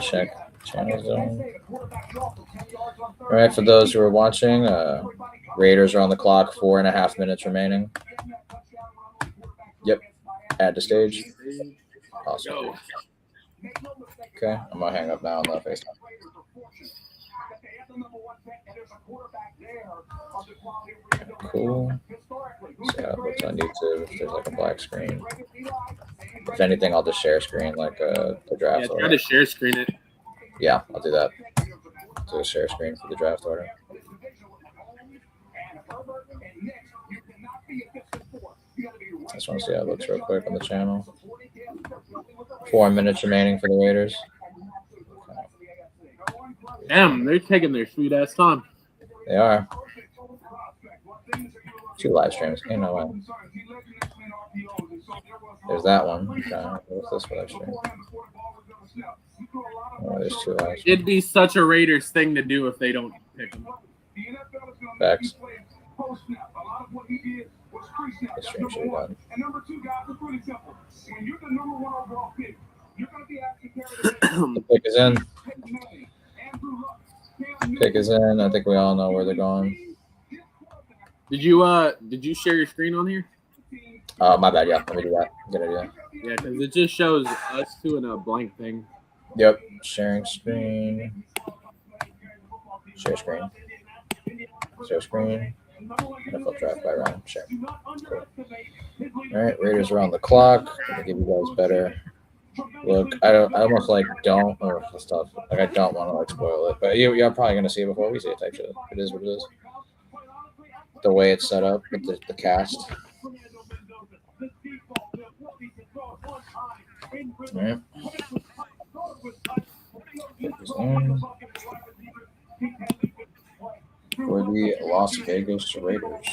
Check channel zone. All right, for those who are watching, Raiders are on the clock. 4.5 minutes remaining. Yep. Add to stage. Awesome. Okay, I'm gonna hang up now on the FaceTime. Cool. See how it looks on YouTube. If there's like a black screen. If anything, I'll just share screen like the draft. Yeah, try to share screen it. Yeah, I'll do that. Do a share screen for the draft order. I just want to see how it looks real quick on the channel. 4 minutes remaining for the Raiders. Damn, they're taking their sweet ass time. They are. 2 live streams. Ain't no way. There's that one. Okay. What's this live stream? Oh, there's 2 live streams. It'd be such a Raiders thing to do if they don't pick them. Facts. The stream should be done. The pick is in. Pick is in. I think we all know where they're going. Did you share your screen on here? My bad. Yeah, let me do that. Good idea. Yeah, because it just shows us two in a blank thing. Yep. Sharing screen. Share screen. Share screen. NFL draft by round. Share. Cool. All right, Raiders are on the clock. I'm gonna give you guys better look. I almost like don't or stuff. Like I don't want to like spoil it, but you're probably gonna see it before we see it. Type shit. It is what it is. The way it's set up with the cast. All right. For the Las Vegas Raiders.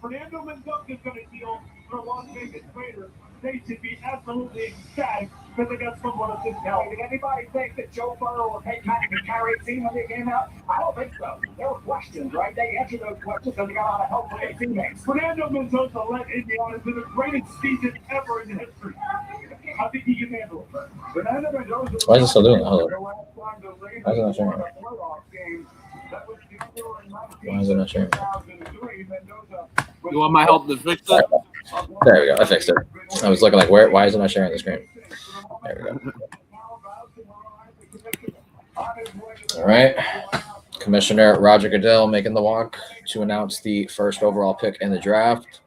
Fernando Mendoza is going to deal for Las Vegas Raiders. They should be absolutely ecstatic because they got someone of this caliber. Did anybody think that Joe Burrow or Peyton Manning could carry a team when they came out? I don't think so. There were questions, right? They answered those questions because they got a lot of help from their teammates. Fernando Mendoza led Indiana to the greatest season ever in history. I think he can handle it. Fernando Mendoza. Why is it still doing that? Hold on. Why is it not sharing? Why is it not sharing? You want my help to fix it? There we go. I fixed it. I was looking like, why is it not sharing the screen? There we go. All right. Commissioner Roger Goodell making the walk to announce the first overall pick in the draft.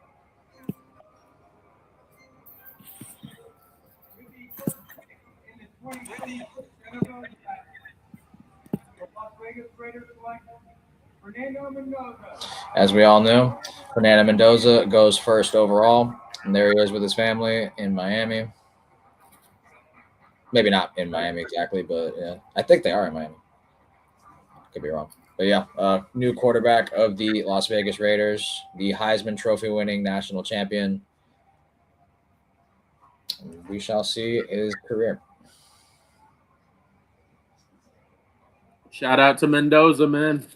As we all knew, Fernando Mendoza goes first overall, and there he is with his family in Miami. Maybe not in Miami exactly, but yeah, I think they are in Miami. Could be wrong. But yeah, new quarterback of the Las Vegas Raiders, the Heisman Trophy winning national champion. We shall see his career. Shout out to Mendoza, man.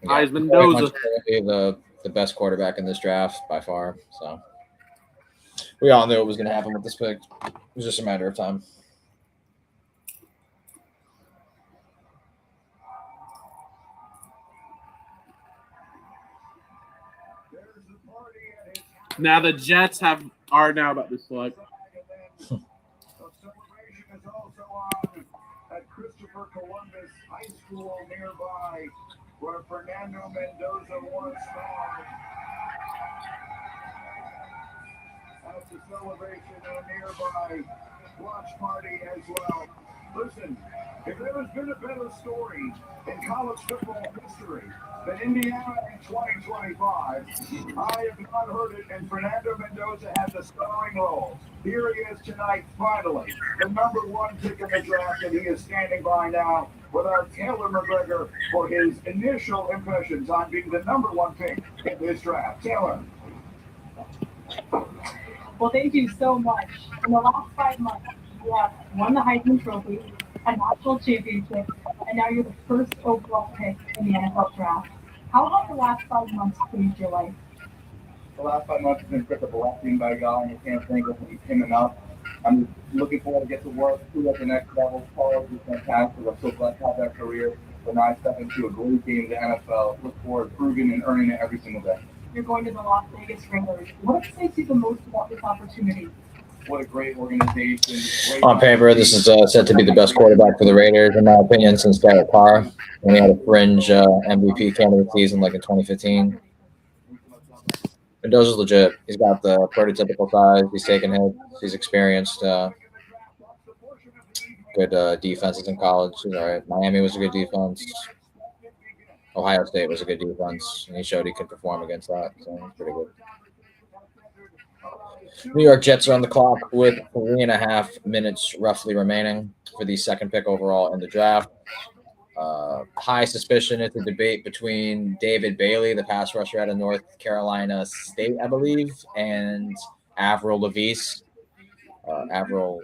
Yeah, Heisman Mendoza. The best quarterback in this draft by far. So we all knew it was going to happen with this pick. It was just a matter of time. Now the Jets are now about to select. Christopher Columbus High School nearby, where Fernando Mendoza once taught. At the celebration and a nearby watch party as well. Listen, if there has been a better story in college football history than Indiana in 2025, I have not heard it, and Fernando Mendoza has a starring role. Here he is tonight, finally, the #1 pick in the draft, and he is standing by now with our Taylor McGregor for his initial impressions on being the #1 pick in this draft. Taylor. Well, thank you so much. In the last 5 months, you have won the Heisman Trophy, a national championship, and now you're the first overall pick in the NFL draft. How about the last 5 months changed your life? The last 5 months has been such a blessing by God, and I can't thank him enough. I'm looking forward to get to work too at the next level. College is fantastic. I'm so glad to have that career. But now I step into a great game, the NFL. Look forward to proving and earning it every single day. You're going to the Las Vegas Raiders. What excites you the most about this opportunity? What a great organization. Great On paper, this is set to be the best quarterback for the Raiders, in my opinion, since Derek Carr. When he had a fringe MVP candidate season like in 2015. Mendoza's legit. He's got the prototypical size. He's taken hits. He's experienced. Good defenses in college. He's all right. Miami was a good defense. Ohio State was a good defense, and he showed he could perform against that. So he's pretty good. New York Jets are on the clock with 3.5 minutes roughly remaining for the second pick overall in the draft. High suspicion it's a debate between David Bailey, the pass rusher out of North Carolina State, I believe, and Avril Levis. Avril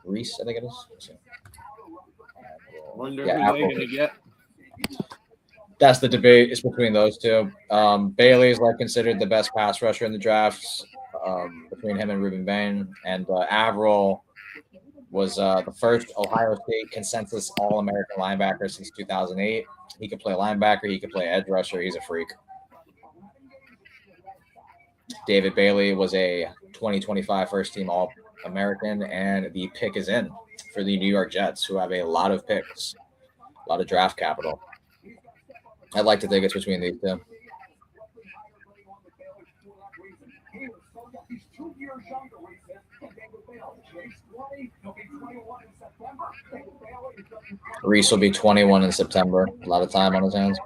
Reese, I think it is. Wonder Yeah, who they're going to get. That's the debate. It's between those two. Bailey is like considered the best pass rusher in the drafts between him and Ruben Bain. And Avril was the first Ohio State consensus All-American linebacker since 2008. He could play linebacker. He could play edge rusher. He's a freak. David Bailey was a 2025 first-team All-American, and the pick is in for the New York Jets, who have a lot of picks, a lot of draft capital. I'd like to think it's between these two. Reese will be 21 in September. A lot of time on his hands.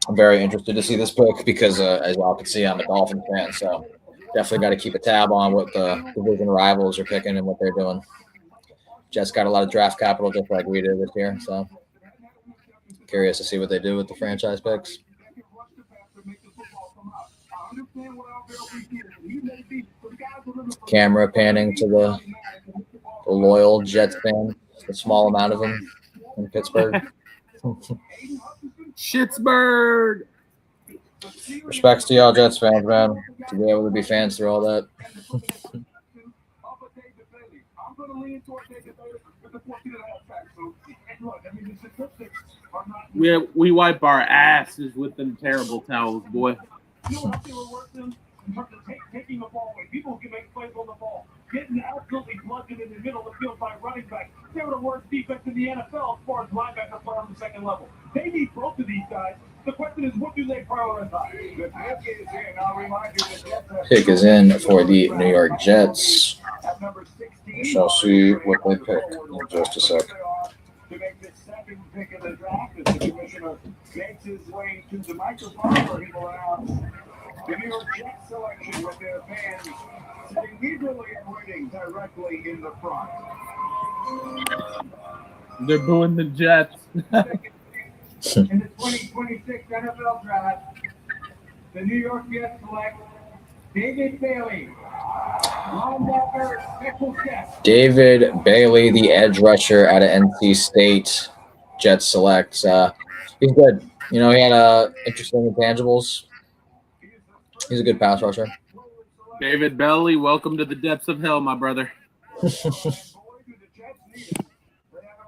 I'm very interested to see this pick because, as y'all can see, I'm a Dolphins fan, so definitely got to keep a tab on what the division rivals are picking and what they're doing. Jets got a lot of draft capital just like we did this year, so curious to see what they do with the franchise picks. Camera panning to the loyal Jets fan, a small amount of them in Pittsburgh. Schittsburg. Respects to y'all Jets fans, man, to be able to be fans through all that. We wipe our asses with them terrible towels, boy. Taking the ball away. People can make plays on the ball. Getting absolutely bludgeoned in the middle of the field by running back. They were the worst defense in the NFL as far as linebacker play on the second level. They need both of these guys. The question is, what do they prioritize? Pick is in for the New York Jets. We shall see what they pick in just a sec. To make this second pick of the draft, as the commissioner makes his way to the microphone where he will announce the New York Jets selection with their fans sitting eagerly and waiting directly in the front. They're booing the Jets. In the 2026 NFL Draft, the New York Jets select David Bailey, linebacker, special chef. David Bailey, the edge rusher out of NC State. Jets selects. He's good. You know, he had interesting intangibles. He's a good pass rusher. David Bailey, welcome to the depths of hell, my brother. They had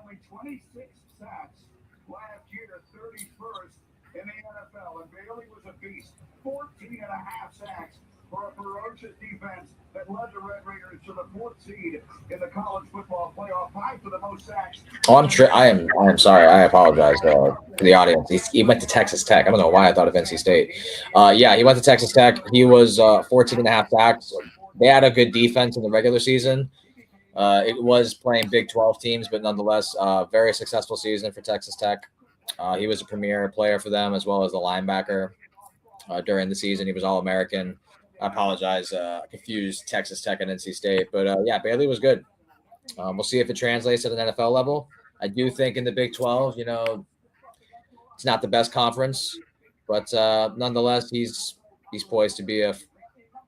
only 26 sacks last year, 31st in the NFL, and Bailey was a beast. 14.5 sacks for a ferocious defense that led the Red Raiders to the 4th seed in the college football playoff, tied for the most sacks. Oh, I am sorry. I apologize to the audience. He went to Texas Tech. I don't know why I thought of NC State. Yeah, he went to Texas Tech. He was 14.5 sacks. They had a good defense in the regular season. It was playing Big 12 teams, but nonetheless, very successful season for Texas Tech. He was a premier player for them as well as the linebacker during the season. He was All-American. I apologize. I confused Texas Tech and NC State. But, yeah, Bailey was good. We'll see if it translates at an NFL level. I do think in the Big 12, you know, it's not the best conference. But nonetheless, he's poised to be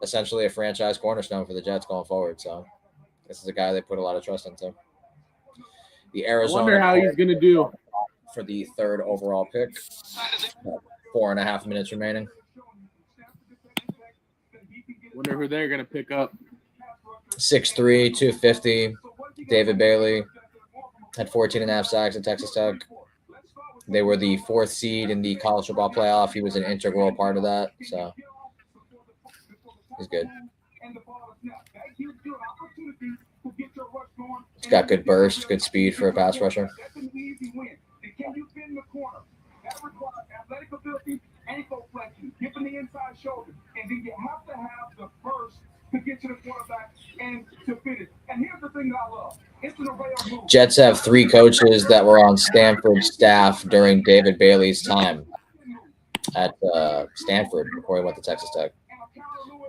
essentially a franchise cornerstone for the Jets going forward. So this is a guy they put a lot of trust into. The I Arizona. wonder how he's going to do. for the third overall pick. 4.5 minutes remaining. Wonder who they're gonna pick up. 6'3", 250. David Bailey had 14.5 sacks at Texas Tech. They were the 4th seed in the college football playoff. He was an integral part of that, so he's good. He's got good burst, good speed for a pass rusher. Jets have 3 coaches that were on Stanford's staff during David Bailey's time at Stanford before he went to Texas Tech.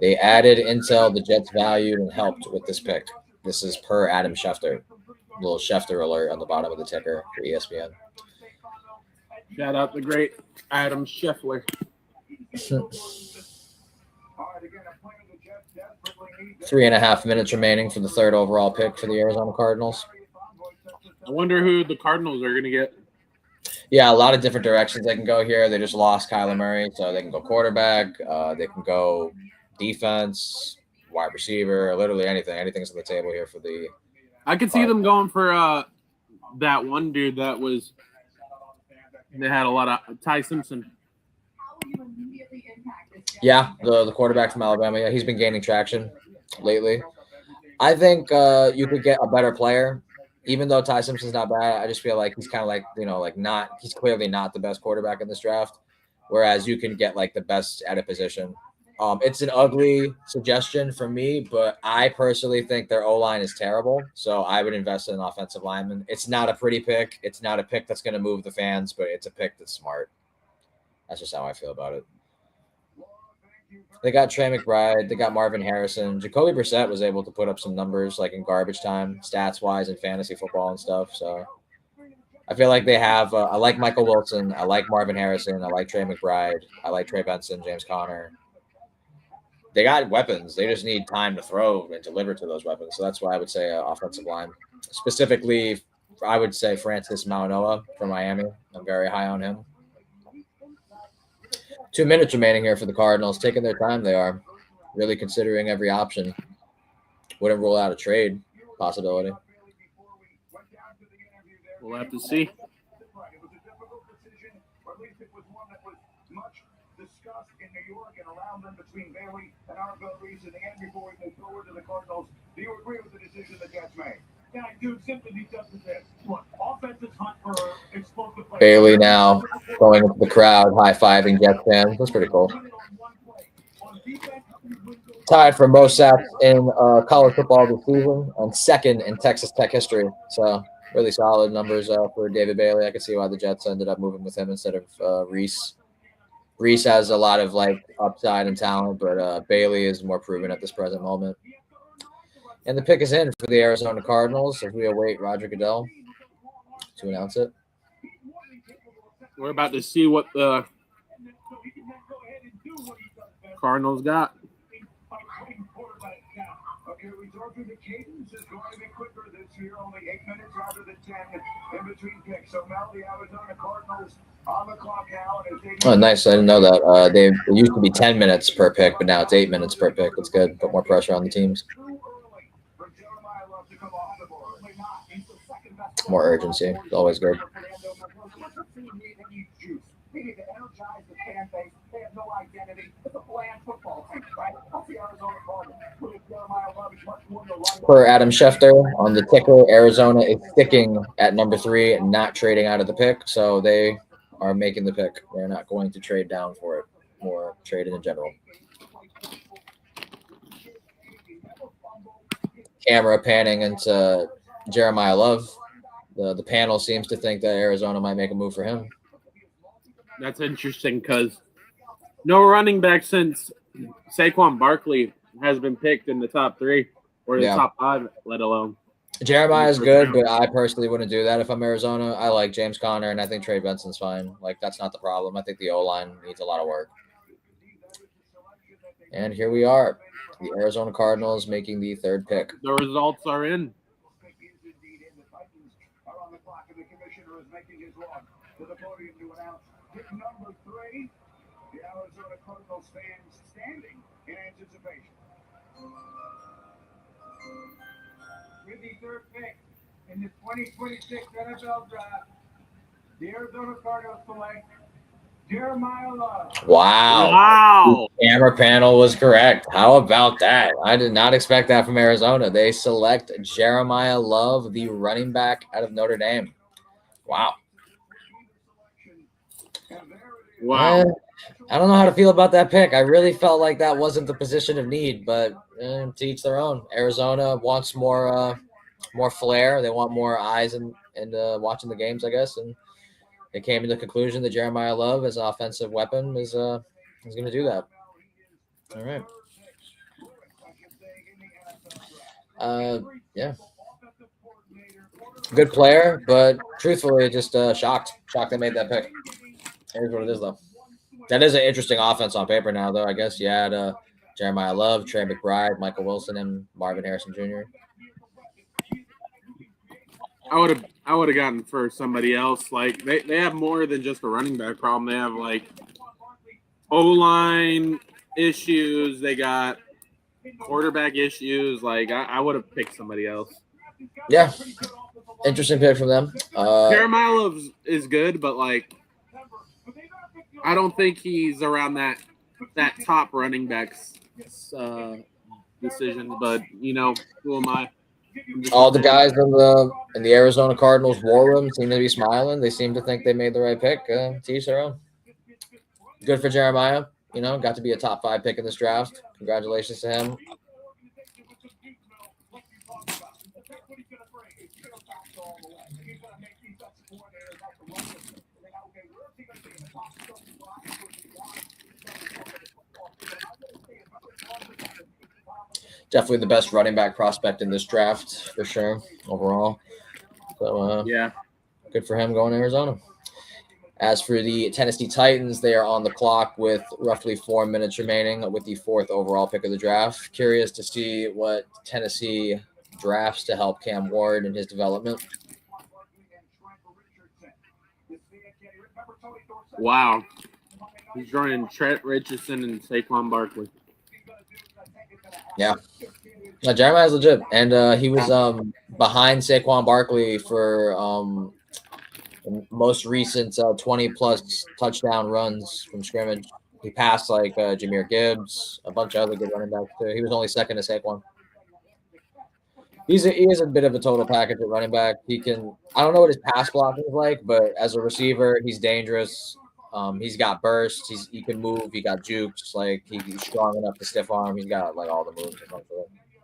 They added intel the Jets valued and helped with this pick. This is per Adam Schefter. Little Schefter alert on the bottom of the ticker for ESPN. Shout out the great Adam Scheffler. 3.5 minutes remaining for the third overall pick for the Arizona Cardinals. I wonder who the Cardinals are gonna get. Yeah, a lot of different directions they can go here. They just lost Kyler Murray, so they can go quarterback. They can go defense, wide receiver, literally anything. Anything's on the table here for the. I could see them going for that one dude that was. They had a lot of Ty Simpson. Yeah, the quarterback from Alabama. Yeah, he's been gaining traction lately. I think you could get a better player, even though Ty Simpson's not bad. I just feel like he's kind of like not. He's clearly not the best quarterback in this draft. Whereas you can get like the best at a position. It's an ugly suggestion for me, but I personally think their O-line is terrible. So I would invest in an offensive lineman. It's not a pretty pick. It's not a pick that's going to move the fans, but it's a pick that's smart. That's just how I feel about it. They got Trey McBride. They got Marvin Harrison. Jacoby Brissett was able to put up some numbers like in garbage time, stats-wise, in fantasy football and stuff. So I feel like they have I like Michael Wilson. I like Marvin Harrison. I like Trey McBride. I like Trey Benson, James Conner. They got weapons. They just need time to throw and deliver to those weapons. So that's why I would say offensive line. Specifically, I would say Francis Mauigoa from Miami. I'm very high on him. 2 minutes remaining here for the Cardinals. Taking their time, they are. Really considering every option. Wouldn't rule out a trade possibility. We'll have to see. Between Bailey and Arvell Reese in the end before we move forward to the Cardinals. Do you agree with the decision the Jets made? Yeah, I do. Simply because of this. Look, offensive hunt for explosive players. Bailey now going into the crowd, high-fiving Jets fans. That's pretty cool. Tied for most sacks in college football this season and second in Texas Tech history. So really solid numbers for David Bailey. I can see why the Jets ended up moving with him instead of Reese. Reese has a lot of like upside and talent, but Bailey is more proven at this present moment. And the pick is in for the Arizona Cardinals as we await Roger Goodell to announce it. We're about to see what the Cardinals got. Okay, we told you the cadence is going to be quicker this year, only 8 minutes rather than 10 in between picks. So now the Arizona Cardinals on the clock now. Oh, nice. I didn't know that. It used to be 10 minutes per pick, but now it's 8 minutes per pick. That's good. Put more pressure on the teams. More urgency. It's always good. Per Adam Schefter on the ticker, Arizona is sticking at number 3 and not trading out of the pick. So they are making the pick. They're not going to trade down for it or trade in general. Camera panning into Jeremiah Love. The panel seems to think that Arizona might make a move for him. That's interesting because no running back since Saquon Barkley has been picked in the top 3 or the top 5, let alone. Jeremiah's good, but I personally wouldn't do that if I'm Arizona. I like James Conner, and I think Trey Benson's fine. Like, that's not the problem. I think the O-line needs a lot of work. And here we are. The Arizona Cardinals making the 3rd pick. The results are in. walk to the podium to announce pick number 3. The Arizona Cardinals fans standing in anticipation. With the third pick in the 2026 NFL Draft, the Arizona Cardinals select Jeremiah Love. Wow. Wow. Camera panel was correct. How about that? I did not expect that from Arizona. They select Jeremiah Love, the running back out of Notre Dame. Wow. Wow. I don't know how to feel about that pick. I really felt like that wasn't the position of need, but to each their own. Arizona wants more flair. They want more eyes and watching the games, I guess. And they came to the conclusion that Jeremiah Love, as an offensive weapon, is going to do that. All right. Yeah. Good player, but truthfully, just shocked. Shocked they made that pick. Here's what it is, though. That is an interesting offense on paper now, though. I guess you had Jeremiah Love, Trey McBride, Michael Wilson, and Marvin Harrison Jr. I would have gotten for somebody else. Like they have more than just a running back problem. They have like O-line issues. They got quarterback issues. Like I would have picked somebody else. Yeah, interesting pick from them. Jeremiah Love is good, but like I don't think he's around that top running back's decision. But you know, who am I? All the guys in the Arizona Cardinals war room seem to be smiling. They seem to think they made the right pick. To each their own. Good for Jeremiah. You know, got to be a top 5 pick in this draft. Congratulations to him. Definitely the best running back prospect in this draft for sure overall. So yeah, good for him going to Arizona. As for the Tennessee Titans, they are on the clock with roughly 4 minutes remaining with the 4th overall pick of the draft. Curious to see what Tennessee drafts to help Cam Ward in his development. Wow. He's joining Trent Richardson and Saquon Barkley. Yeah. No, Jeremiah's legit. And he was behind Saquon Barkley for most recent 20-plus touchdown runs from scrimmage. He passed like Jahmyr Gibbs, a bunch of other good running backs too. He was only second to Saquon. He is a bit of a total package at running back. He can – I don't know what his pass blocking is like, but as a receiver, he's dangerous. He's got burst. He can move. He got jukes. Like he's strong enough to stiff arm. He's got like all the moves.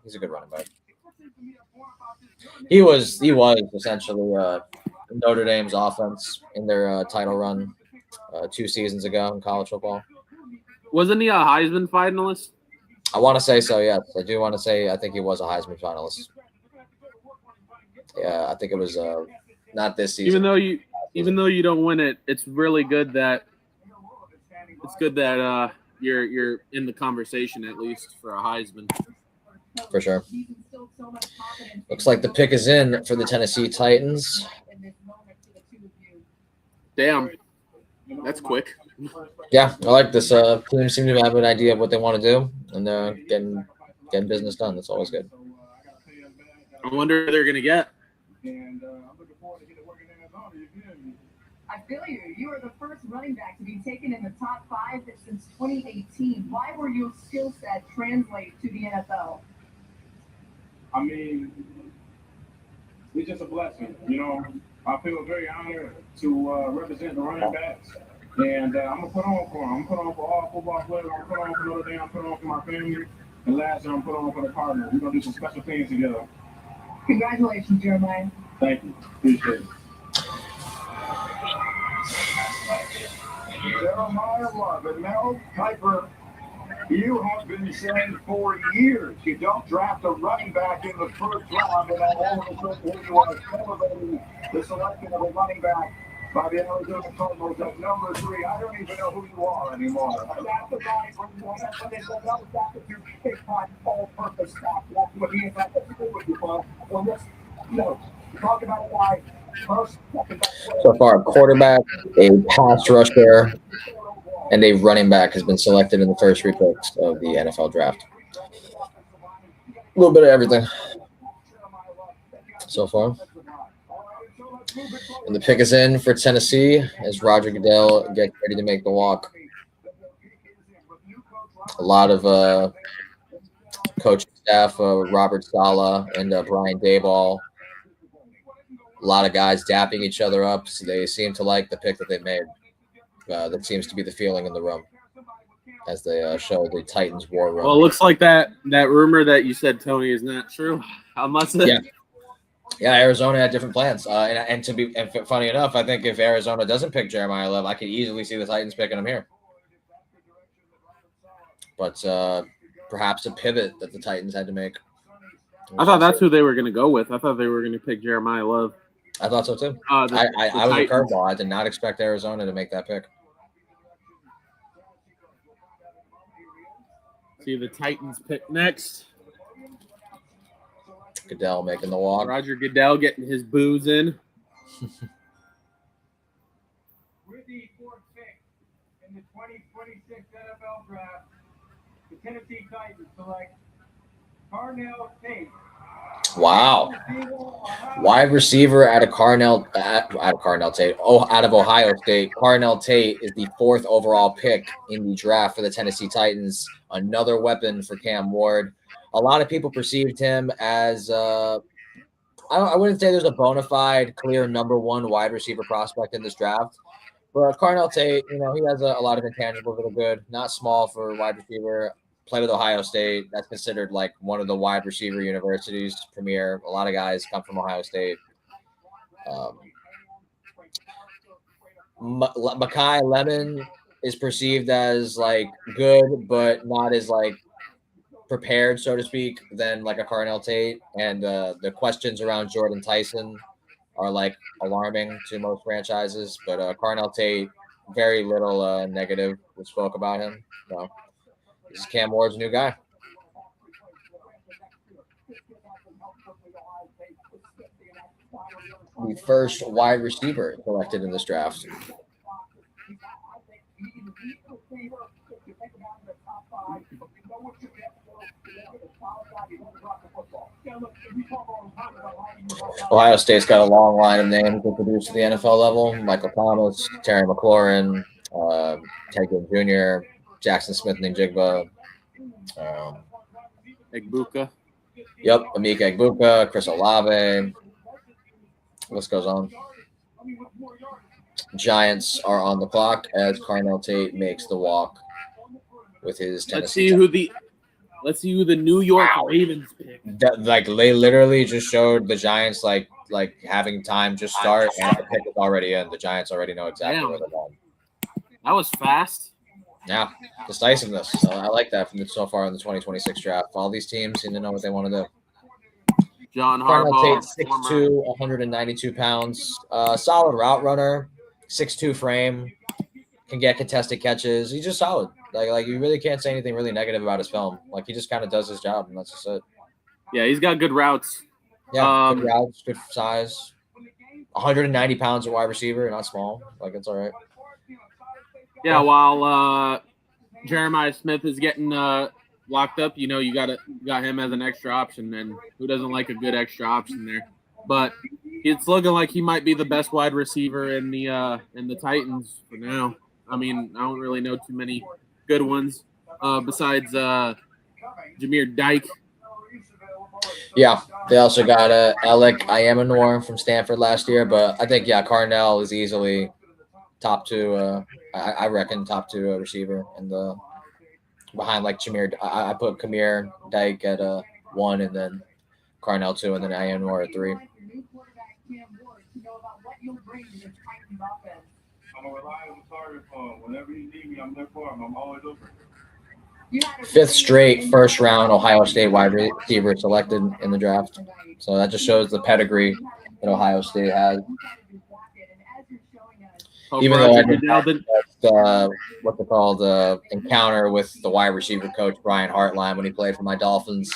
He's a good running back. He was essentially Notre Dame's offense in their title run 2 seasons ago in college football. Wasn't he a Heisman finalist? I want to say so. Yes, I do want to say I think he was a Heisman finalist. Yeah, I think it was not this season. Even though you don't win it, it's really good that you're in the conversation at least for a Heisman. For sure. Looks like the pick is in for the Tennessee Titans. Damn, that's quick. Yeah, I like this. Team seem to have an idea of what they want to do, and they're getting business done. That's always good. I wonder who they're gonna get. I feel you. You are the first running back to be taken in the top 5 since 2018. Why were your skill set translate to the NFL? I mean, it's just a blessing. You know, I feel very honored to represent the running backs. And I'm going to put on for them. I'm going to put on for all football players. I'm going to put on for Notre Dame. I'm going to put on for my family. And lastly, I'm going to put on for the Cardinals. We're going to do some special things together. Congratulations, Jeremiah. Thank you. Appreciate it. Jeremiah Love and Mel Kiper, you have been saying for years you don't draft a running back in the first round, and all of a sudden here you are celebrating the selection of a running back by the Arizona Cardinals at number 3. I don't even know who you are anymore. That's the guy from when they said that was after you pick my all-purpose stop. That's what he had to do with you, bud. So let's talk about why So far, a quarterback, a pass rusher, and a running back has been selected in the first 3 picks of the NFL draft. A little bit of everything so far. And the pick is in for Tennessee as Roger Goodell gets ready to make the walk. A lot of coaching staff, Robert Saleh and Brian Daboll. A lot of guys dapping each other up. So they seem to like the pick that they made. That seems to be the feeling in the room as they show the Titans war room. Well, it looks like that rumor that you said, Tony, is not true. Unless Yeah, Arizona had different plans. And funny enough, I think if Arizona doesn't pick Jeremiah Love, I could easily see the Titans picking him here. But perhaps a pivot that the Titans had to make. I thought that's who they were going to go with. I thought they were going to pick Jeremiah Love. I thought so too. I was a curveball. I did not expect Arizona to make that pick. See the Titans pick next. Goodell making the walk. Roger Goodell getting his booze in. With the 4th pick in the 2026 NFL Draft, the Tennessee Titans select Carnell Tate. Wow. Wide receiver out of Carnell Tate. Out of Ohio State. Carnell Tate is the 4th overall pick in the draft for the Tennessee Titans. Another weapon for Cam Ward. A lot of people perceived him as I wouldn't say there's a bona fide clear number 1 wide receiver prospect in this draft. But Carnell Tate, he has a lot of intangibles that are good. Not small for a wide receiver. Played with Ohio State. That's considered like one of the wide receiver universities, premier. A lot of guys come from Ohio State. Makai Lemon is perceived as like good, but not as like prepared, so to speak, than like a Carnell Tate. And the questions around Jordan Tyson are like alarming to most franchises. But Carnell Tate, very little negative we spoke about him. So this is Cam Ward's new guy. The first wide receiver selected in this draft. Ohio State's got a long line of names that produce at the NFL level. Michael Thomas, Terry McLaurin, Ted Ginn Jr., Jackson Smith-Njigba. Egbuka. Yep, Emeka Egbuka, Chris Olave. List goes on. Giants are on the clock as Carnell Tate makes the walk with his Tennessee. Let's see who the New York Ravens pick. They literally just showed the Giants like having time just start, and the pick is already in. The Giants already know exactly where they're going. That was fast. Yeah, decisiveness. So I like that from so far in the 2026 draft. All these teams seem to know what they want to do. John Harbaugh, 6'2", 192 pounds. Solid route runner, 6'2" frame, can get contested catches. He's just solid. Like you really can't say anything really negative about his film. Like he just kind of does his job, and that's just it. Yeah, he's got good routes. Yeah, good routes, good size. 190 pounds of wide receiver, not small. Like it's all right. Yeah, while Jeremiah Smith is getting locked up, you got him as an extra option, and who doesn't like a good extra option there? But it's looking like he might be the best wide receiver in the Titans for now. I mean, I don't really know too many good ones besides Jameer Dyke. Yeah, they also got Alec Ayamanor from Stanford last year, but I think Carnell is easily top 2. I reckon top 2 receiver, and behind like Jameer. I put Jameer Dyke at 1, and then Carnell 2, and then Ayamanor at 3. I'm a reliable target for him. Whenever you need me, I'm there for him. I'm always open. 5th straight first round Ohio State wide receiver selected in the draft. So that just shows the pedigree that Ohio State has. Even though I didn't what's it called encounter with the wide receiver coach Brian Hartline when he played for my Dolphins.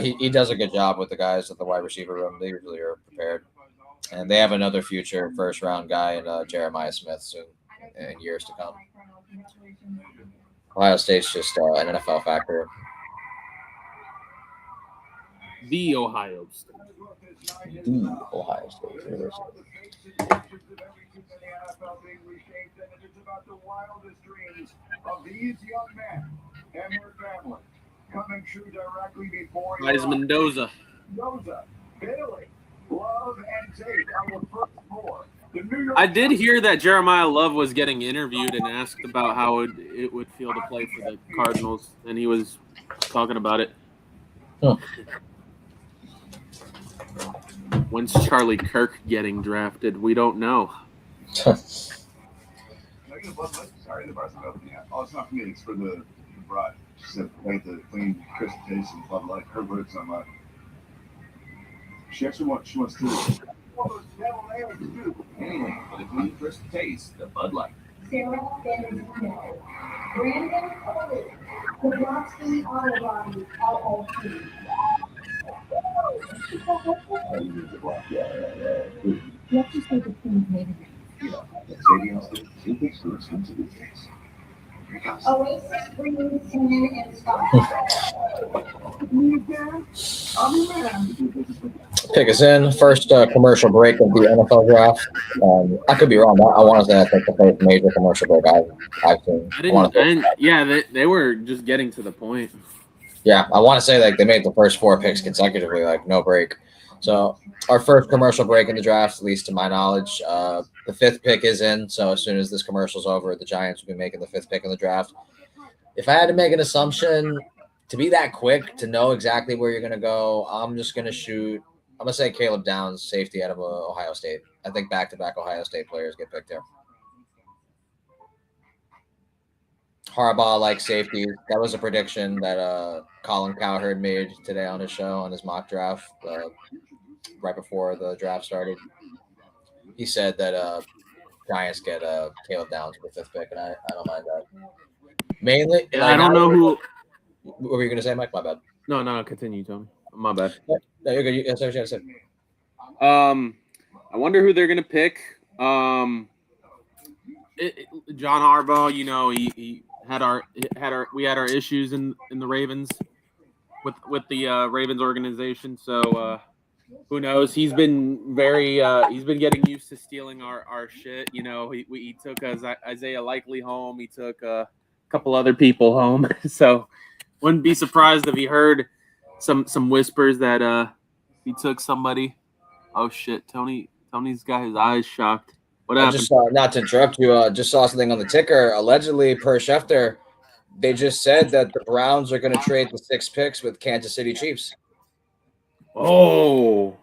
He does a good job with the guys at the wide receiver room. They usually are prepared. And they have another future first round guy in Jeremiah Smith soon in years to come. Ohio State's just an NFL factor. The Ohio State. The Ohio State University. Of these young men and their family coming true directly before Liz Mendoza. Mendoza, Bailey, Love, and Tate on the first floor. The New York I did hear that Jeremiah Love was getting interviewed and asked about how it would feel to play for the Cardinals, and he was talking about it. Huh. When's Charlie Kirk getting drafted? We don't know. Sorry, the bar's not open yet. Oh, it's not for me. It's for the bride. She said, wait, the clean crisp taste and Bud Light. Her words on mine. She wants to. Anyway, for the clean crisp taste, the Bud Light. Sarah Bennett, Brandon Foley, Kowalski Autobody, LLC. You have to say the thing maybe. Oasis brings in and Pick us in. First commercial break of the NFL draft. I could be wrong. I want to say I think the first major commercial break I've seen. They were just getting to the point. Yeah, I want to say like they made the first 4 picks consecutively, like no break. So our first commercial break in the draft, at least to my knowledge, the 5th pick is in. So as soon as this commercial's over, the Giants will be making the 5th pick in the draft. If I had to make an assumption to be that quick to know exactly where you're going to go, I'm just going to shoot. I'm going to say Caleb Downs, safety out of Ohio State. I think back-to-back Ohio State players get picked there. Harbaugh like safety. That was a prediction that Colin Cowherd made today on his show, on his mock draft, right before the draft started. He said that Giants get Caleb Downs with the 5th pick, and I don't mind that. Mainly, Yeah, I don't know who. What were you going to say, Mike? My bad. No, continue, Tony. My bad. No, you're good. That's what I was going to say. I wonder who they're gonna pick. John Harbaugh, you know, he had our issues in the Ravens with the Ravens organization. So who knows? He's been getting used to stealing our shit. You know, he took Isaiah Likely home. He took a couple other people home. So wouldn't be surprised if he heard some whispers that he took somebody. Oh shit, Tony's got his eyes shocked. What happened? I just saw, not to interrupt you, just saw something on the ticker. Allegedly, per Schefter, they just said that the Browns are going to trade the 6 picks with Kansas City Chiefs. Oh.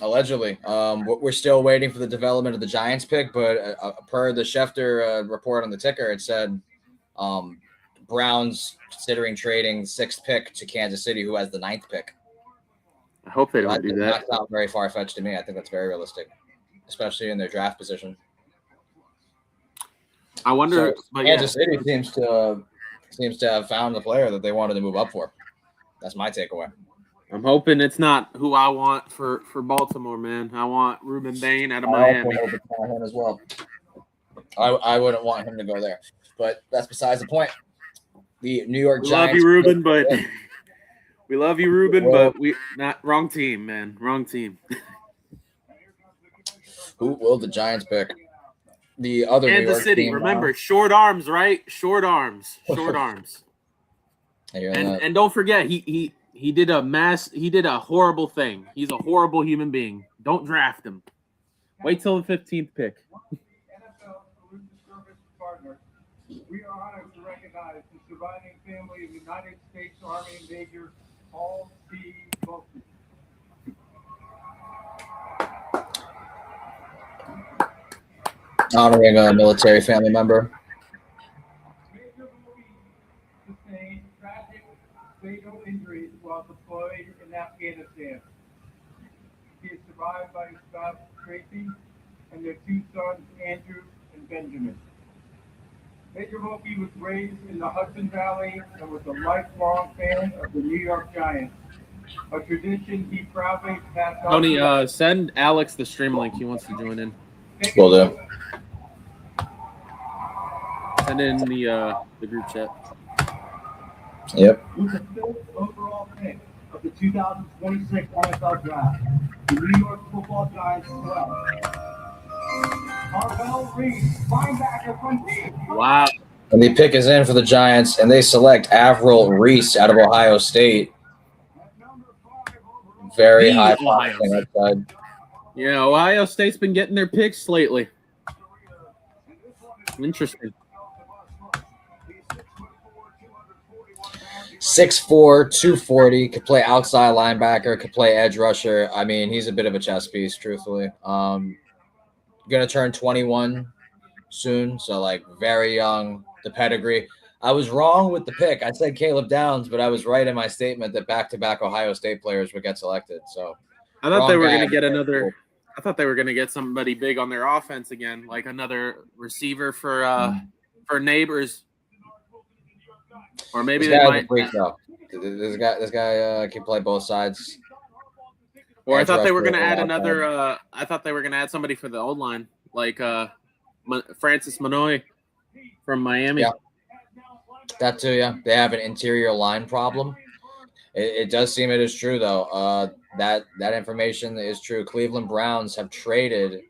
Allegedly. We're still waiting for the development of the Giants pick, but per the Schefter report on the ticker, it said Browns considering trading the 6th pick to Kansas City, who has the 9th pick. I hope they don't do that. That's not very far-fetched to me. I think that's very realistic, especially in their draft position. I wonder. So, Kansas City seems to have found the player that they wanted to move up for. That's my takeaway. I'm hoping it's not who I want for Baltimore, man. I want Ruben Bain out of Miami. I hope it's not him as well. I wouldn't want him to go there, but that's besides the point. The New York Giants. Love you, Ruben, but we love you, Ruben, but we not wrong team, man. Wrong team. Who will the Giants pick? The other Kansas New York City. team, Remember, short arms, right? Short arms. Short arms. And don't forget, he did a horrible thing. He's a horrible human being. Don't draft him. Wait till the 15th pick. NFL Religious Service Partner, we are honored to recognize the surviving family of United States Army Major Paul C. Volkman. honoring a military family member. Major Louis sustained tragic fatal injuries while deployed in Afghanistan. He is survived by his spouse Tracy and their 2 sons Andrew and Benjamin. Major Volpe was raised in the Hudson Valley and was a lifelong fan of the New York Giants. A tradition he proudly passed on. Tony, send Alex the stream link. He wants to join in. Will do. Send in the group chat. Yep. With the 5th overall pick of the 2026 NFL Draft, the New York Football Giants select Marvell Reed, linebacker from Wow. And the pick is in for the Giants, and they select Avril Reese out of Ohio State. Very The high Ohio flying outside. Yeah, Ohio State's been getting their picks lately. Interesting. 6'4", 240, could play outside linebacker, could play edge rusher. I mean, he's a bit of a chess piece, truthfully. Gonna turn 21 soon, so like very young. The pedigree. I was wrong with the pick. I said Caleb Downs, but I was right in my statement that back-to-back Ohio State players would get selected. So I thought they wrong were guy. going to get another. I thought they were going to get somebody big on their offense again, like another receiver for Neighbors, or maybe This they guy's might. a freak, though. This guy can play both sides. Or I Edge thought they were rusher going to add outside. another. I thought they were going to add somebody for the old line, like Francis Manoy from Miami. Yeah. That too, yeah. They have an interior line problem. It does seem it is true, though. That information is true. Cleveland Browns have traded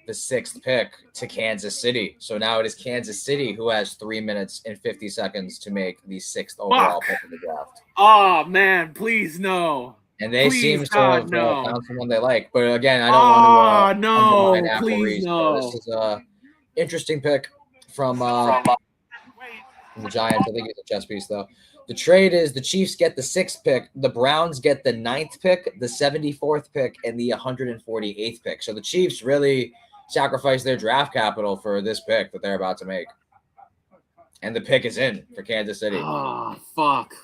the 6th pick to Kansas City. So now it is Kansas City who has 3 minutes and 50 seconds to make the 6th overall pick of the draft. Oh man, please no. And they Please, seem to God, have no. found someone they like. But again, I don't want to no, undermine Apple please Reese, no. so this is a interesting pick from the Giants. I think it's a chess piece, though. The trade is the Chiefs get the 6th pick, the Browns get the 9th pick, the 74th pick, and the 148th pick. So the Chiefs really sacrificed their draft capital for this pick that they're about to make. And the pick is in for Kansas City. Oh fuck.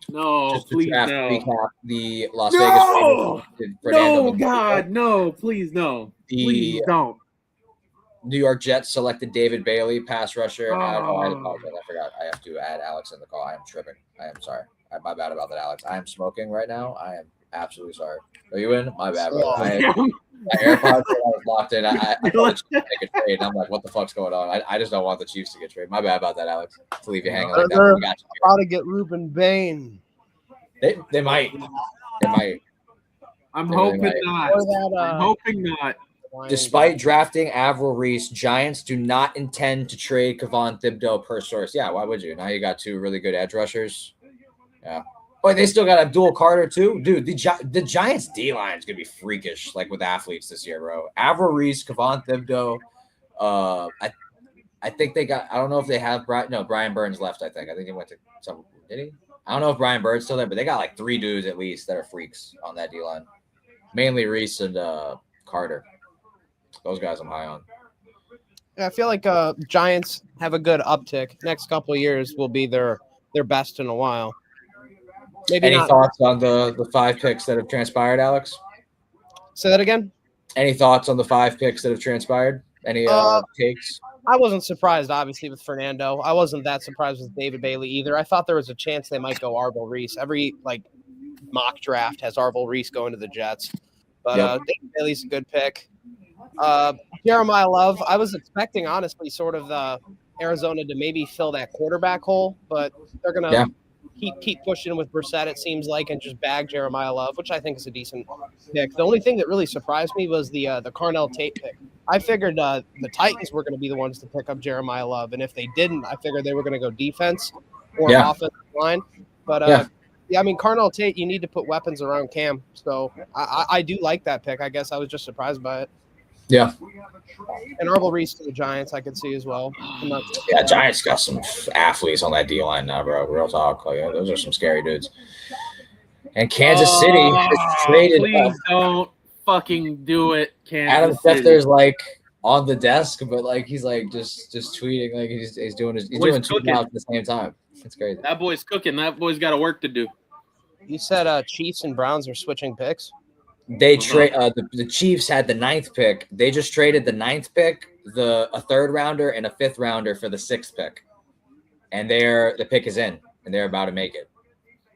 No, Just to please draft no. recap, the Las No! Vegas Raiders did Fernando No, Mendoza. God, no, please no. Please The don't. New York Jets selected David Bailey, pass rusher. I Oh. apologize. I forgot. I have to add Alex in the call. I am tripping. I am sorry. My bad about that, Alex. I am smoking right now. I am absolutely sorry. Are you in? My bad, bro. My AirPods I was locked in. I thought the Chiefs make a trade, and I'm like, what the fuck's going on? I just don't want the Chiefs to get traded. My bad about that, Alex. To leave you hanging like that. They're We got you. about to get Ruben Bain. They might. They might. I'm They hoping might. not. Or that, I'm hoping not. Despite drafting Avril Reese, Giants do not intend to trade Kevon Thibodeau per source. Yeah, why would you? Now you got 2 really good edge rushers. Yeah. But they still got Abdul Carter too. Dude, the Giants D-line is going to be freakish, like with athletes this year, bro. Avril Reese, Kevon Thibodeau. I think they got – I don't know if they have – Brian Burns left, I think. I think he went to some – did he? I don't know if Brian Bird's still there, but they got like 3 dudes at least that are freaks on that D-line. Mainly Reese and Carter. Those guys I'm high on. Yeah, I feel like Giants have a good uptick. Next couple of years will be their best in a while. Maybe Any not. thoughts on the 5 picks that have transpired, Alex? Say that again. Any thoughts on the 5 picks that have transpired? Any takes? I wasn't surprised, obviously, with Fernando. I wasn't that surprised with David Bailey either. I thought there was a chance they might go Arvil Reese. Every mock draft has Arvil Reese going to the Jets. But David Bailey's a good pick. Jeremiah Love, I was expecting, honestly, sort of Arizona to maybe fill that quarterback hole, but they're going to keep pushing with Brissett, it seems like, and just bag Jeremiah Love, which I think is a decent pick. The only thing that really surprised me was the Carnell Tate pick. I figured the Titans were going to be the ones to pick up Jeremiah Love, and if they didn't, I figured they were going to go defense or offensive line. But, I mean, Carnell Tate, you need to put weapons around Cam. So I do like that pick. I guess I was just surprised by it. Yeah. And Arvil Reese to the Giants, I could see as well. Yeah, Giants got some athletes on that D-line now, bro. Real talk. Those are some scary dudes. And Kansas City is traded. Please don't fucking do it, Adam Kansas City. Schefter's on the desk, but he's just tweeting, he's doing 2 jobs at the same time. It's crazy. That boy's cooking. That boy's got a work to do. You said Chiefs and Browns are switching picks? They trade the Chiefs had the 9th pick. They just traded the 9th pick, a 3rd rounder, and a 5th rounder for the 6th pick. And the pick is in, and they're about to make it.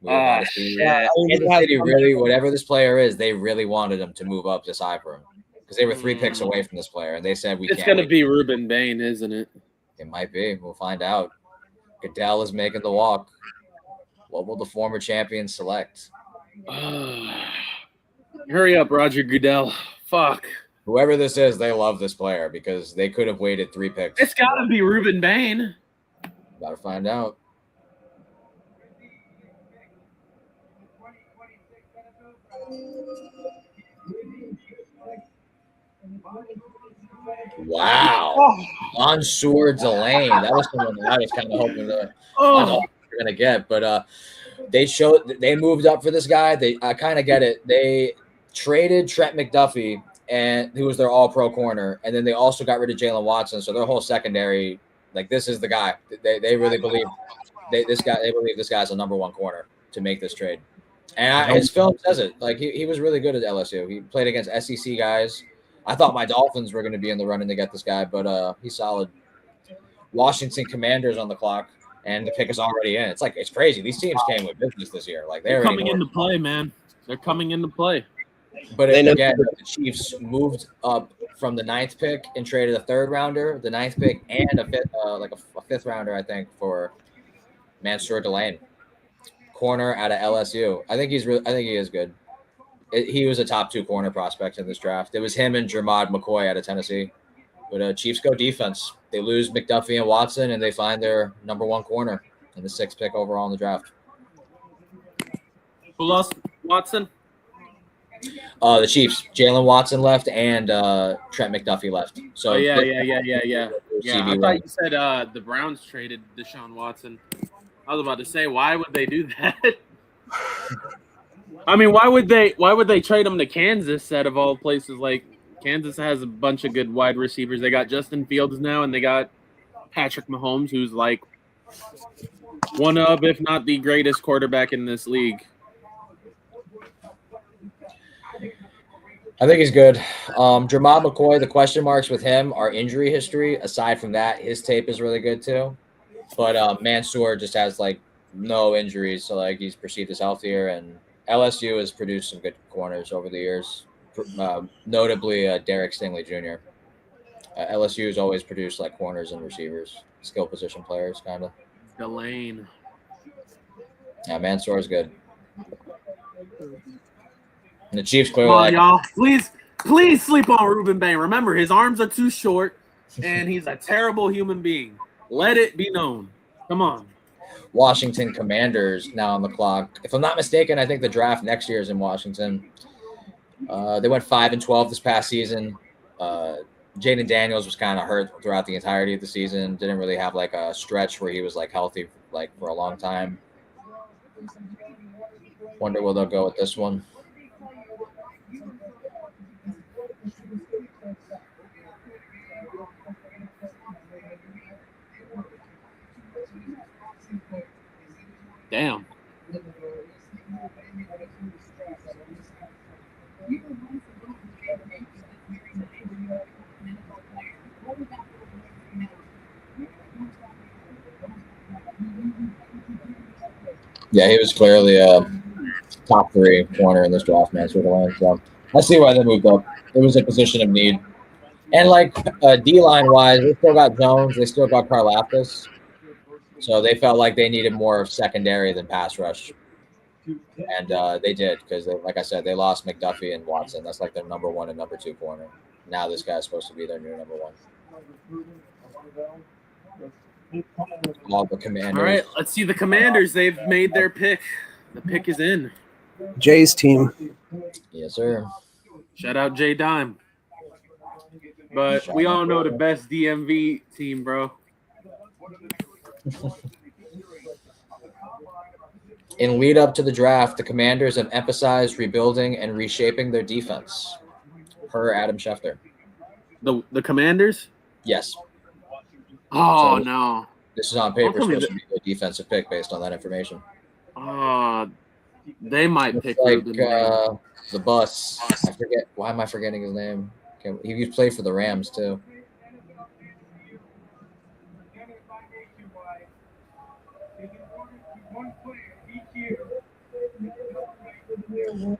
We were about to see. shit. Kansas City really, whatever this player is, they really wanted him to move up this high for him because they were 3 picks away from this player, and they said we It's can't. gonna wait. be Ruben Bain, isn't it? It might be. We'll find out. Goodell is making the walk. What will the former champion select? Hurry up, Roger Goodell. Fuck. Whoever this is, they love this player because they could have waited 3 picks. It's gotta be Ruben Bain. About to find out. Wow. Mansour Delane. That was someone that I was kind of hoping to we're gonna get, but they moved up for this guy. I kind of get it. They traded Trent McDuffie, and who was their all-pro corner, and then they also got rid of Jalen Watson. So their whole secondary, like, this is the guy. They really believe they believe this guy's a number 1 corner to make this trade. And his film says it. Like, he was really good at LSU. He played against SEC guys. I thought my Dolphins were going to be in the running to get this guy, but he's solid. Washington Commanders on the clock, and the pick is already in. It's crazy. These teams came with business this year. Like, they're coming into play, man. They're coming into play. But again, the Chiefs moved up from the 9th pick and traded a 3rd rounder, the 9th pick, and a 5th rounder, I think, for Mansour Delane, corner out of LSU. I think he is good. He was a top 2 corner prospect in this draft. It was him and Jermod McCoy out of Tennessee. But Chiefs go defense. They lose McDuffie and Watson, and they find their number 1 corner in the 6th pick overall in the draft. Who lost Watson? The Chiefs. Jalen Watson left, and Trent McDuffie left. So yeah. I thought you said the Browns traded Deshaun Watson. I was about to say, why would they do that? I mean, why would they trade him to Kansas out of all places? Like, Kansas has a bunch of good wide receivers. They got Justin Fields now, and they got Patrick Mahomes, who's like one of, if not the greatest quarterback in this league. I think he's good. Jermod McCoy, the question marks with him are injury history. Aside from that, his tape is really good too. But Mansour just has like no injuries, so like he's perceived as healthier. And LSU has produced some good corners over the years, notably Derek Stingley Jr. LSU has always produced like corners and receivers, skill position players, kind of. Delane. Yeah, Mansour is good. And the Chiefs clearly. Come on, y'all. Please sleep on Ruben Bain. Remember, his arms are too short, and he's a terrible human being. Let it be known. Come on. Washington Commanders now on the clock. If I'm not mistaken, I think the draft next year is in Washington. They went 5-12 this past season. Jaden Daniels was kind of hurt throughout the entirety of the season. Didn't really have like a stretch where he was like healthy like for a long time. Wonder where they'll go with this one. Damn. Yeah, he was clearly a top 3 corner in this draft, man. So I see why they moved up. It was a position of need. And like D-line wise, they still got Jones, they still got Karlaftis. So they felt like they needed more of secondary than pass rush. And they did because, like I said, they lost McDuffie and Watson. That's like their number 1 and number 2 corner. Now this guy's supposed to be their new number 1. All the Commanders. All right, let's see the Commanders. They've made their pick. The pick is in. Jay's team. Yes, sir. Shout out Jay Dime. But we all know the best DMV team, bro. In lead up to the draft, the Commanders have emphasized rebuilding and reshaping their defense, per Adam Schefter. The Commanders? Yes. Oh, So, no. This is on paper How come supposed to be a defensive pick based on that information. They might pick Like Ruben Bain. the bus. I forget. Why am I forgetting his name? Okay, he played for the Rams too.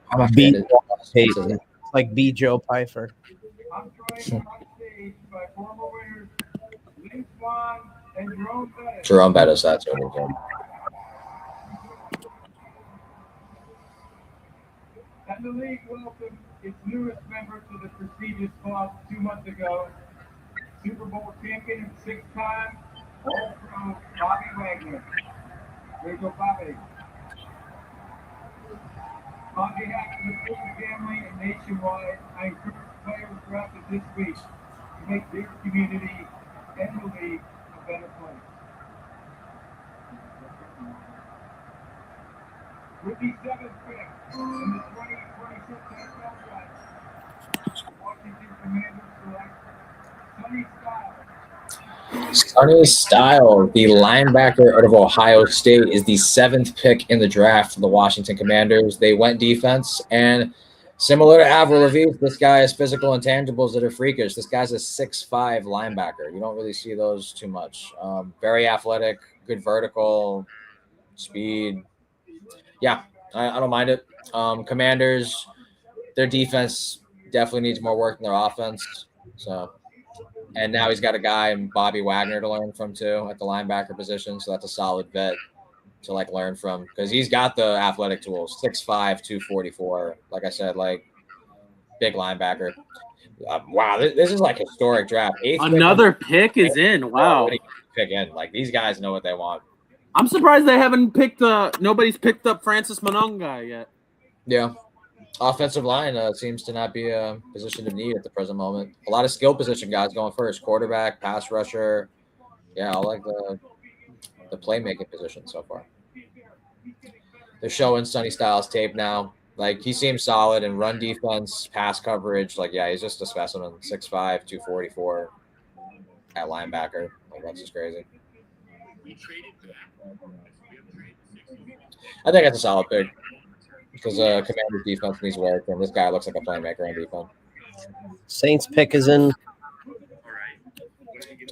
How much B. is it? Payton. Like B. Joe Pfeiffer. I'm joined on stage by former winners Lynn Swan and Jerome Bettis. Jerome Bettis, that's what it is. And the league welcomed its newest member to the prestigious club 2 months ago. Super Bowl champion and 6-time All-Pro Bobby Wagner. There you go, Bobby. On behalf of the Fulton family and nationwide, I encourage players drafted this week to make their community and the league a better place. With the 7th pick in the 2026 NFL Draft, Washington Commanders select Sonny Styles. Sonny Styles, the linebacker out of Ohio State, is the 7th pick in the draft for the Washington Commanders. They went defense, and similar to Avril Lavigne, this guy has physical intangibles that are freakish. This guy's a 6'5" linebacker. You don't really see those too much. Very athletic, good vertical, speed. Yeah, I don't mind it. Commanders, their defense definitely needs more work than their offense. So, and now he's got a guy in Bobby Wagner to learn from too at the linebacker position. So that's a solid vet to like learn from because he's got the athletic tools. 6'5", 244. Like I said, like big linebacker. Wow, this is like historic draft. Another pick is in. Wow. Pick in. Like these guys know what they want. I'm surprised they haven't picked nobody's picked up Francis Mononga yet. Yeah. Offensive line seems to not be a position of need at the present moment. A lot of skill position guys going first. Quarterback, pass rusher. Yeah, I like the playmaking position so far. They're showing Sonny Styles tape now. Like, he seems solid in run defense, pass coverage. Like, yeah, he's just a specimen. 6'5", 244 at linebacker. Like, that's just crazy. I think that's a solid pick because Commander's defense needs work, and this guy looks like a playmaker on defense. Saints pick is in.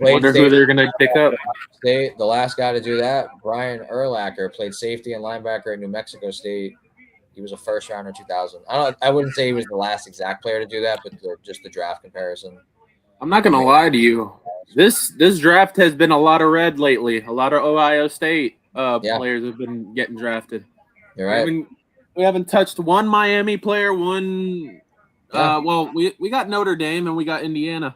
Wonder who they're going to pick up. State, the last guy to do that, Brian Urlacher, played safety and linebacker at New Mexico State. He was a first rounder in 2000. I wouldn't say he was the last exact player to do that, but just the draft comparison. I'm not going to lie to you. This draft has been a lot of red lately. A lot of Ohio State players have been getting drafted. You're right. We haven't touched one Miami player, one we got Notre Dame and we got Indiana.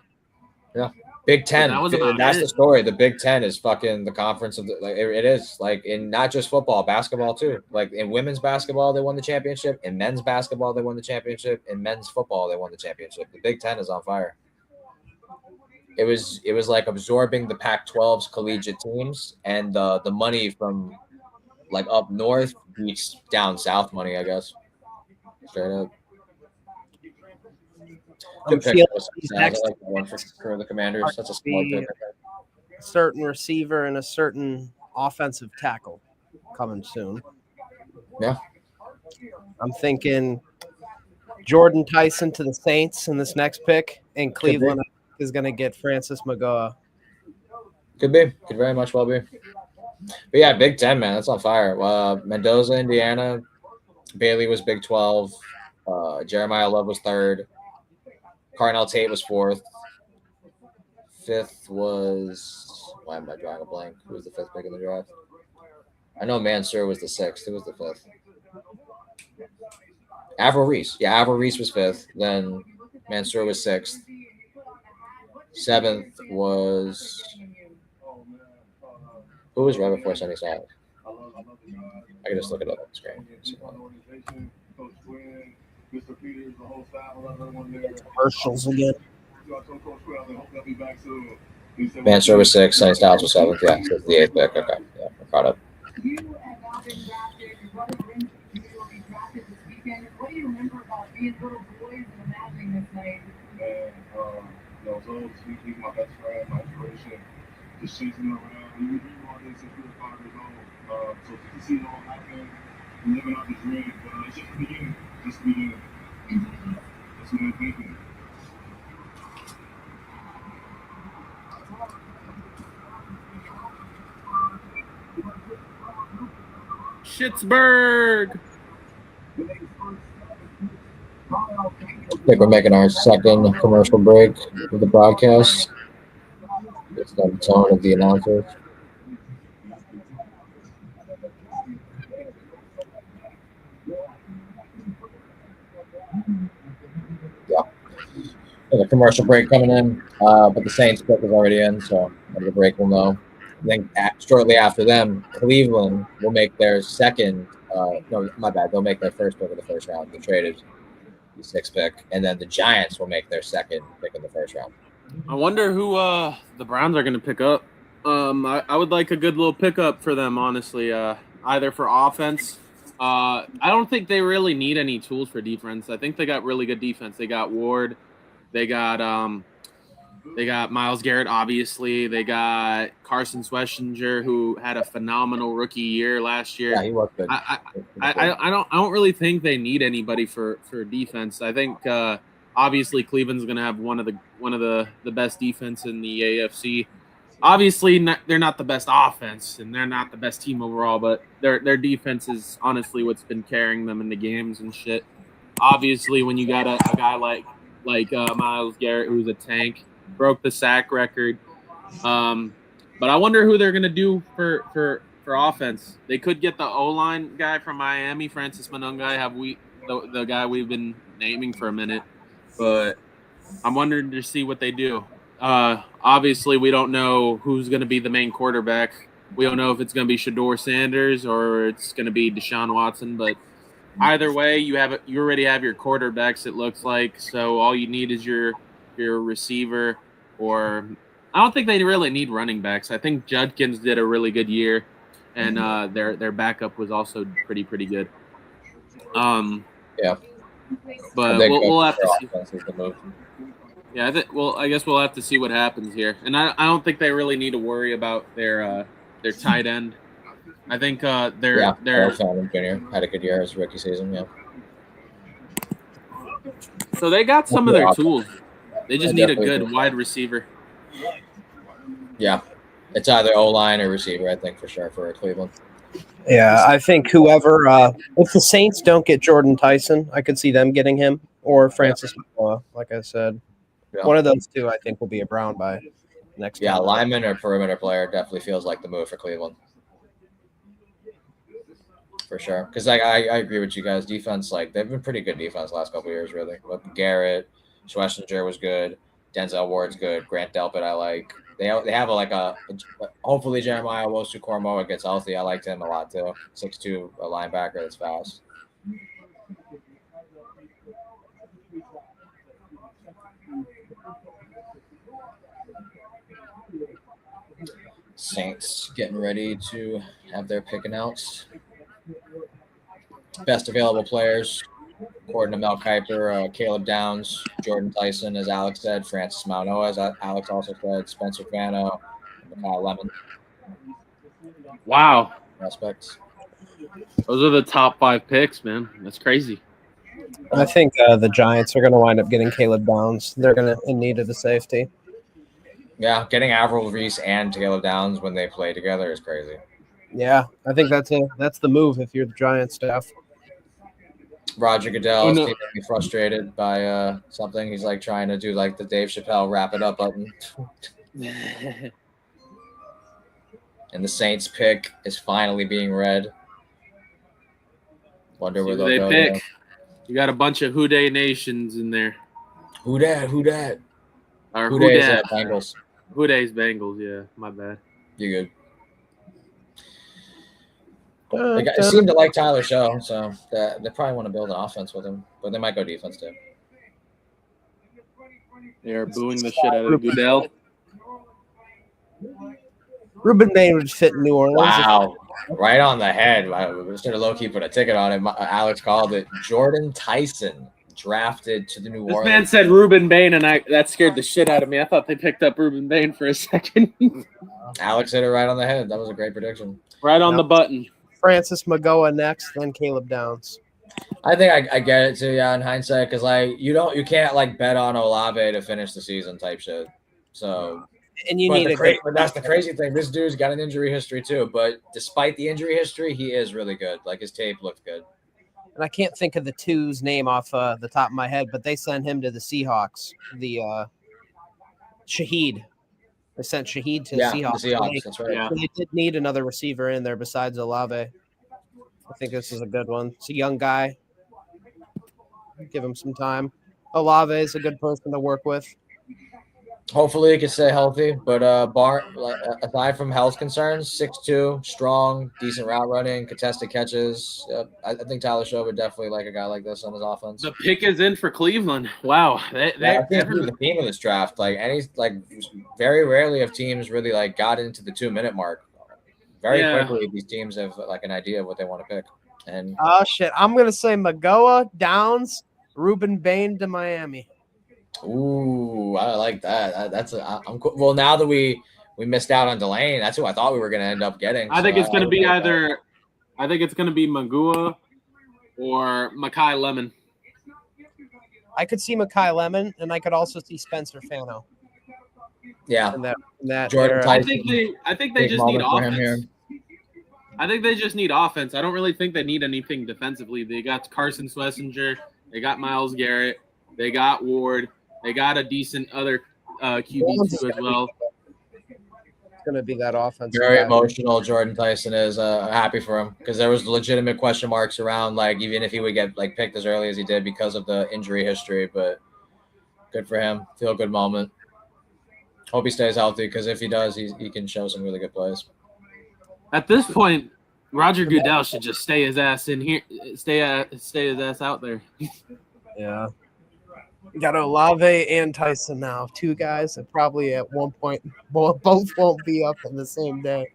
Yeah. Big Ten. That's the story. The Big Ten is fucking the conference of the, like it is like in not just football, basketball too. Like in women's basketball, they won the championship. In men's basketball, they won the championship. In men's football, they won the championship. The Big Ten is on fire. It was like absorbing the Pac-12's collegiate teams and the money from like up north beats down south money, I guess. Straight up. Good pick. I like that one for the Commanders. That's a smart pick. A certain receiver and a certain offensive tackle coming soon. Yeah. I'm thinking Jordan Tyson to the Saints in this next pick, and Cleveland is going to get Francis Magoa. Could be. Could very much well be. But yeah, Big Ten, man. That's on fire. Mendoza, Indiana. Bailey was Big 12. Jeremiah Love was third. Carnell Tate was fourth. Fifth was – why am I drawing a blank? Who was the fifth pick in the draft? I know Mansour was the sixth. Who was the fifth? Avril Reese. Yeah, Avril Reese was fifth. Then Mansour was sixth. Seventh was – who was right before Sonny Styles? I can just look it up on the screen. Commercials again. Mansour was sixth. Sonny Styles was seventh. Yeah, so it's the eighth pick. Okay, yeah, we're caught up. You have now been drafted. Your brother Brandon will be drafted this weekend. What do you remember about being little boys and imagining this night? So he's my best friend, my inspiration. Just chasing him around. We dream all this since we were 5 years old. So to see it all happen, living out the dream, it's just the beginning. Just the beginning. That's what I'm thinking. Schittsburg. think we're making our second commercial break of the broadcast. It's the tone of the announcers. Yeah. There's a commercial break coming in, but the Saints pick is already in, so at the break we'll know. I think shortly after them, Cleveland will make their second. No, my bad. They'll make their first pick of the first round. They traded the sixth pick, and then the Giants will make their second pick in the first round. I wonder who the Browns are going to pick up. I would like a good little pickup for them, honestly. Either for offense. I don't think they really need any tools for defense. I think they got really good defense. They got Ward. They got Myles Garrett, obviously. They got Carson Schwarzenegger, who had a phenomenal rookie year last year. Yeah, he was good. I don't really think they need anybody for defense. I think obviously Cleveland's going to have one of the best defense in the AFC. Obviously, they're not the best offense, and they're not the best team overall, but their defense is honestly what's been carrying them in the games and shit. Obviously, when you got a guy like Myles Garrett, who's a tank, broke the sack record. But I wonder who they're gonna do for offense. They could get the O-line guy from Miami, Francis Monongai, the guy we've been naming for a minute, but I'm wondering to see what they do. Obviously, we don't know who's going to be the main quarterback. We don't know if it's going to be Shedeur Sanders or it's going to be Deshaun Watson. But either way, you already have your quarterbacks. It looks like, so all you need is your receiver. Or I don't think they really need running backs. I think Judkins did a really good year, and their backup was also pretty good. Yeah, but we'll have to see. Yeah, I guess we'll have to see what happens here. And I don't think they really need to worry about their tight end. I think they're Solomon Jr. had a good year as rookie season. Yeah. So they got some of their tools. They just need a good wide receiver. Yeah, it's either O-line or receiver. I think for sure for Cleveland. Yeah, I think whoever if the Saints don't get Jordan Tyson, I could see them getting him or Francis McCoy, like I said. Yeah. One of those two, I think, will be a Brown by next. Yeah, month. lineman or perimeter player definitely feels like the move for Cleveland. For sure. Because I agree with you guys. Defense, they've been pretty good defense the last couple of years, really. But Garrett, Schwarzenegger was good. Denzel Ward's good. Grant Delpit, I like. They have hopefully Jeremiah Owusu-Koramoah gets healthy. I liked him a lot too. 6'2", a linebacker that's fast. Saints getting ready to have their pick announced. Best available players, according to Mel Kiper, Caleb Downs, Jordan Tyson, as Alex said, Francis Maunoa, as Alex also said, Spencer Fano, and Kyle Lemon. Wow. Prospects. Those are the top 5 picks, man. That's crazy. I think the Giants are going to wind up getting Caleb Downs. They're going to in need of a safety. Yeah, getting Avril Reese and Caleb Downs when they play together is crazy. Yeah, I think that's the move if you're the Giants staff. Roger Goodell is seemingly frustrated by something. He's trying to do the Dave Chappelle wrap it up button. And the Saints pick is finally being read. Wonder where they'll go. Pick. You got a bunch of Who Dey Nations in there. Who dat? Or Who Dey's Bengals. Who Dey's Bengals, yeah. My bad. You're good. They seem to like Tyler Show, so they probably want to build an offense with him, but they might go defense too. They're booing the shit out of Goodell. Ruben Bain would fit in New Orleans. Wow. Right on the head. I should have low-key put a ticket on it. Alex called it Jordan Tyson, drafted to the New Orleans. This man said Ruben Bain, and that scared the shit out of me. I thought they picked up Ruben Bain for a second. Alex hit it right on the head. That was a great prediction. Right on the button. Francis Magoa next, then Caleb Downs. I think I get it too, yeah, in hindsight, because you can't bet on Olave to finish the season type shit. So and you need but that's the crazy thing. This dude's got an injury history too, but despite the injury history, he is really good. His tape looked good. and I can't think of the two's name off the top of my head, but they sent him to the Seahawks. The Shaheed. They sent Shaheed to Yeah, the Seahawks. the Seahawks. That's right. Yeah. So they did need another receiver in there besides Olave. I think this is a good one. It's a young guy. Give him some time. Olave is a good person to work with. Hopefully he can stay healthy. But aside from health concerns, 6'2", strong, decent route running, contested catches. I think Tyler Show would definitely like a guy like this on his offense. The pick is in for Cleveland. Wow. I think the theme of this draft, very rarely have teams really got into the 2-minute mark. Very quickly, these teams have an idea of what they want to pick. And oh shit, I'm gonna say Magoa, Downs, Ruben Bain to Miami. Ooh, I like that. I'm cool. Well, now that we missed out on Delane, that's who I thought we were going to end up getting. I think it's going to be either. I think it's going to be Magua or Makai Lemon. I could see Makai Lemon, and I could also see Spencer Fano. Yeah, in that Jordan era. Tyson. I think they just need moment for him here. offense. I think they just need offense. I don't really think they need anything defensively. They got Carson Schlesinger. They got Myles Garrett. They got Ward. They got a decent other QB too as well. It's going to be that offense. Very emotional. Jordan Tyson is happy for him because there was legitimate question marks around even if he would get picked as early as he did because of the injury history. But good for him. Feel good moment. Hope he stays healthy because if he does, he can show some really good plays. At this point, Roger Goodell should just stay his ass in here. Stay his ass out there. Yeah. We got Olave and Tyson now. Two guys that probably at one point both won't be up on the same day.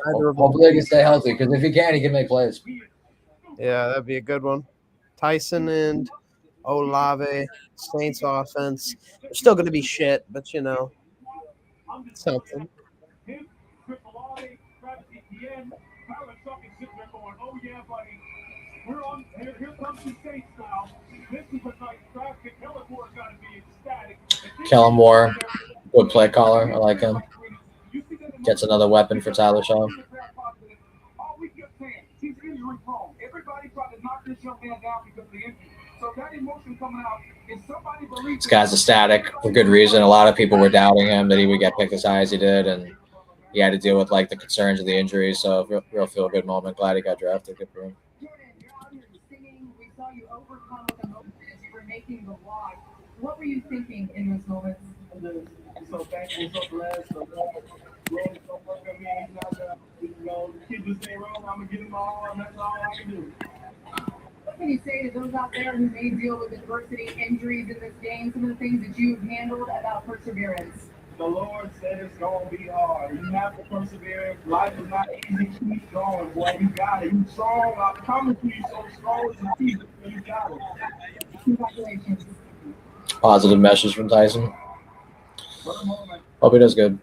Hopefully he can stay healthy because if he can, he can make plays. Yeah, that'd be a good one. Tyson and Olave, Saints offense. They're still going to be shit, but something. Kellen Moore, good play caller. I like him. Gets another weapon for Tyler Shaw. This guy's ecstatic for good reason. A lot of people were doubting him that he would get picked as high as he did, and he had to deal with the concerns of the injury. So real feel good moment. Glad he got drafted. Good for him. We saw you overcome with emotion as you were making the walk. What were you thinking in those moments? I'm so thankful, so blessed, so glad. Lord, so work on me. He's not the kid just stay wrong. I'm gonna give him my all, and that's all I can do. What can you say to those out there who may deal with adversity, injuries in this game? Some of the things that you've handled about perseverance. The Lord said it's gonna be hard. You have to persevere. Life is not easy. Keep going, boy. You got it. You strong. I promise you, you're so strong as a team. You got it. Congratulations. Positive message from Tyson. Hope he does good.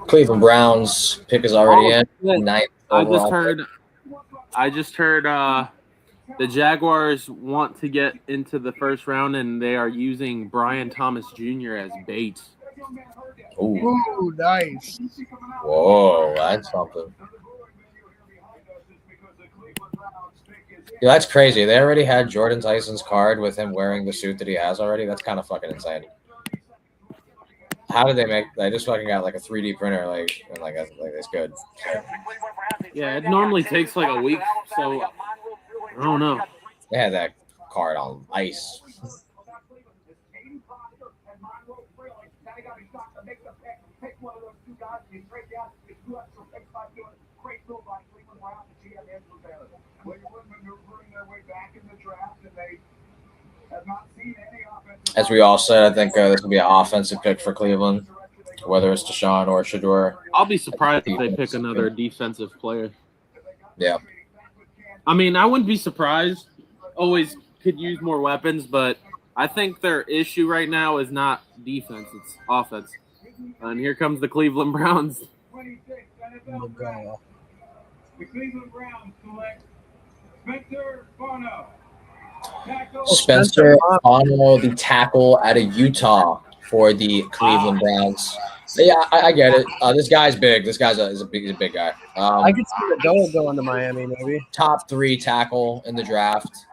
Cleveland Browns pick is already in. Ninth overall. I just heard the Jaguars want to get into the first round, and they are using Brian Thomas Jr. as bait. Ooh, nice. Whoa, that's something. Yeah, that's crazy. They already had Jordan Tyson's card with him wearing the suit that he has already. That's kind of fucking insane. How did they make? They just fucking got a 3D printer, and it's good. Yeah, it normally takes a week, so I don't know. They had that card on ice. As we all said, I think this will be an offensive pick for Cleveland, whether it's Deshaun or Shedeur. I'll be surprised if they pick another defensive player. Yeah. I mean, I wouldn't be surprised. Always could use more weapons, but I think their issue right now is not defense, it's offense. And here comes the Cleveland Browns. The Cleveland Browns select Spencer Fano. Spencer Fano, the tackle out of Utah for the Cleveland Browns. Yeah, I get it. This guy's big. This guy's he's a big guy. I could see Magoa going to Miami, maybe. Top 3 tackle in the draft.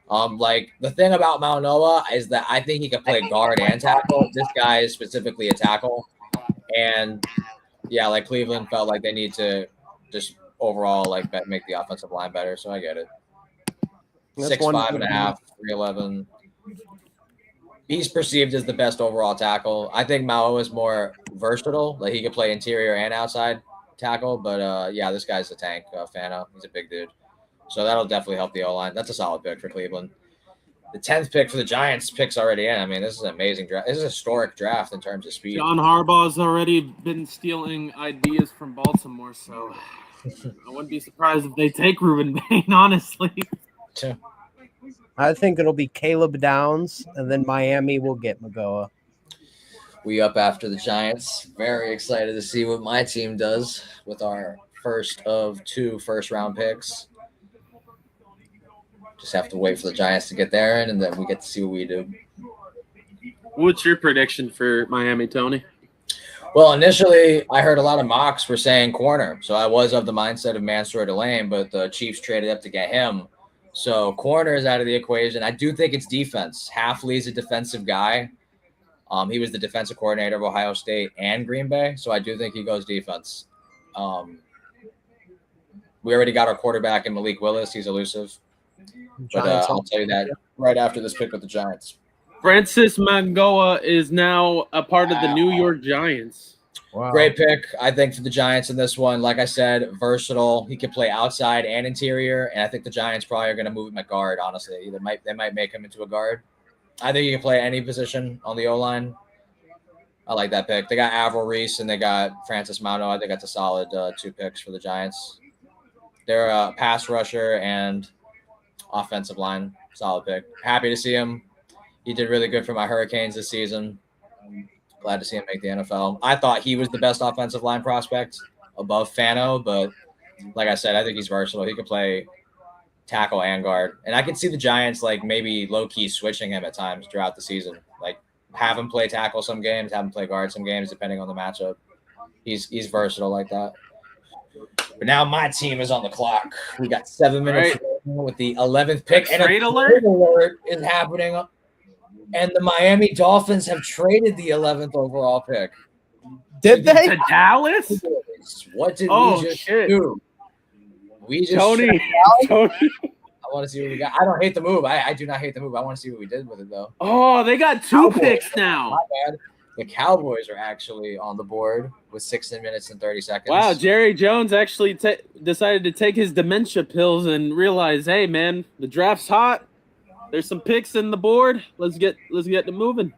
Like the thing about Maunoa is that I think he can play guard and tackle. This guy is specifically a tackle, and yeah, like Cleveland felt like they need to just overall like make the offensive line better. So I get it. 6'5.5", 311. He's perceived as the best overall tackle. I think Mao is more versatile. Like he can play interior and outside tackle. But yeah, this guy's a tank. Fano. He's a big dude. So that'll definitely help the O-line. That's a solid pick for Cleveland. The 10th pick for the Giants pick's already in. I mean, this is an amazing draft. This is a historic draft in terms of speed. John Harbaugh's already been stealing ideas from Baltimore, so I wouldn't be surprised if they take Ruben Bain, honestly. I think it'll be Caleb Downs, and then Miami will get Magoa. We up after the Giants. Very excited to see what my team does with our first of 2 first-round picks. Just have to wait for the Giants to get there, and then we get to see what we do. What's your prediction for Miami, Tony? Well, initially, I heard a lot of mocks were saying corner, so I was of the mindset of Mansour Delane, but the Chiefs traded up to get him. So corner is out of the equation. I do think it's defense. Hafley's a defensive guy. He was the defensive coordinator of Ohio State and Green Bay, so I do think he goes defense. We already got our quarterback in Malik Willis. He's elusive. But I'll tell you that right after this pick with the Giants. Francis Maunoa is now a part of the New York Giants. Wow. Great pick, I think, for the Giants in this one. Like I said, versatile. He can play outside and interior, and I think the Giants probably are going to move him at guard, honestly. They might make him into a guard. I think he can play any position on the O-line. I like that pick. They got Avril Reese, and they got Francis Maunoa. I think that's a solid 2 picks for the Giants. They're a pass rusher and offensive line. Solid pick. Happy to see him. He did really good for my Hurricanes this season. Glad to see him make the NFL. I thought he was the best offensive line prospect above Fano, but like I said, I think he's versatile. He could play tackle and guard. And I could see the Giants like maybe low-key switching him at times throughout the season. Like have him play tackle some games, have him play guard some games, depending on the matchup. He's versatile like that. But now my team is on the clock. We got 7 minutes with the 11th pick. And a trade alert is happening. And the Miami Dolphins have traded the 11th overall pick. Did they? To Dallas? What did we just do? We just Tony. I want to see what we got. I don't hate the move. I do not hate the move. I want to see what we did with it, though. Oh, they got 2 picks now. My bad. The Cowboys are actually on the board with 16 minutes and 30 seconds. Wow, Jerry Jones actually decided to take his dementia pills and realize, hey, man, the draft's hot. There's some picks in the board. Let's get to moving.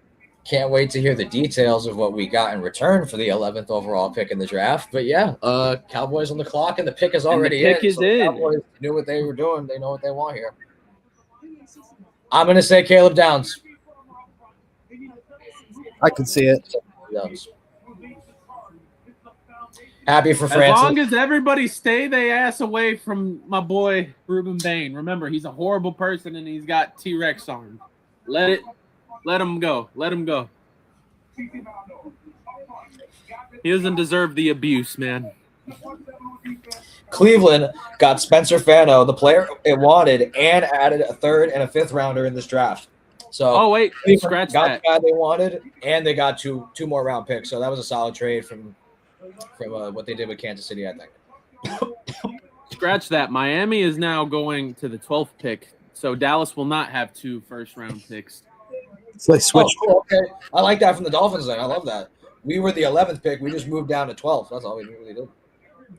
Can't wait to hear the details of what we got in return for the 11th overall pick in the draft. But yeah, Cowboys on the clock, and the pick is already in. The Cowboys knew what they were doing. They know what they want here. I'm going to say Caleb Downs. I can see it. Happy for Francis. As long as everybody stay their ass away from my boy Ruben Bain. Remember, he's a horrible person and he's got T-Rex arm. Let him go. Let him go. He doesn't deserve the abuse, man. Cleveland got Spencer Fano, the player it wanted, and added a 3rd and a 5th rounder in this draft. So wait, scratch got that. the guy they wanted, and they got two more round picks. So that was a solid trade from what they did with Kansas City, I think. Scratch that. Miami is now going to the 12th pick, so Dallas will not have 2 first-round picks. So they switched. Oh, cool. Okay, I like that from the Dolphins. Then I love that. We were the 11th pick. We just moved down to 12th. That's all we really did.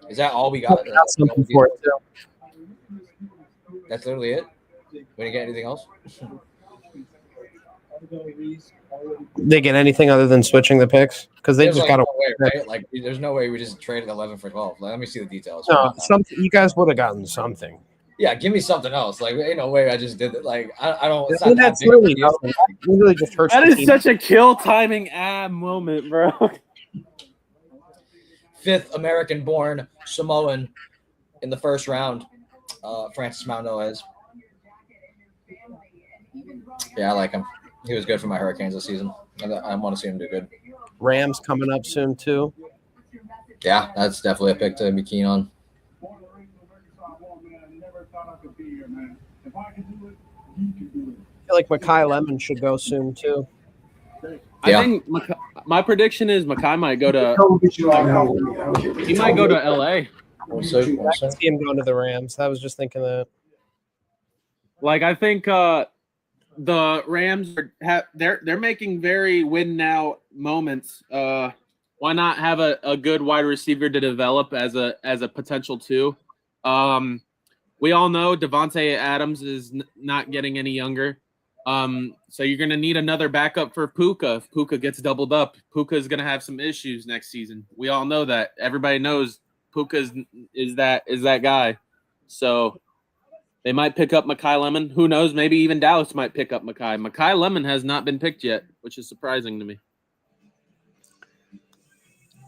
Is that all we got? Got something for it too. That's literally it. We didn't get anything else. They get anything other than switching the picks? Because they just got to. Right? Like, there's no way we just traded 11 for 12. Let me see the details. No, you guys would have gotten something. Yeah, give me something else. Like, ain't no way I just did it. Like, I don't. It's That's really nothing. Literally just hurts. That is such a kill timing moment, bro. 5th American-born Samoan in the first round. Francis Maunoa is. Yeah, I like him. He was good for my Hurricanes this season. I want to see him do good. Rams coming up soon too. Yeah, that's definitely a pick to be keen on. Born and raised in Arkansas, man. I never thought I could be here, man. If I can do it, you can do it. I feel like Makai Lemon should go soon too. Yeah. I think my prediction is Makai might go to. He might go to LA. We'll see. I can see him going to the Rams. I was just thinking that. Like I think the Rams they're making very win now moments. Why not have a good wide receiver to develop as a potential two? We all know Devontae Adams is not getting any younger. So you're going to need another backup for Puka. If Puka gets doubled up, Puka is going to have some issues next season. We all know that. Everybody knows Puka is that guy. So they might pick up Makai Lemon. Who knows? Maybe even Dallas might pick up Makai. Makai Lemon has not been picked yet, which is surprising to me.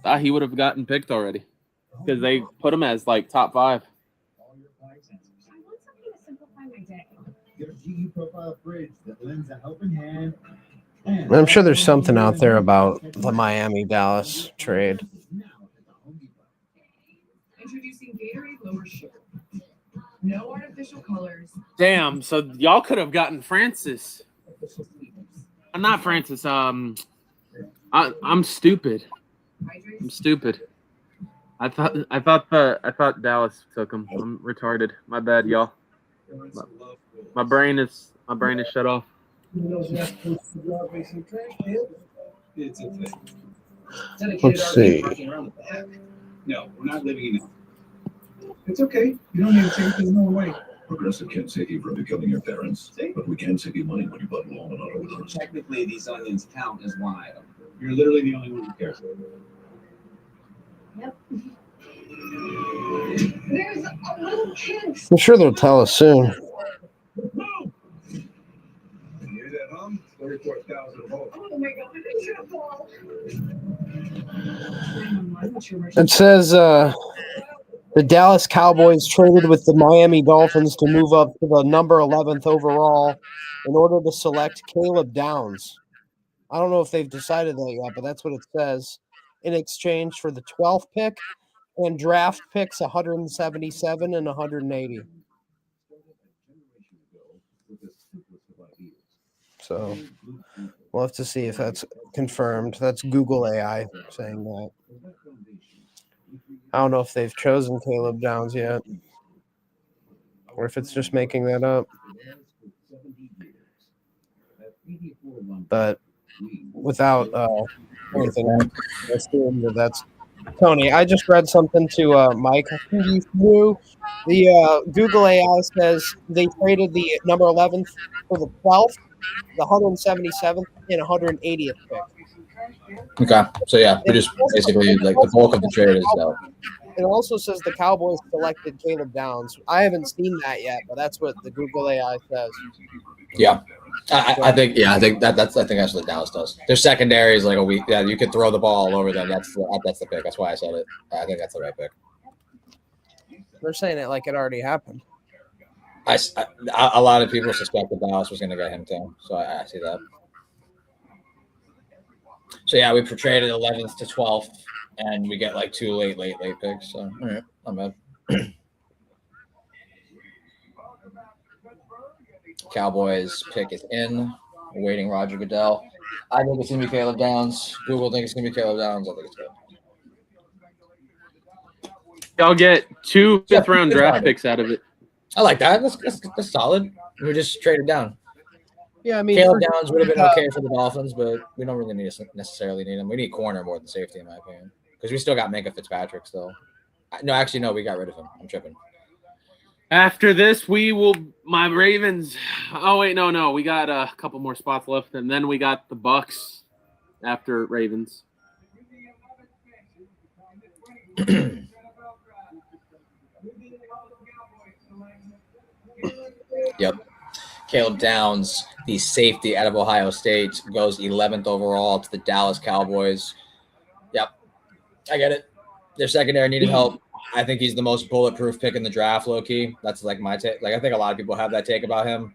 Thought he would have gotten picked already because they put him as like top 5. I'm sure there's something out there about the Miami-Dallas trade. Introducing Gatorade Lower Sugar. No artificial colors. Damn, so y'all could have gotten Francis. Not Francis. I'm stupid. I'm stupid. I thought Dallas took him. I'm retarded. My bad, y'all. My brain is shut off. Let's see. No, we're not living in it. It's okay. You don't need to take it. There's no way. Progressive can't save you from becoming your parents, but we can save you money when you bundle home and auto with us. Technically, these onions count as one item. You're literally the only one who cares. Yep. There's a little kid. I'm sure they'll tell us soon. You hear that hum? 34,000 volts. Oh my God, it's gonna fall. It says the Dallas Cowboys traded with the Miami Dolphins to move up to the number 11th overall in order to select Caleb Downs. I don't know if they've decided that yet, but that's what it says. In exchange for the 12th pick and draft picks 177 and 180. So we'll have to see if that's confirmed. That's Google AI saying that. I don't know if they've chosen Caleb Downs yet, or if it's just making that up. But without anything, I assume that that's Tony. I just read something to Mike. I think you threw the Google AI says they traded the number 11th for the 12th, the 177th, and 180th pick. Okay, so yeah, we just basically like the bulk of the trade is out. It also says the Cowboys selected Caleb Downs. I haven't seen that yet, but that's what the Google AI says. Yeah, I think that's what Dallas does. Their secondary is like a weak. Yeah, you could throw the ball all over them. That's the pick. That's why I said it. I think that's the right pick. They're saying it like it already happened. A lot of people suspected Dallas was going to get him too, so I see that. So yeah, we traded 11th to 12th, and we get like 2 late picks. So all right, not bad. Cowboys pick is in. Awaiting Roger Goodell. I think it's gonna be Caleb Downs. Google thinks it's gonna be Caleb Downs. I think it's good. Y'all get 2 fifth-round draft picks out of it. I like that. That's solid. We just traded down. Yeah, I mean, Caleb Downs would have been okay for the Dolphins, but we don't really necessarily need him. We need corner more than safety, in my opinion, because we still got Minkah Fitzpatrick still. No, we got rid of him. I'm tripping. After this, my Ravens. Oh wait, no, we got a couple more spots left, and then we got the Bucks after Ravens. Yep. Caleb Downs, the safety out of Ohio State, goes 11th overall to the Dallas Cowboys. Yep. I get it. Their secondary needed help. I think he's the most bulletproof pick in the draft, low-key. That's like my take. Like, I think a lot of people have that take about him.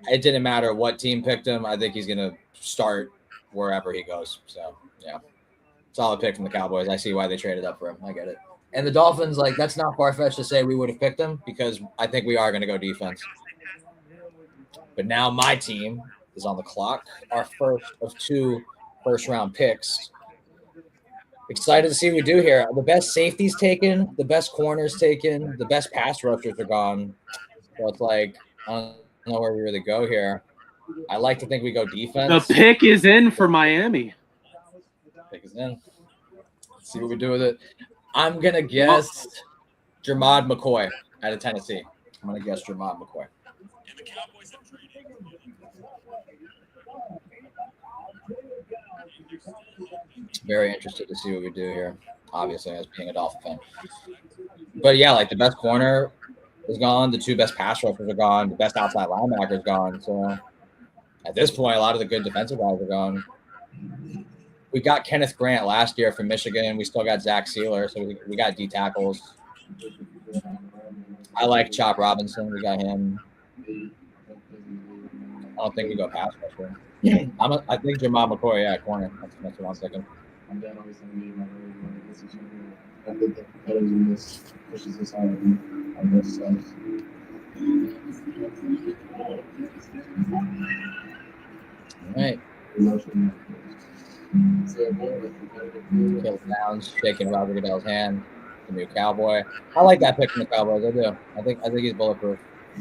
It didn't matter what team picked him. I think he's going to start wherever he goes. So yeah, solid pick from the Cowboys. I see why they traded up for him. I get it. And the Dolphins, like, that's not far fetched to say we would have picked him because I think we are going to go defense. But now my team is on the clock. Our first of 2 first-round picks. Excited to see what we do here. The best safeties taken, the best corners taken, the best pass rushers are gone. So it's like, I don't know where we really go here. I like to think we go defense. The pick is in for Miami. Pick is in. Let's see what we do with it. I'm going to guess Jermod McCoy out of Tennessee. I'm going to guess Jermod McCoy. Very interested to see what we do here, obviously, as being a Dolphin fan. But yeah, like the best corner is gone. The 2 best pass rushers are gone. The best outside linebacker is gone. So at this point, a lot of the good defensive guys are gone. We got Kenneth Grant last year from Michigan. We still got Zach Sealer, so we got D tackles. I like Chop Robinson. We got him. I don't think we go pass rusher. I think Jermod McCoy, yeah, corner. That's what I'm thinking. I'm done always going to be my very one against each other. I think the competitors in this pushes us out on both sides. All right. Caleb Downs shaking Roger Goodell's hand. The new Cowboy. I like that pick from the Cowboys. I do. I think he's bulletproof. I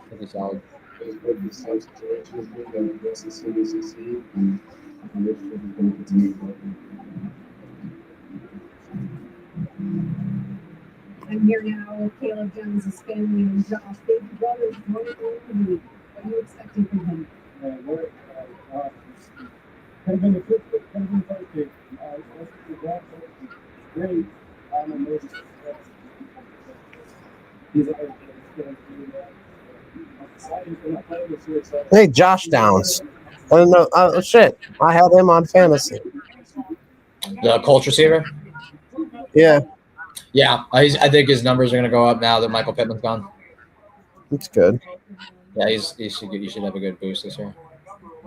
think he's solid. I'm here now with Caleb Jones' family and Josh. Big brothers, what are you expecting from him? Could have been the fifth pick, could have been the first pick. Great. I'm amazed. He's Hey, Josh Downs. I don't know. Oh, shit. I had him on fantasy. The Colts receiver? Yeah, Yeah. I think his numbers are going to go up now that Michael Pittman's gone. it's good. Yeah, he should have a good boost this year.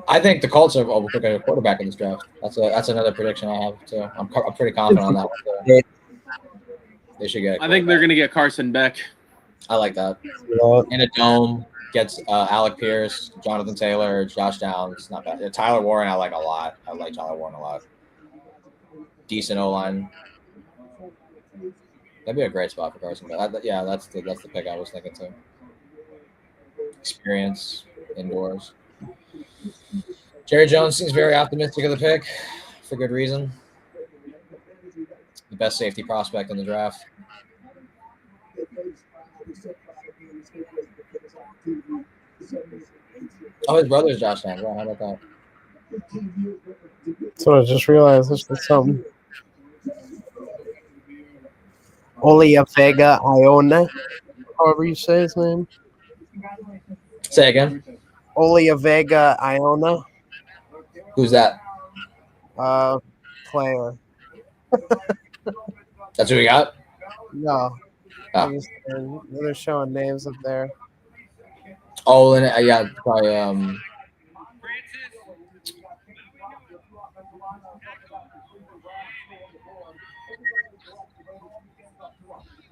I think the Colts are picking a quarterback in this draft. That's another prediction I have too. I'm pretty confident on that one too. They should get. I think they're going to get Carson Beck. I like that. Yeah. In a dome, gets Alec Pierce, Jonathan Taylor, Josh Downs. Not bad. Tyler Warren, I like a lot. I like Tyler Warren a lot. Decent O-line. That'd be a great spot for Carson Beck. Yeah, that's the pick I was thinking too. Experience indoors. Jerry Jones seems very optimistic of the pick for good reason. The best safety prospect in the draft. Oh, his brother's Josh Downs. Wow, how about that? So I just realized this was something. Olia Vega Iona, however you say his name. Say again. Olia Vega Iona, Who's that? player. That's who we got? No, Oh, they're showing names up there. oh and yeah, probably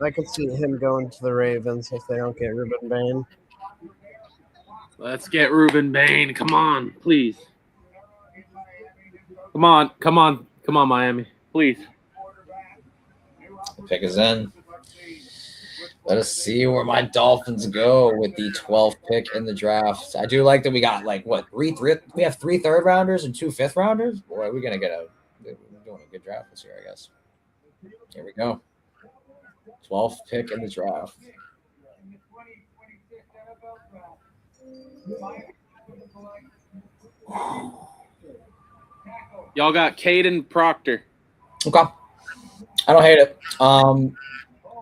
I could see him going to the Ravens if they don't get Ruben Bain. Let's get Ruben Bain. Come on, please. Come on, Miami. Please. the pick is in. Let us see where my Dolphins go with the 12th pick in the draft. I do like that we got we have 3 third rounders and 2 5th rounders. Boy, we're doing a good draft this year, I guess. Here we go. 12th pick in the draft. Y'all got Caden Proctor. Okay. I don't hate it.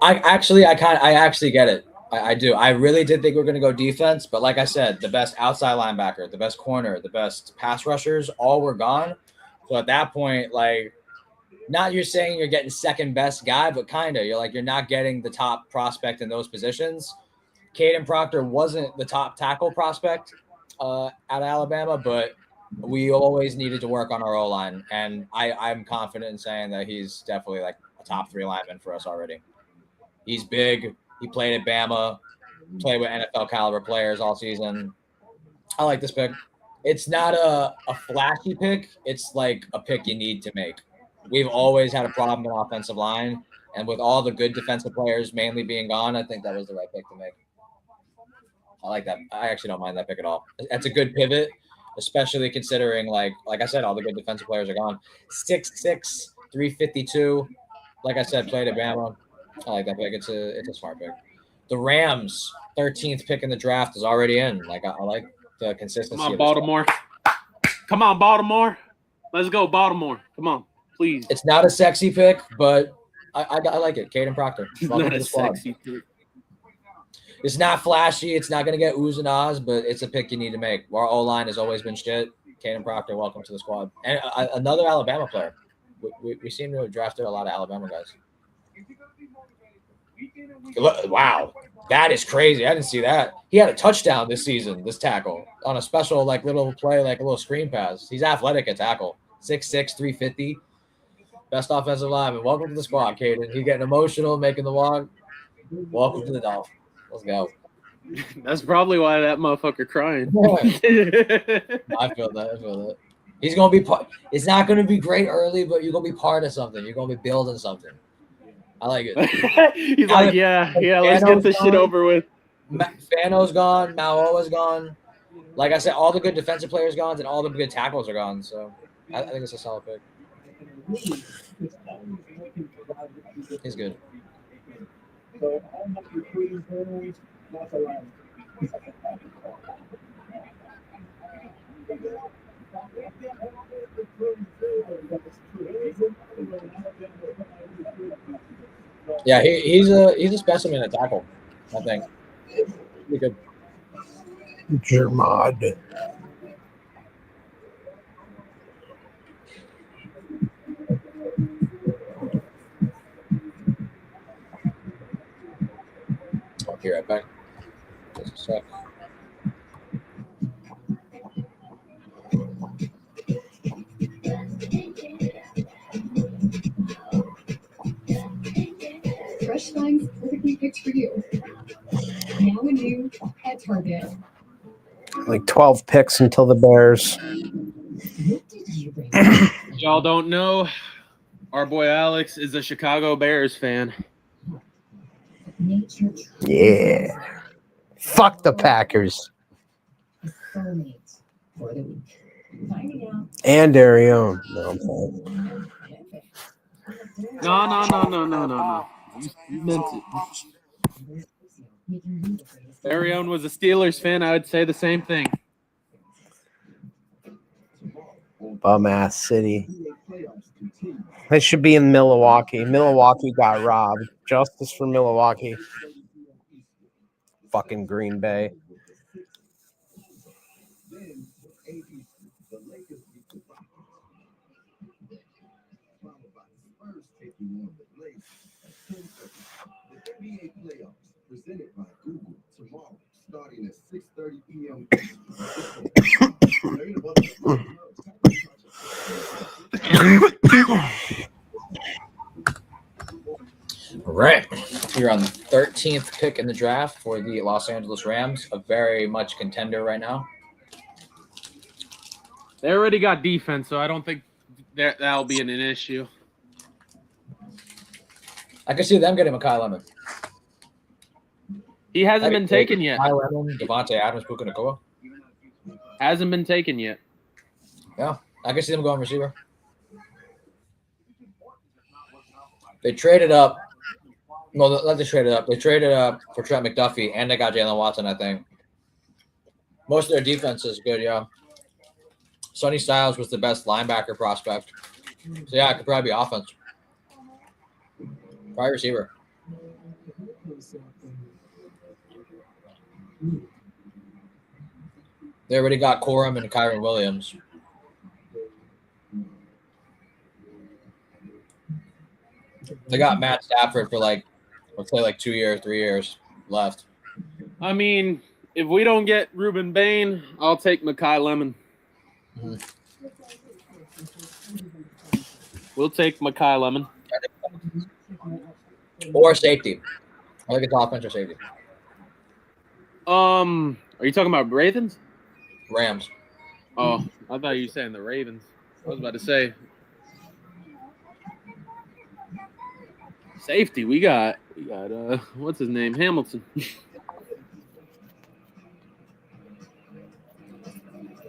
I actually get it. I do. I really did think we were going to go defense, but like I said, the best outside linebacker, the best corner, the best pass rushers, all were gone. So at that point, like, not you're saying you're getting second best guy, but kind of. You're not getting the top prospect in those positions. Caden Proctor wasn't the top tackle prospect out of Alabama, but we always needed to work on our O-line, and I'm confident in saying that he's definitely like a top 3 lineman for us already. He's big. He played at Bama, played with NFL caliber players all season. I like this pick. It's not a flashy pick. It's like a pick you need to make. We've always had a problem in offensive line, and with all the good defensive players mainly being gone, I think that was the right pick to make. I like that. I actually don't mind that pick at all. That's a good pivot, especially considering, like I said, all the good defensive players are gone. 6'6", 352. Like I said, played at Bama. I like that pick. It's a smart pick. The Rams, 13th pick in the draft, is already in. Like I like the consistency. Come on, Baltimore. Come on, Baltimore. Let's go, Baltimore. Come on, please. It's not a sexy pick, but I like it. Caden Proctor. Welcome Not to a the squad. sexy pick. It's not flashy. It's not going to get oohs and ahs, but it's a pick you need to make. Our O-line has always been shit. Caden Proctor, welcome to the squad. And another Alabama player. We seem to have drafted a lot of Alabama guys. Wow. That is crazy. I didn't see that. He had a touchdown this season, this tackle, on a special like little play, like a little screen pass. He's athletic at tackle. 6'6", 350. Best offensive lineman. Welcome to the squad, Caden. He's getting emotional, making the walk. Welcome to the Dolphins. Let's go. That's probably why that motherfucker crying. I feel that. He's gonna be part. It's not gonna be great early, but you're gonna be part of something. You're gonna be building something. I like it. He's like, yeah, let's get this shit over with. Fano's gone. Maloa's gone. Like I said, all the good defensive players gone, and all the good tackles are gone. So I think it's a solid pick. He's good. Yeah, he's a specimen at tackle, I think. Pretty good. Jermod. I'll be right back. Just a sec. Fresh finds perfectly picked for you. Now and new at Target. Like 12 picks until the Bears. What did you bring? Y'all don't know, our boy Alex is a Chicago Bears fan. Nature Yeah. Fuck the Packers. a soulmate for the week. Finding out. And Arione. No, I'm sorry. No. You meant it. Arione was a Steelers fan. I would say the same thing. Bum ass city. They should be in Milwaukee. Milwaukee got robbed. Justice for Milwaukee. Fucking Green Bay. NBA playoffs presented by Google tomorrow, starting at 6:30 p.m. All right. You're on the 13th pick in the draft for the Los Angeles Rams, a very much contender right now. They already got defense, so I don't think that'll be an issue. I can see them getting Mekhi Lemon. He hasn't been taken yet. Mekhi Lemon, Devontae Adams, Puka Nacua. Hasn't been taken yet. Yeah, I can see them going receiver. They traded up. No, not they traded up. They traded up for Trent McDuffie, and they got Jalen Watson, I think. Most of their defense is good, yeah. Sonny Styles was the best linebacker prospect. So, yeah, it could probably be offense. Probably receiver. They already got Corum and Kyron Williams. They got Matt Stafford for let's say 2 years, 3 years left. I mean, if we don't get Ruben Bain, I'll take Mekhi Lemon. We'll take Makai Lemon. Or safety. I think it's offense or safety. Are you talking about Ravens? Rams. Oh, I thought you were saying the Ravens. I was about to say safety. We got what's his name? Hamilton.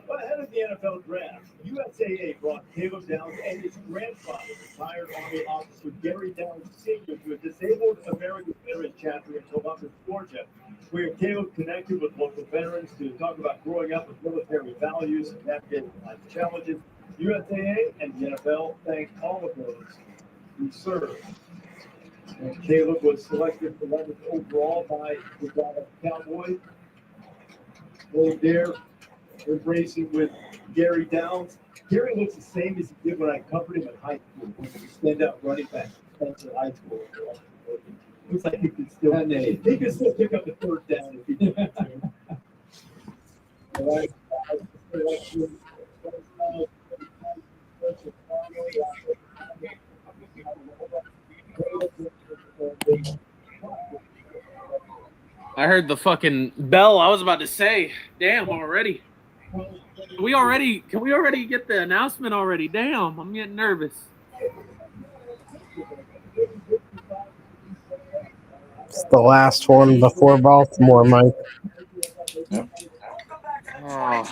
Ahead of the NFL draft, USAA brought Caleb Downs and his grandfather, retired Army officer Gary Downs Sr., to a disabled American veteran chapter in Columbus, Georgia, where Caleb connected with local veterans to talk about growing up with military values and navigating life challenges. USAA and the NFL thanked all of those who served. And Caleb was selected 11th overall by the Dallas Cowboys. Well, there, embracing with Gary Downs. Gary looks the same as he did when I covered him in high school. He stand up running back in high school. Looks like he could still pick up the third down if he did. I heard the fucking bell. I was about to say, damn, already. Can we already get the announcement already? Damn, I'm getting nervous. It's the last one before Baltimore, Mike. Oh.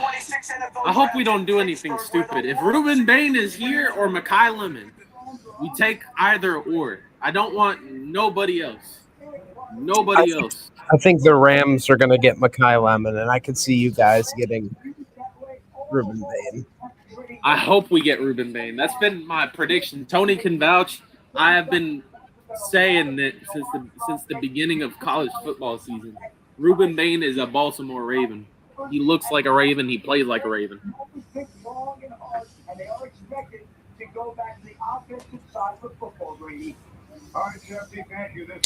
I hope we don't do anything stupid. If Ruben Bain is here or Makai Lemon, we take either or. I don't want nobody else. Nobody else. I think the Rams are going to get Makai Lemon, and I could see you guys getting Ruben Bain. I hope we get Ruben Bain. That's been my prediction. Tony can vouch. I have been saying that since the beginning of college football season. Ruben Bain is a Baltimore Raven. He looks like a Raven. He plays like a Raven.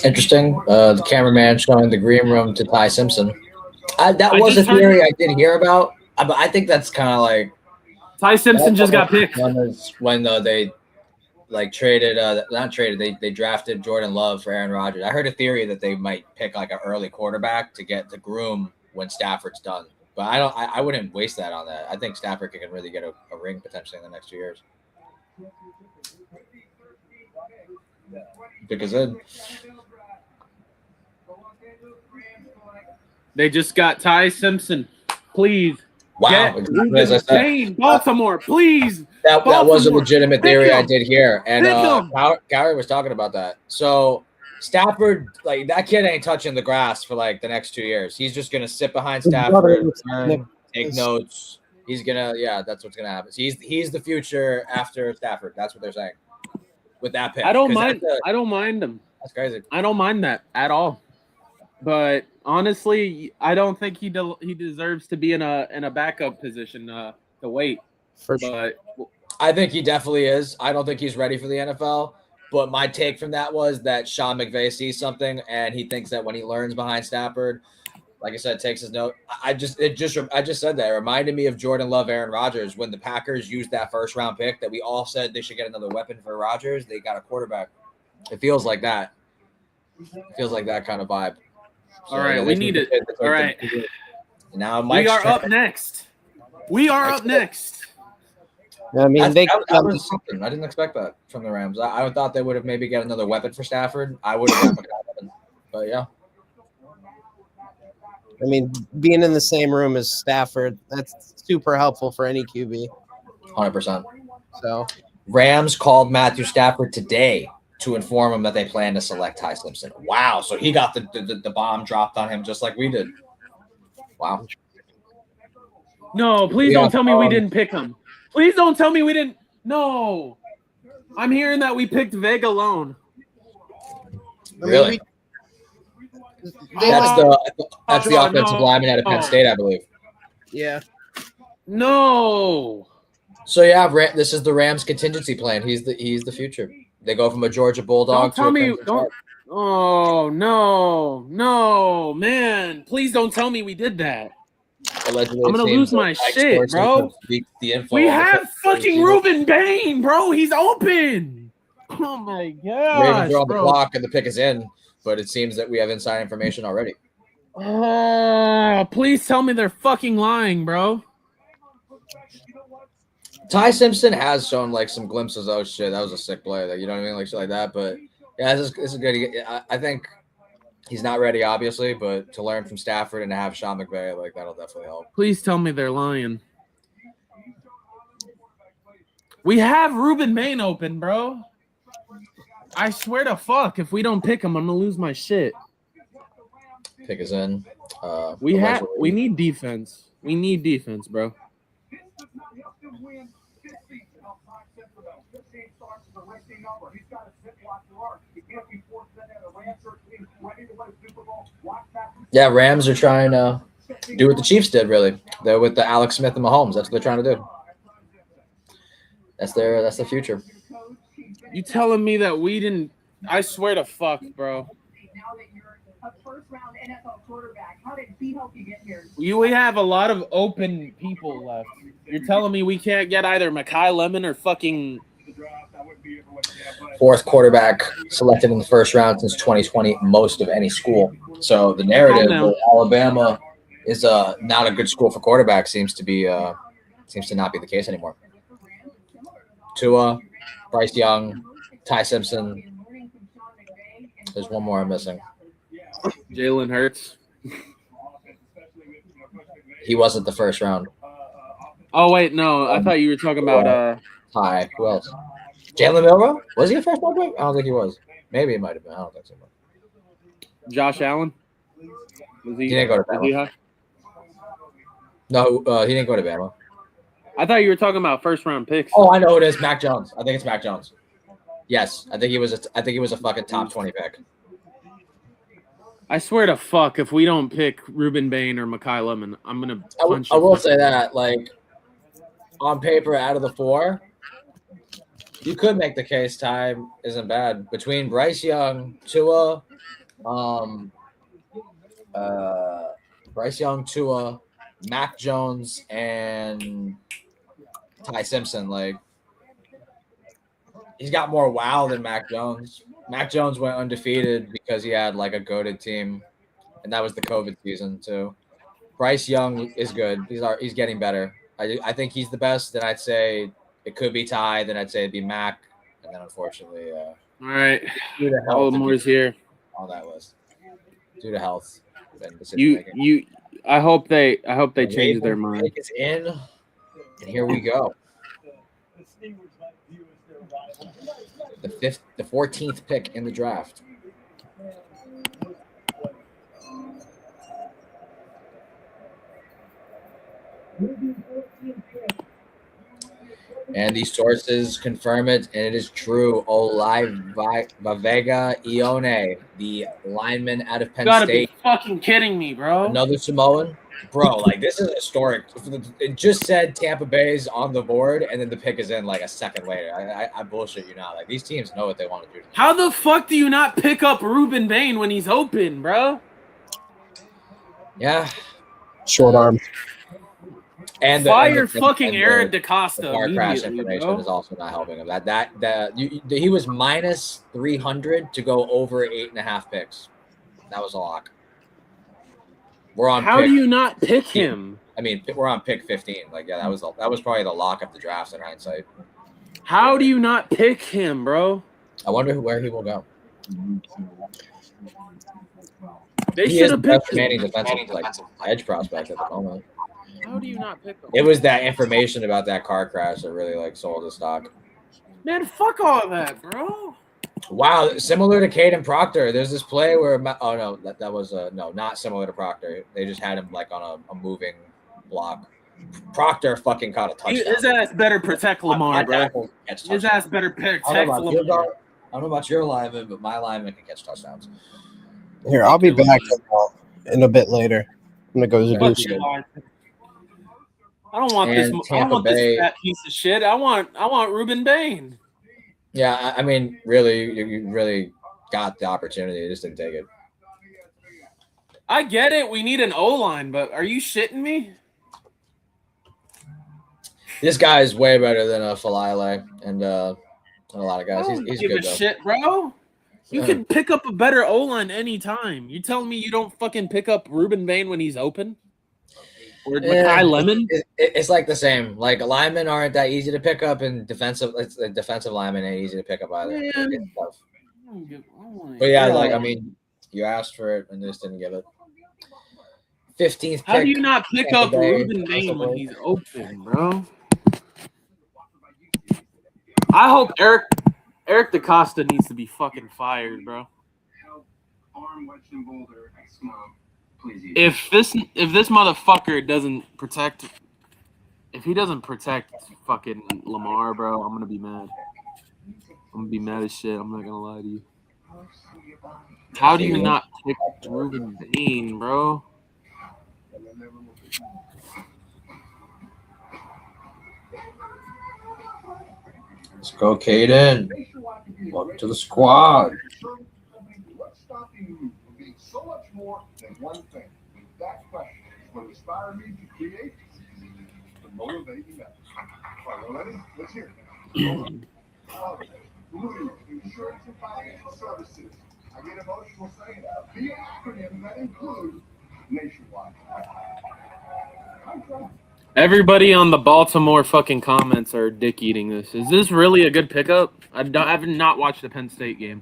Interesting. The cameraman showing the green room to Ty Simpson. That was a theory I did hear about, but I think that's kind of like Ty Simpson just got picked. When they traded, not traded, they drafted Jordan Love for Aaron Rodgers. I heard a theory that they might pick like an early quarterback to get the groom when Stafford's done. But I wouldn't waste that on that. I think Stafford can really get a ring potentially in the next 2 years. Because then they just got Ty Simpson. Please. Wow. Exactly as I said. Baltimore, please. That was a legitimate theory I did hear. And Gary was talking about that. So Stafford, like, that kid ain't touching the grass for like the next 2 years. He's just gonna sit behind Stafford, take notes. He's gonna, that's what's gonna happen. He's the future after Stafford. That's what they're saying with that pick. I don't mind him. That's crazy. I don't mind that at all. But honestly, I don't think he deserves to be in a backup position to wait. But I think he definitely is. I don't think he's ready for the NFL. But my take from that was that Sean McVay sees something and he thinks that when he learns behind Stafford, like I said, takes his note. I just said that. It reminded me of Jordan Love, Aaron Rodgers. When the Packers used that first round pick that we all said they should get another weapon for Rodgers, they got a quarterback. It feels like that. It feels like that kind of vibe. So, all right, we need it. All right. Now we are up next. I mean, that was something. I didn't expect that from the Rams. I thought they would have maybe got another weapon for Stafford. I would have got McCollum, but yeah. I mean, being in the same room as Stafford, that's super helpful for any QB. 100%. So, Rams called Matthew Stafford today to inform him that they plan to select Ty Simpson. Wow. So he got the bomb dropped on him just like we did. Wow. No, please don't tell me we didn't pick him. Please don't tell me we didn't. No. I'm hearing that we picked Vega alone. Really? That's the offensive lineman out of Penn State, I believe. Yeah. No. So yeah, this is the Rams contingency plan. He's the future. They go from a Georgia Bulldog Oh no, man! Please don't tell me we did that. Allegedly, I'm gonna it seems lose that my Mike shit, Sorensen bro. has leaked the info We on the have Pittsburgh fucking Steelers. Ruben Bain, bro. He's open. Oh my Ravens gosh, are on the bro. clock and the pick is in, but it seems that we have inside information already. Oh, please tell me they're fucking lying, bro. Ty Simpson has shown like some glimpses. Oh shit, that was a sick play. Like, you know what I mean, like shit like that. But yeah, this is good. I think he's not ready, obviously, but to learn from Stafford and to have Sean McVay, like that'll definitely help. Please tell me they're lying. We have Ruben Bain open, bro. I swear to fuck, if we don't pick him, I'm gonna lose my shit. Pick is in. We need defense. We need defense, bro. Yeah, Rams are trying to do what the Chiefs did. Really, they're with the Alex Smith and Mahomes. That's what they're trying to do. That's the future. You telling me that we didn't? I swear to fuck, bro. Now that you're a first-round NFL quarterback, how did he help you get here? We have a lot of open people left. You're telling me we can't get either Mekhi Lemon or fucking Fourth quarterback selected in the first round since 2020, most of any school. So the narrative that Alabama is not a good school for quarterbacks seems to not be the case anymore. Tua, Bryce Young, Ty Simpson. There's one more I'm missing. Jalen Hurts. He wasn't the first round. Oh wait, no, I thought you were talking about Ty. Who else? Jalen Milroe? Was he a first round pick? I don't think he was. Maybe he might have been. I don't think so. Josh Allen. Was He didn't go to Bama. No, he didn't go to Bama. I thought you were talking about first round picks. Oh, I know it is Mac Jones. I think it's Mac Jones. Yes, I think he was a fucking top 20 pick. I swear to fuck, if we don't pick Ruben Bain or Mekhi Lemon, I'm gonna punch. I will say that, like, on paper, out of the four, you could make the case Ty isn't bad between Bryce Young, Tua, Mac Jones, and Ty Simpson. Like, he's got more wow than Mac Jones. Mac Jones went undefeated because he had like a goated team, and that was the COVID season too. Bryce Young is good. He's getting better. I think he's the best. Then I'd say it could be Ty. Then I'd say it'd be Mac, and then unfortunately, all right, all Baltimore's here on that list due to health. I hope they change their mind. Pick is in, and here we go. The 14th pick in the draft. And these sources confirm it, and it is true. Vega Ione, the lineman out of Penn You gotta State. be fucking kidding me, bro. Another Samoan? Bro, like, this is historic. It just said Tampa Bay's on the board, and then the pick is in like a second later. I bullshit you not. Like, these teams know what they want to do. How the fuck do you not pick up Ruben Bain when he's open, bro? Yeah. Short arm. And Fire fucking Aaron DeCosta. The car crash information is also not helping him. He was minus 300 to go over 8.5 picks. That was a lock. We're on. How do you not pick him? I mean, we're on pick 15. Like, yeah, that was probably the lock of the draft in hindsight. How do you not pick him, bro? I wonder where he will go. They should have picked him. Manning defensive edge prospect at the moment. How do you not pick him? It was that information about that car crash that really like sold the stock. Man, fuck all that, bro. Wow, similar to Caden Proctor. There's this play where that was not similar to Proctor. They just had him like on a moving block. Proctor fucking caught a touchdown. His ass better protect Lamar, bro. His ass better protect Lamar. I don't know about your lineman, but my lineman can catch touchdowns. Here, I'll be back in a bit later. I'm gonna go to do I don't want this fat piece of shit. I want Ruben Bain. Yeah, I mean, really, you really got the opportunity. You just didn't take it. I get it. We need an O-line, but are you shitting me? This guy is way better than Falale and a lot of guys. I don't He's give good a though. shit, bro. You can pick up a better O-line anytime. You telling me you don't fucking pick up Ruben Bain when he's open? Or Makai Lemon? It's like the same. Like linemen aren't that easy to pick up, and defensive linemen ain't easy to pick up either. Man. It's tough. I don't give- I wanna- But yeah, like I mean, you asked for it and just didn't give it. 15th. How do pick, you not pick Tampa up Bay, Ruben Bain when possibly. he's open, bro? I hope Eric DaCosta needs to be fucking fired, bro. Arm wedged in Boulder. Ex-mom. Please. If this motherfucker doesn't protect, if he doesn't protect fucking Lamar, bro, I'm gonna be mad. I'm gonna be mad as shit. I'm not gonna lie to you. How do you not pick Ruben Bain, bro? Let's go, Caden. Welcome to the squad. What's stopping you from being so much more than one thing? That question is what inspired me to create the Motivating Method. All right, ready? Let's hear it. Blue Insurance and Financial Services. I get emotional saying that. The acronym that includes Nationwide. I'm trying. Everybody on the Baltimore fucking comments are dick eating this. Is this really a good pickup? I have not watched the Penn State game.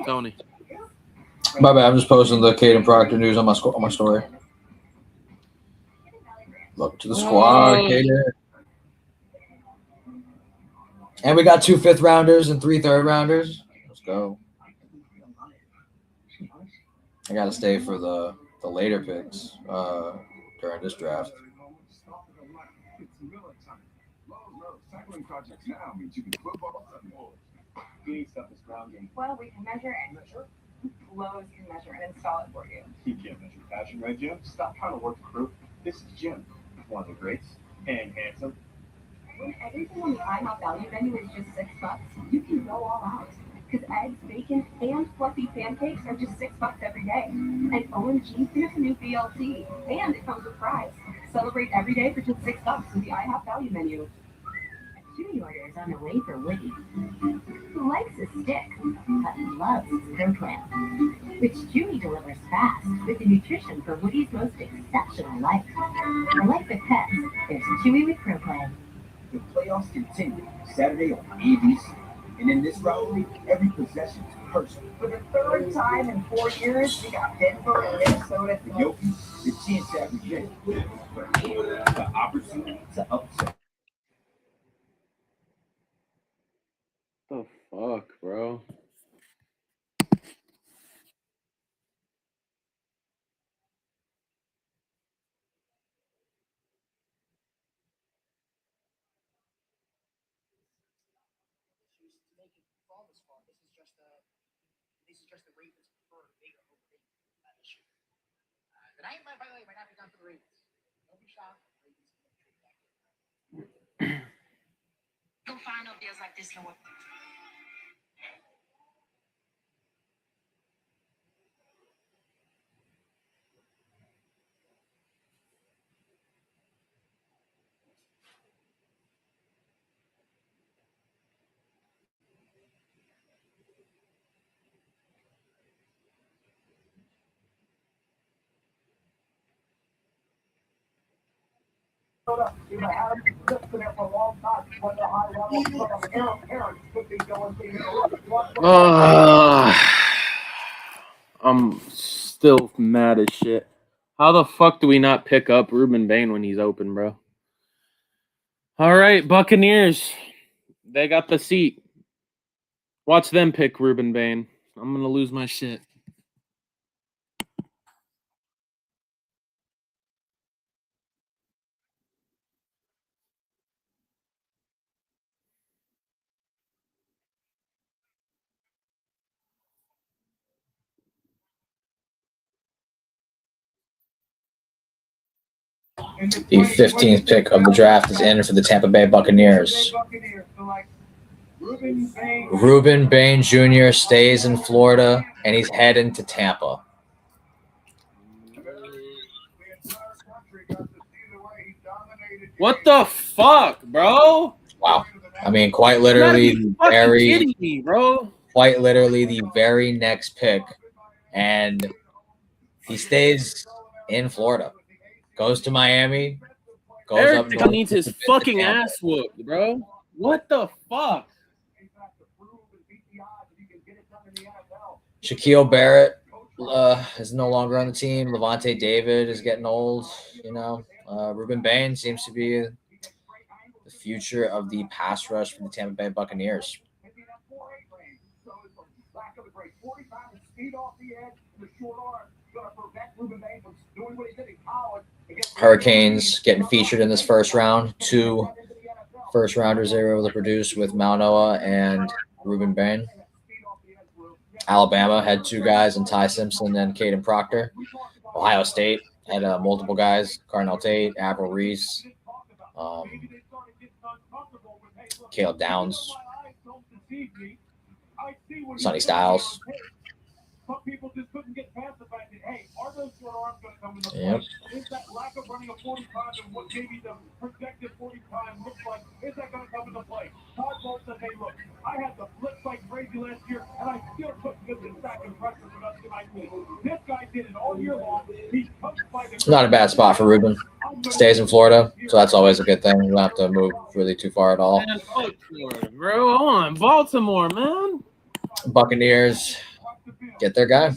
Tony. My bad. I'm just posting the Caden Proctor news on my story. Look to the squad, Caden. And we got 2 5th rounders and 3 3rd rounders. Let's go. I gotta stay for the later picks during this draft. Well, we can measure and Lowe's can measure and install it for you. You can't measure passion, right, Jim? Stop trying to work the crew. This is Jim, one of the greats, and handsome. When everything on the IHOP value menu is just $6, you can go all out. Because eggs, bacon, and fluffy pancakes are just $6 every day. And OMG, here's a new BLT, and it comes with fries. Celebrate every day for just $6 with the IHOP value menu. A Chewy order is on the way for Woody, who likes his stick, but loves his Pro Plan, which Chewy delivers fast with the nutrition for Woody's most exceptional life. For life with pets, there's Chewy with Pro Plan. The playoffs continue Saturday on ABC. And in this rivalry, every possession is personal. For the third time in 4 years, we got Denver and Minnesota. For Yoki, the chance at revenge. For him, the opportunity to upset. The fuck, bro? This is just the Ravens prefer bigger opening issue. The night, by the way, might not be done for the Ravens. Don't be shocked. Ravens can trade back in. You'll find no deals like this no more. I'm still mad as shit. How the fuck do we not pick up Ruben Bain when he's open, bro? All right, Buccaneers. They got the seat. Watch them pick Ruben Bain. I'm going to lose my shit. The 15th pick of the draft is in for the Tampa Bay Buccaneers. Ruben Bain Jr. stays in Florida, and he's heading to Tampa. What the fuck, bro? Wow. I mean, quite You literally, gotta be the fucking very, kidding me, bro. quite literally the very next pick, and he stays in Florida, goes to Miami, goes up Eric north needs to his visit fucking Tampa. ass whooped, bro. What the fuck? Shaquille Barrett is no longer on the team. Levante David is getting old. Ruben Bain seems to be the future of the pass rush for the Tampa Bay Buccaneers. Hurricanes getting featured in this first round. 2 first rounders they were able to produce with Manoa and Ruben Bain. Alabama had 2 guys in Ty Simpson and Caden Proctor. Ohio State had multiple guys: Cardinal Tate, Avril Reese, Caleb Downs, Sonny Styles. Some people just couldn't get past the fact that, hey, are those short arms going to come into play? Yep. Is that lack of running a 45 and what maybe the projected 45 looks like, is that going to come into play? Todd Bowles said, hey, look, I had the blitz like crazy last year, and I still couldn't get this sack and pressure production I need. This guy did it all year long. He's coached by the Not a bad spot for Ruben. Stays in Florida, so that's always a good thing. You don't have to move really too far at all. Man, fuck Florida, bro. I want Baltimore, man. Buccaneers get their guy.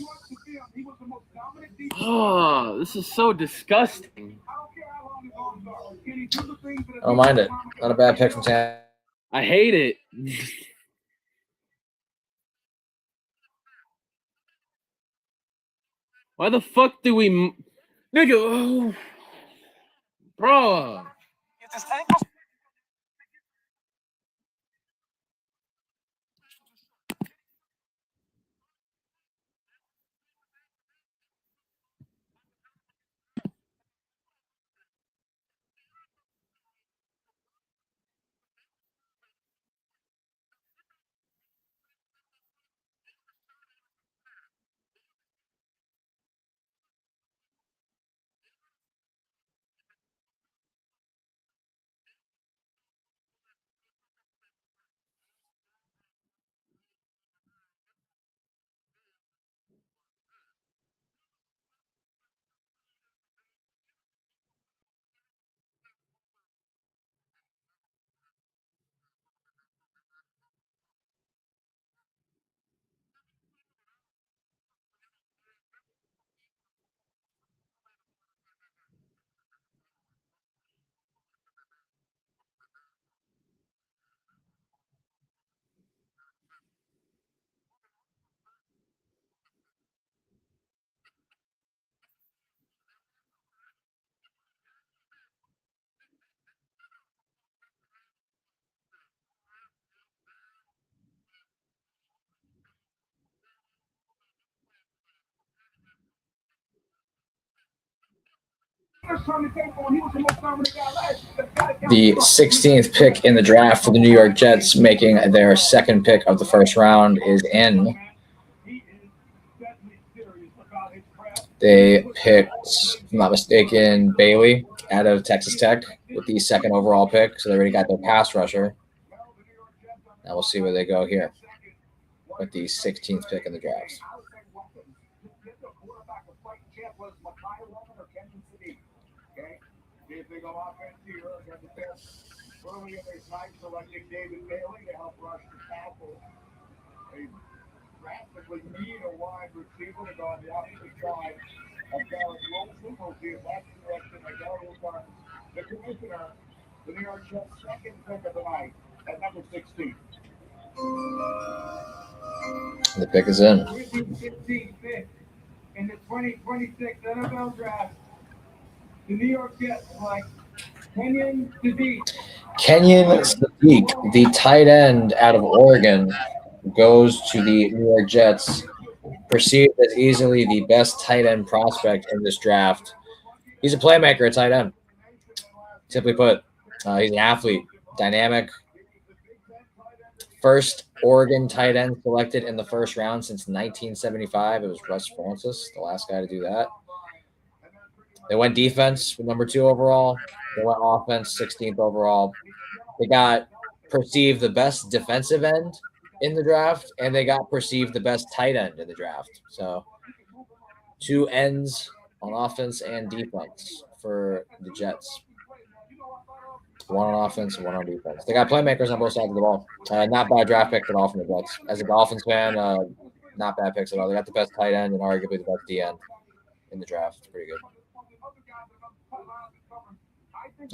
Oh, this is so disgusting. I don't mind it. Not a bad pick from Tampa. I hate it. Why the fuck do we, nigga? Oh, bro. The 16th pick in the draft for the New York Jets, making their second pick of the first round, is in. They picked, if I'm not mistaken, Bailey out of Texas Tech with the second overall pick. So they already got their pass rusher. Now we'll see where they go here with the 16th pick in the draft. Earlier this night, selecting David Bailey to help rush the tackle. A drastically need a wide receiver to go on the opposite side of Garrett Wilson. We'll see if that's direction they go. The commissioner, the New York Jets' second pick of the night at number 16. The pick is in. 15th pick in the 2026 NFL Draft. The New York Jets select Kenyon Sadiq. Kenyon Sadiq, the tight end out of Oregon, goes to the New York Jets, perceived as easily the best tight end prospect in this draft. He's a playmaker at tight end. Simply put, he's an athlete, dynamic. First Oregon tight end selected in the first round since 1975. It was Russ Francis, the last guy to do that. They went defense with number 2 overall. They went offense 16th overall. They got perceived the best defensive end in the draft, and they got perceived the best tight end in the draft. So 2 ends on offense and defense for the Jets. 1 on offense and 1 on defense. They got playmakers on both sides of the ball. Not bad draft picks at all from the Jets. As a Dolphins fan, not bad picks at all. They got the best tight end and arguably the best D end in the draft. It's pretty good.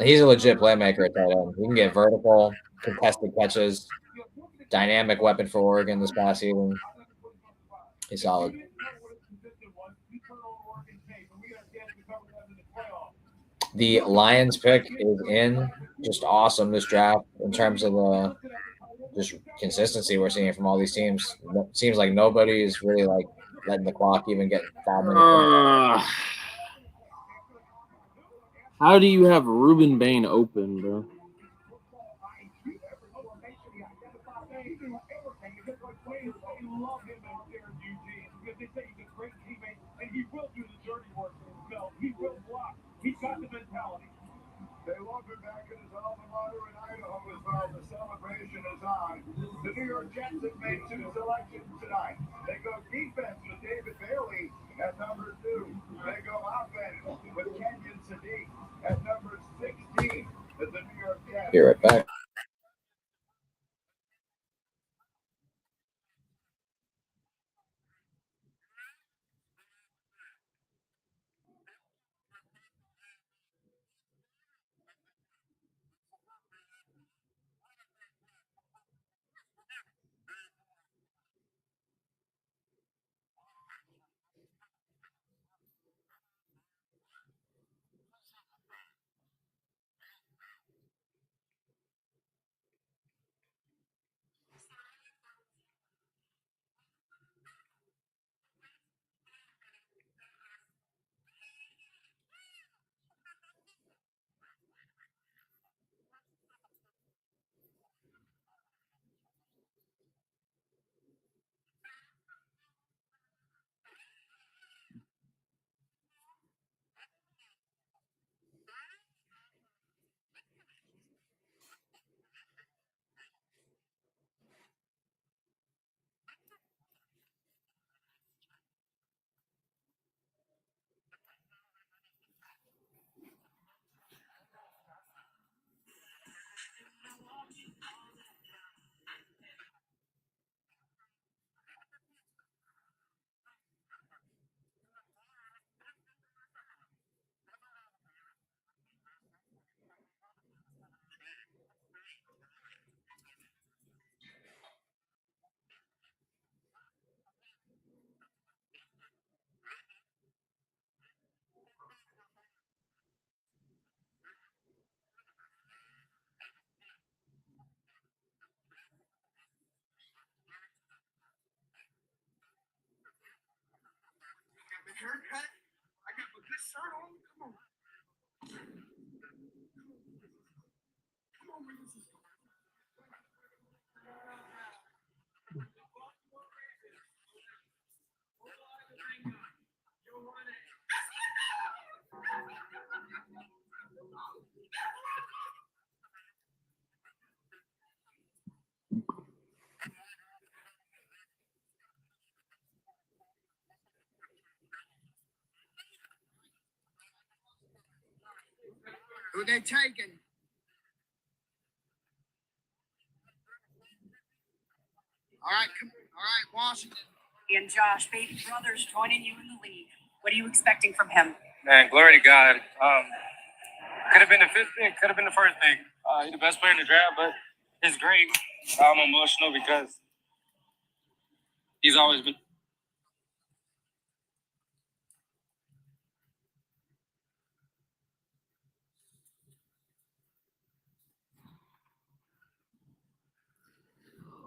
He's a legit playmaker at tight end. He can get vertical, contested catches, dynamic weapon for Oregon this past season. He's solid. The Lions pick is in. Just awesome this draft in terms of the just consistency we're seeing from all these teams. It seems like nobody is really like letting the clock even get 5 minutes. How do you have Ruben Bain open, bro? He's got the mentality. They love him back in his alma mater in Idaho as well. The celebration is on. The New York Jets have made 2 selections tonight. They go defense with David Bailey at number 2. They go offense with Kenyon Sadiq at number 16. As the New York Jets. Be right back. Haircut. I got my good shirt on. Come on. Come on, man. Who they taking? All right, Washington. And Josh, baby brother's joining you in the league. What are you expecting from him? Man, glory to God. Could have been the 5th pick, could have been the 1st pick. He's the best player in the draft, but it's great. I'm emotional because he's always been.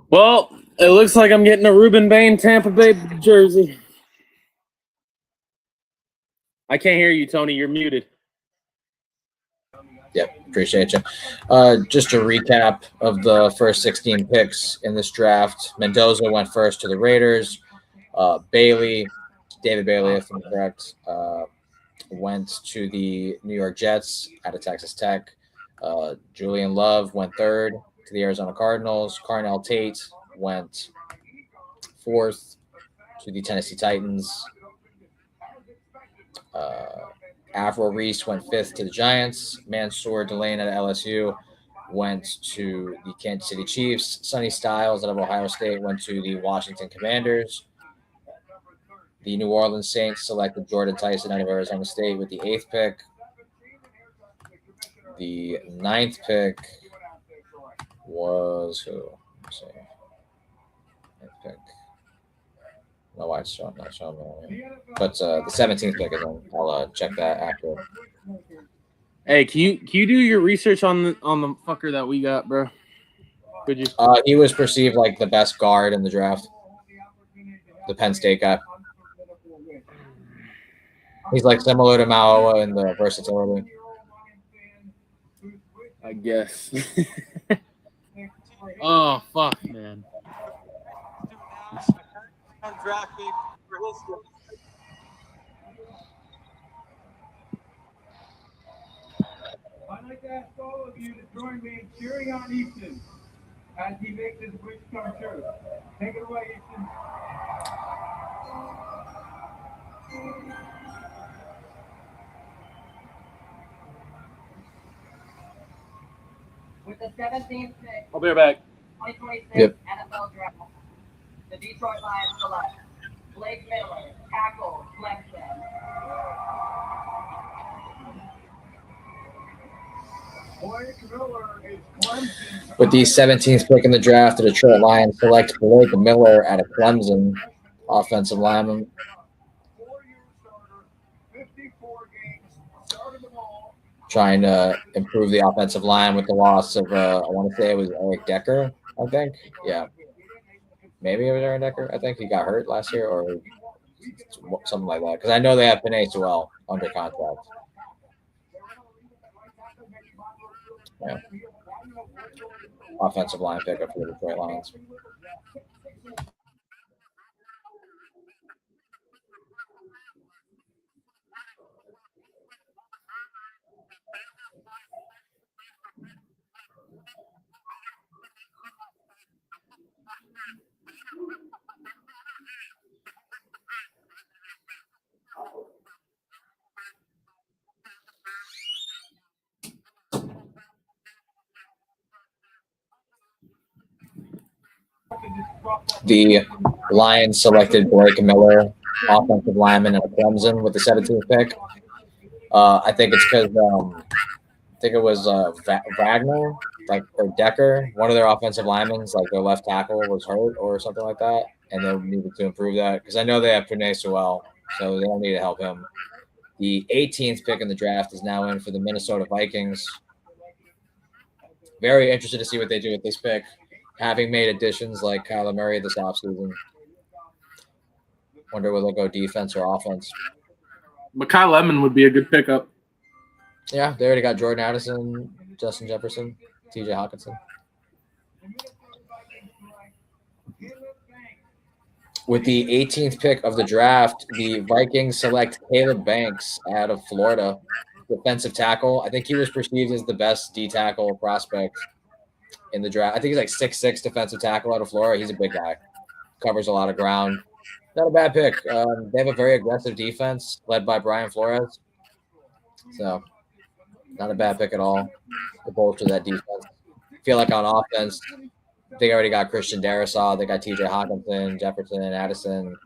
Well, it looks like I'm getting a Ruben Bain Tampa Bay jersey. I can't hear you, Tony. You're muted. Yep, appreciate you. Just a recap of the first 16 picks in this draft. Mendoza went first to the Raiders. David Bailey, if I'm correct, went to the New York Jets out of Texas Tech. Julian Love went third to the Arizona Cardinals. Carnell Tate went fourth to the Tennessee Titans. Avril Reese went fifth to the Giants. Mansour Delane at LSU went to the Kansas City Chiefs. Sonny Styles out of Ohio State went to the Washington Commanders. The New Orleans Saints selected Jordan Tyson out of Arizona State with the 8th pick. The 9th pick was who? Let's see. 9th pick. No, why it's not showing me. But the 17th pick is on. I'll check that after. Hey, can you do your research on the fucker that we got, bro? Could you? He was perceived like the best guard in the draft. The Penn State guy. He's like similar to Maoa in the versatility. I guess. Oh fuck, man. Draft pick for history. I'd like to ask all of you to join me in cheering on Easton as he makes his wish come true. Take it away, Easton. With the 17th pick, I'll be right back. 2026 Yep. NFL Draft, the Detroit Lions select Blake Miller, tackle, Clemson. Blake Miller is Clemson's With the 17th pick in the draft, the Detroit Lions select Blake Miller out of Clemson, offensive lineman. 4-year starter, 54 games, started them all. Trying to improve the offensive line with the loss of, I want to say it was Eric Decker, I think. Yeah. Maybe it was Eric Decker. I think he got hurt last year or something like that. Because I know they have Penei Sewell under contract. Yeah. Offensive line pickup for the Detroit Lions. The Lions selected Blake Miller, offensive lineman, at Clemson with the 17th pick. I think it's because I think it was Wagner, or Decker, one of their offensive linemen, like their left tackle was hurt or something like that, and they needed to improve that because I know they have Penei Sewell, so they don't need to help him. The 18th pick in the draft is now in for the Minnesota Vikings. Very interested to see what they do with this pick, having made additions like Kyler Murray this offseason. Wonder will they go defense or offense. Mekhi Lemon would be a good pickup. Yeah, they already got Jordan Addison, Justin Jefferson, TJ Hawkinson. With the 18th pick of the draft, the Vikings select Caleb Banks out of Florida, defensive tackle. I think he was perceived as the best D tackle prospect in the draft. I think he's like 6'6" defensive tackle out of Florida. He's a big guy, covers a lot of ground. Not a bad pick. They have a very aggressive defense led by Brian Flores. So not a bad pick at all to bolster that defense. I feel like on offense, they already got Christian Darrisaw. They got TJ Hawkinson, Jefferson, Addison.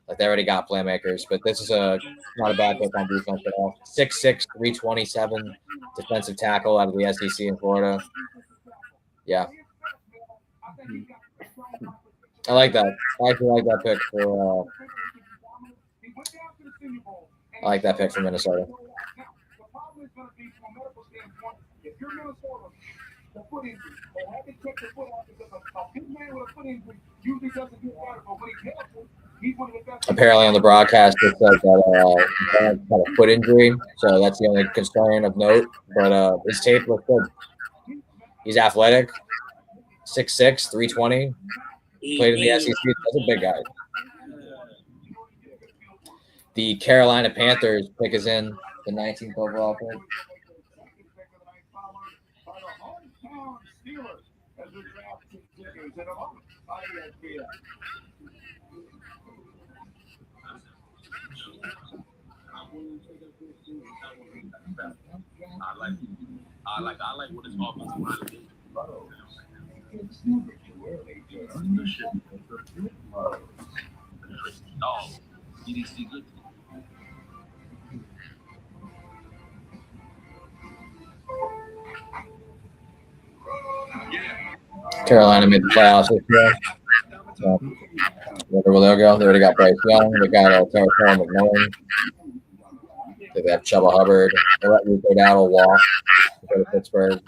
Like they already got playmakers. But this is not a bad pick on defense at all. 6'6", 327 defensive tackle out of the SEC in Florida. Yeah. I like that. I actually like that pick for I like that pick for Minnesota. Apparently on the broadcast it says that he had a foot injury, so that's the only concern of note. But his tape looks good. He's athletic, 6'6", 320. Played in the SEC. That's a big guy. The Carolina Panthers pick is in the 19th overall pick. I like what his offensive line is. It's never too early to earn the shit. Oh, EDC good. Carolina made the playoffs this year. So, where will they go? They already got Bryce Young. They got Terry McMillan. They have Chuba Hubbard. They let Rico Dowdle walk to go to Pittsburgh.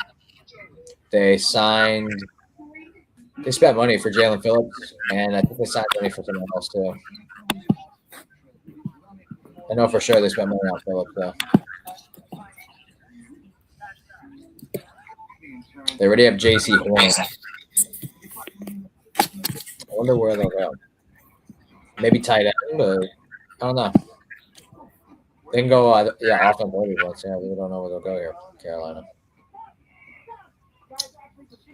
They signed. They spent money for Jalen Phillips, and I think they signed money for someone else too. I know for sure they spent money on Phillips though. They already have J.C. Horn. I wonder where they'll go. Maybe tight end, but I don't know. They can go, offense or defense. Yeah, we don't know where they'll go here, Carolina.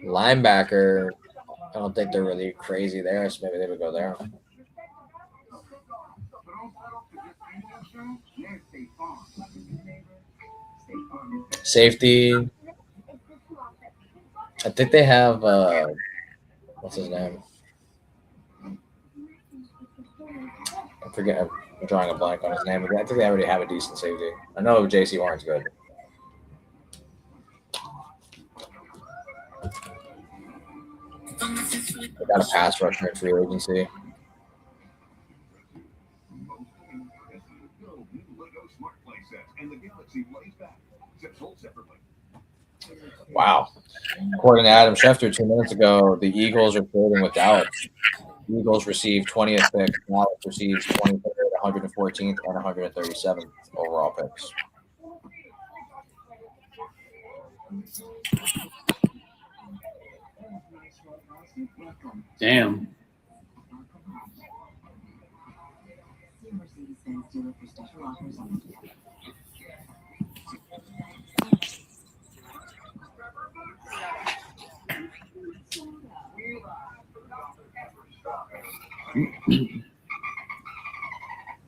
Linebacker, I don't think they're really crazy there, so maybe they would go there. Safety, I think they have, what's his name? I forget. I'm drawing a blank on his name. But I think they already have a decent safety. I know J.C. Horn's good. They got a pass rusher in free agency. Wow. According to Adam Schefter 2 minutes ago, the Eagles are trading with Dallas. The Eagles received 20th pick. Dallas receives 23rd, 114th, and 137th overall picks. Damn.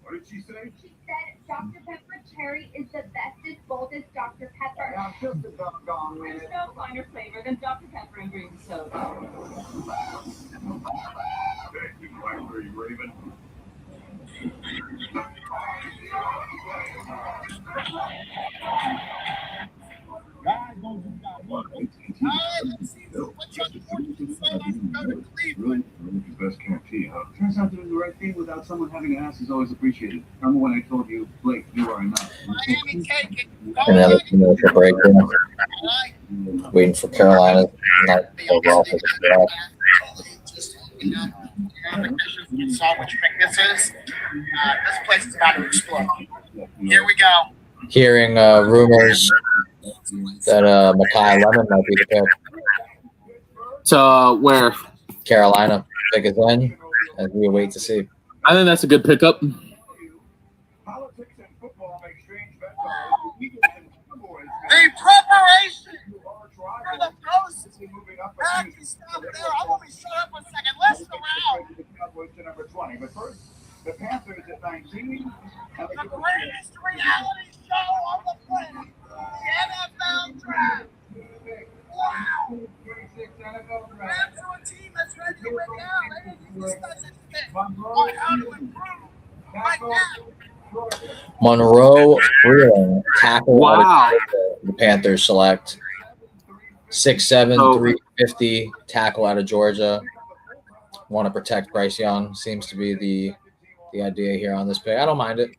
What did she say? She said Dr. Pepper Cherry is the bestest, boldest Dr. Pepper. Now, just a doggone There's minute. no finer flavor than Dr. Pepper and green soda. Thank you, Blackberry Raven. America's best guarantee, huh? Turns out doing the right thing without someone having an ass is always appreciated. Remember when I told you, Blake, you are enough. Miami cake. Another commercial break here. Waiting for Carolina. Not overall for the draft. You saw which pick this is. This place is about to explode. Here we go. Hearing rumors that Mekhi Lemon might be the pick. So where? Carolina pick is in, as we wait to see. I think that's a good pickup. Politics and football make strange bets. The preparation for the post. Back to stop there. I want to shut up a second. Listen around. To number 20, but first, the Panthers at 19. The greatest reality show on the planet. The NFL Draft. Wow. Rams are a team that's ready to win now. They didn't discuss it today. On how to improve right now. Monroe Freeland, tackle. Wow. Out of the Panthers select 6'7", 350, tackle out of Georgia. Want to protect Bryce Young seems to be the idea here on this pick. I don't mind it.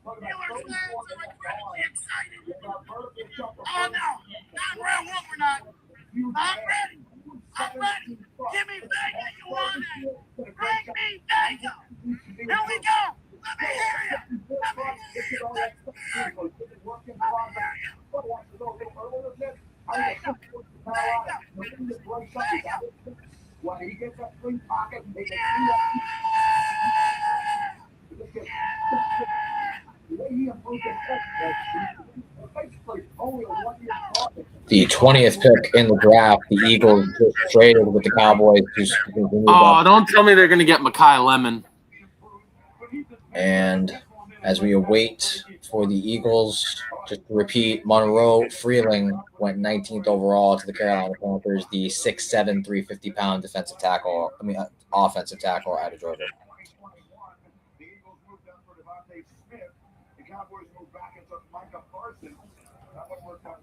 Steelers fans are incredibly excited. Oh no, not where we're not. I'm ready. Give me Vega, you want it? Bring me Vega. Here we go. Let me hear you. Pittsburgh. He gets that clean pocket. They can see the way he improved the basically only a 1 year pocket. The 20th pick in the draft, the Eagles just traded with the Cowboys to continue Oh, up. don't tell me they're going to get Mekhi Lemon. And as we await for the Eagles, just to repeat, Monroe Freeling went 19th overall to the Carolina Panthers, the 6'7", 350-pound offensive tackle out of Georgia.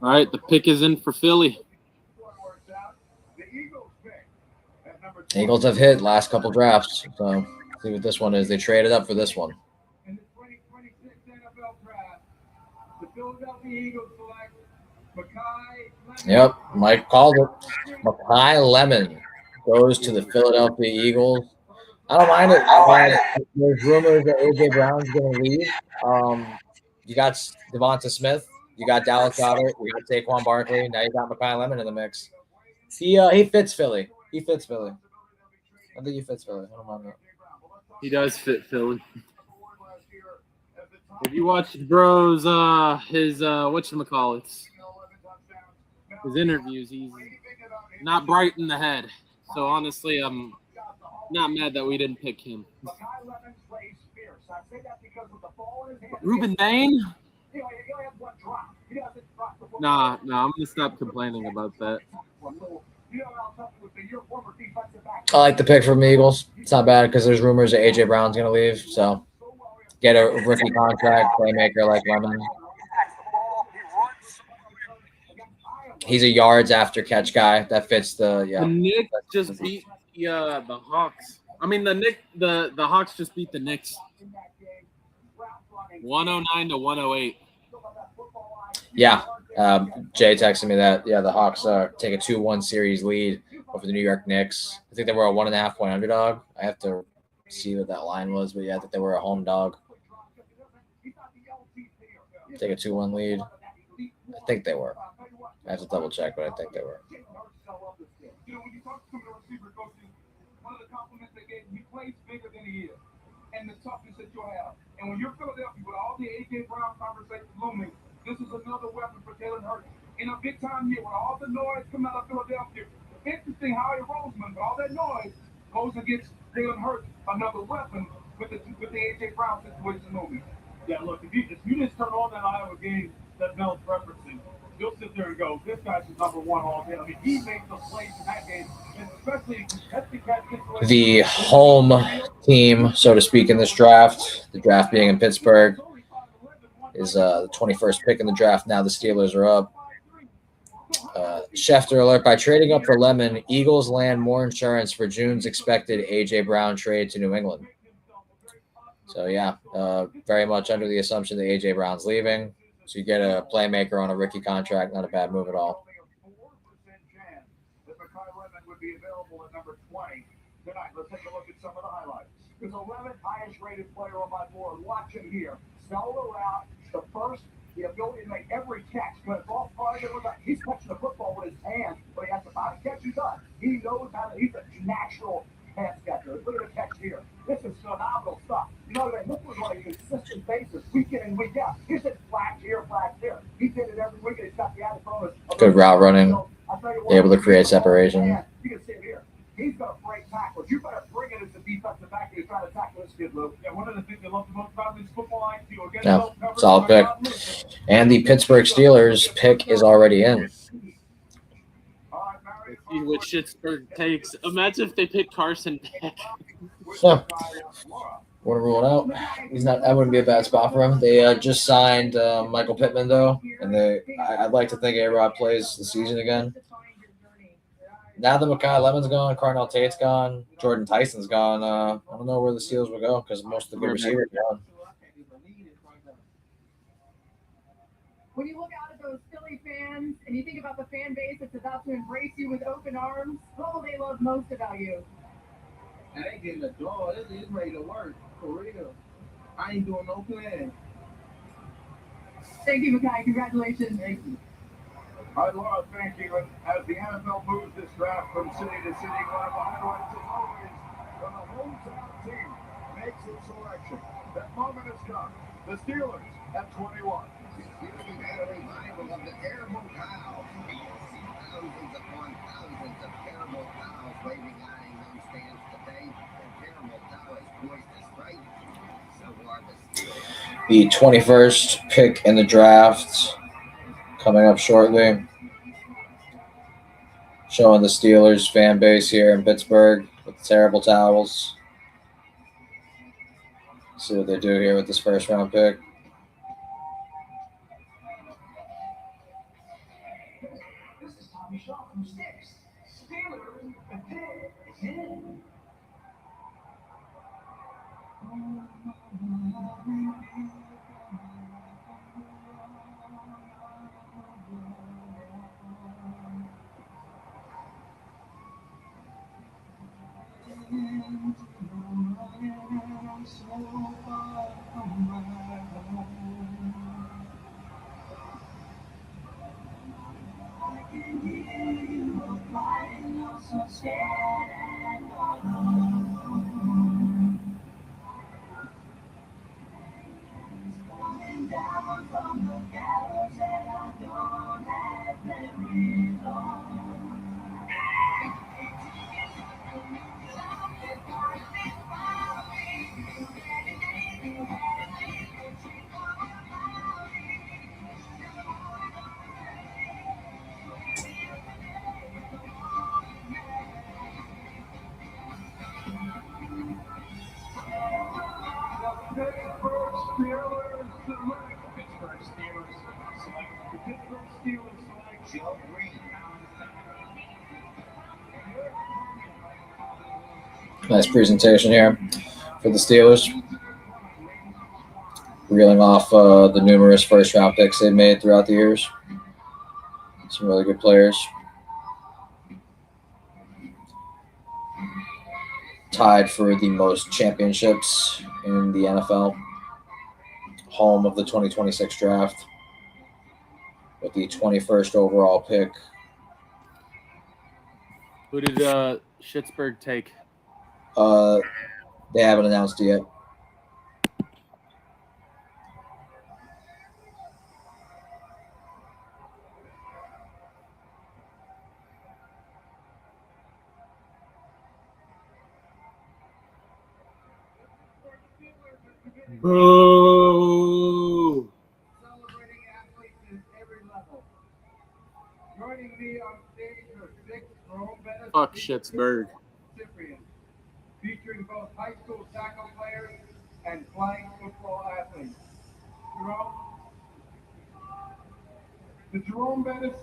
All right, the pick is in for Philly. The Eagles have hit last couple drafts, so see what this one is. They traded up for this one. In the 2026 NFL Draft, the Philadelphia Eagles select Mekhi Lemon. Yep, Mike called it. Mekhi Lemon goes to the Philadelphia Eagles. I don't mind it. There's rumors that A.J. Brown's going to leave. You got Devonta Smith. You got Dallas Goedert. You got Saquon Barkley. Now you got Mekhi Lemon in the mix. He fits Philly. I think he fits Philly. I don't mind that. He does fit Philly. If you watch Bro's his whatchamacallits, his interviews, he's not bright in the head. So honestly, I'm not mad that we didn't pick him. Ruben Bain? Nah, I'm gonna stop complaining about that. I like the pick from the Eagles. It's not bad because there's rumors that A.J. Brown's going to leave. So get a rookie contract, playmaker like Lemon. He's a yards after catch guy. That fits the The Knicks just beat the Hawks. I mean the Hawks just beat the Knicks 109 to 108. Yeah. Jay texted me that. Yeah, the Hawks take a 2-1 series lead over the New York Knicks. I think they were a 1.5 point underdog. I have to see what that line was, but yeah, I think they were a home dog. Take a 2-1 lead. I think they were. I have to double check, but I think they were. You know, when you talk to some of the receiver coaches, one of the compliments they gave, he plays bigger than he is, and the toughness that you'll have. And when you're Philadelphia, with all the A.J. Brown conversation looming, this is another weapon for Jalen Hurts. In a big-time year, with all the noise coming out of Philadelphia, interesting Howie Roseman, but all that noise goes against Jalen Hurts, another weapon with the A.J. Brown situation looming. Yeah, look, if you just turn on that Iowa game that Mel's referencing, you'll sit there and go, this guy's the number one all day. I mean, he makes the plays in that game, and especially The home team, so to speak, in this draft, the draft being in Pittsburgh, is the 21st pick in the draft. Now the Steelers are up. Schefter alert: by trading up for Lemon, Eagles land more insurance for June's expected A.J. Brown trade to New England. So, yeah, very much under the assumption that A.J. Brown's leaving. So you get a playmaker on a rookie contract. Not a bad move at all. Would be available at number 20 tonight. Let's take a look at some of the highlights. He's the 11th highest rated player on my board. Watch him here. Solo route, the first, the ability to make every catch. But ball farther, he's catching the football with his hands, but he has the body catch he does. He knows how to, he's a natural pass catcher. Look at the catch here. This is phenomenal stuff. You know, this was on a consistent basis, week in and week out. He's just flash here, flash there. He did it every week, and he's got the added bonus. Good route running. Able to create separation. You can see it here. He's going to break tackles. You better bring it as a defensive back and try to tackle this kid, Luke. Yeah, one of the things I love the most about this football IQ. Again, Yeah, solid pick. And the Pittsburgh Steelers pick is already in. See what Pittsburgh takes. Imagine if they pick Carson back. Yeah. Want to rule it out? He's not. That wouldn't be a bad spot for him. They just signed Michael Pittman though, and I'd like to think A-Rod plays the season again. Now that Mekhi Lemon's gone, Carnell Tate's gone, Jordan Tyson's gone. I don't know where the Steelers will go because most of the good receivers are gone. When you look out at those Philly fans and you think about the fan base that's about to embrace you with open arms, what will they love most about you? I ain't getting the door. It's ready to work. For real. I ain't doing no plan. Thank you, Mekhi. Congratulations. Thank you. Thank you. And as the NFL moves this draft from city to city, one of the highlights is always when the hometown team makes its selection. That moment has come. The Steelers at 21. Using a revival of the terrible cows. Thousands upon thousands of terrible cows waving eyeing those stands today. The terrible cow is poised to strike. So are the Steelers. The 21st pick in the draft coming up shortly. Showing the Steelers fan base here in Pittsburgh with the terrible towels. See what they do here with this first round pick. This is Tommy Shaw from Sticks. Steelers, the pick is in. Nice presentation here for the Steelers. Reeling off the numerous first-round picks they've made throughout the years. Some really good players. Tied for the most championships in the NFL. Home of the 2026 draft with the 21st overall pick. Who did Schittsburg take? They haven't announced it yet. Boo! Celebrating athletes at every level. Joining me on stage are 6 Jerome Bettis. Fuck Schittsburg. Cyprian, featuring both high school tackle players and flag football athletes. Jerome, the Jerome Bettis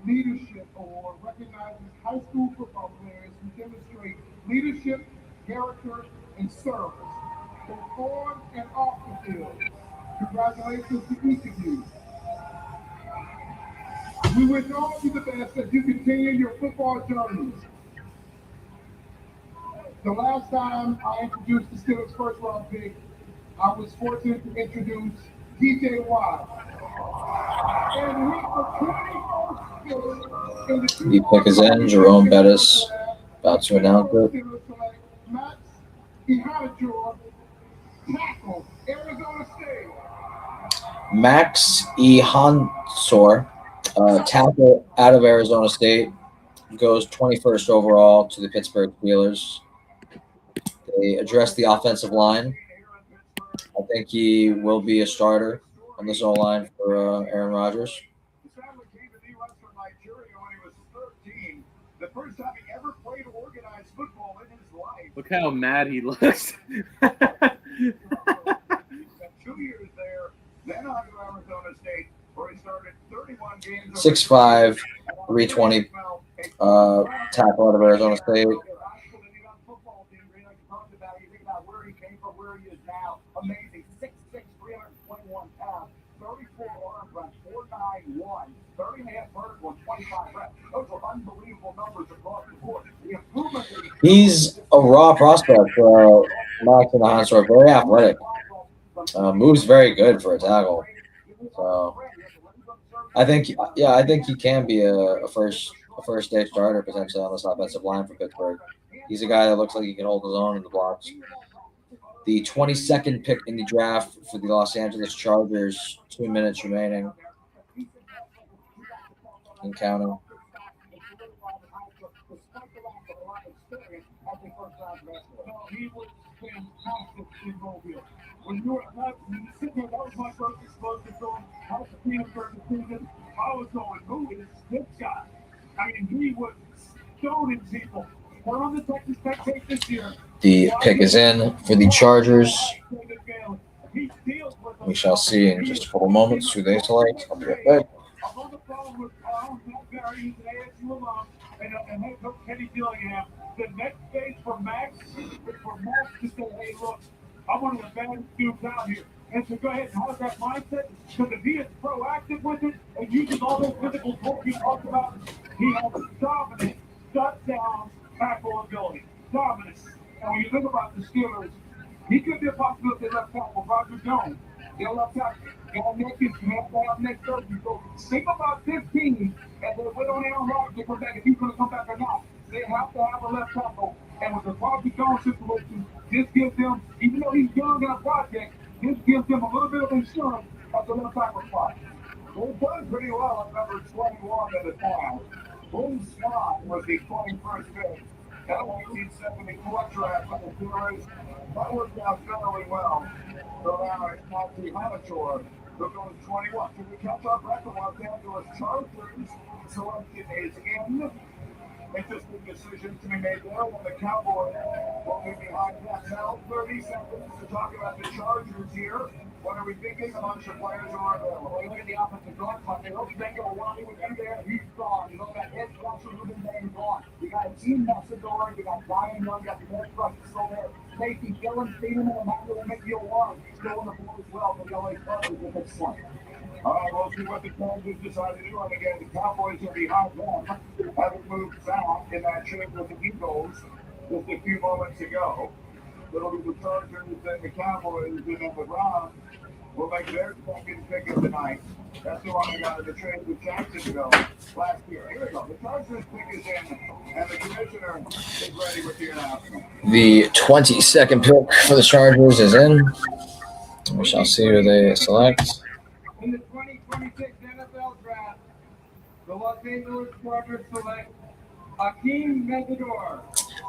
Leadership Award recognizes high school football players who demonstrate leadership, character, and service, both on and off the field. Congratulations to each of you. We wish all of you the best as you continue your football journeys. The last time I introduced the Steelers' first round pick, I was fortunate to introduce DJ Watt. And he was 21st in The pick is in. Jerome Bettis about to announce it. Max Ihanajour, tackle, Arizona State. Max Ihanajour, tackle out of Arizona State, goes 21st overall to the Pittsburgh Steelers. They address the offensive line. I think he will be a starter on this O-line for Aaron Rodgers. The first time he ever played organized football in his life. Look how mad he looks. 2 years there, then on to Arizona State, where he started 31 games. 6'5", 320, tackle out of Arizona State. Where he came from, where he is now. Amazing. 6'6", 321 pounds, 34 arm reps, 491, 30.5 vertical, and 25 reps. Those are unbelievable numbers across the board. The improvement He's a raw prospect, Max Ihanajour, very athletic. Moves very good for a tackle. So I think he can be a first day starter potentially on this offensive line for Pittsburgh. He's a guy that looks like he can hold his own in the blocks. The 22nd pick in the draft for the Los Angeles Chargers. 2 minutes remaining. And counting. He was fantastic in Mobile. When you sit there, that was my first exposure to him. I was a team for the season. I was going, who is this guy? I mean, he was stoning people. We're on the Texas Tech tape this year. The pick is in for the Chargers. We shall see in just a couple moments who they select. I'll be right back. I'm on the phone with Matt Barry, who's an ASU alum, and head coach Kenny Dillingham. The next phase for Max is for Max to say, hey, look, I'm one of the best dudes out here. And so go ahead and have that mindset, because if he is proactive with it and uses all those physical tools he talked about, he has a dominant, shut-down tackle ability. Dominant. And when you think about the Steelers, he could be a possibility left tackle. Roger Jones, they'll left tackle. And next is have to have next Thursday. So think about this team, and they wait on Aaron Rodgers to come back, if he's going to come back or not. They have to have a left tackle. And with the Roger Jones situation, this gives them, even though he's young in a project, this gives them a little bit of insurance at the left tackle spot. They've done pretty well at number 21 at the time. Boone Swan was the 21st pick. That 1974 draft by the Steelers. That worked out fairly well. So now it's Matthew Hamator, who goes 21. So we catch our breath and Los Angeles Chargers selection is in. Interesting decision to be made there when the Cowboys will be behind that. Now 30 seconds to talk about the Chargers here. What are we thinking? A bunch of players are available. Well, look at the offensive guard spot. They hope Bengal while he was in there. He's gone. You know that head rusher Ruben Bain gone. You got Gene Messidor. You got Brian Young. You got the head rusher still there. Safety Dylan Steedman and Emmanuel McGill still on the board as well for the LA Chargers at this point. All right, we'll see what the Chargers decide to do. And again, the Cowboys are behind them. Haven't moved back in that trade with the Eagles just a few moments ago. It'll be the Chargers and the Cowboys, and then the Browns will make their second pick of the night. That's the one they got in the trade with Jacksonville last year. Here we go. The Chargers pick is in, and the commissioner is ready with the announcement. The 22nd pick for the Chargers is in. We shall see who they select. In the 2026 NFL Draft, the Los Angeles Chargers select Akeem Mesidor.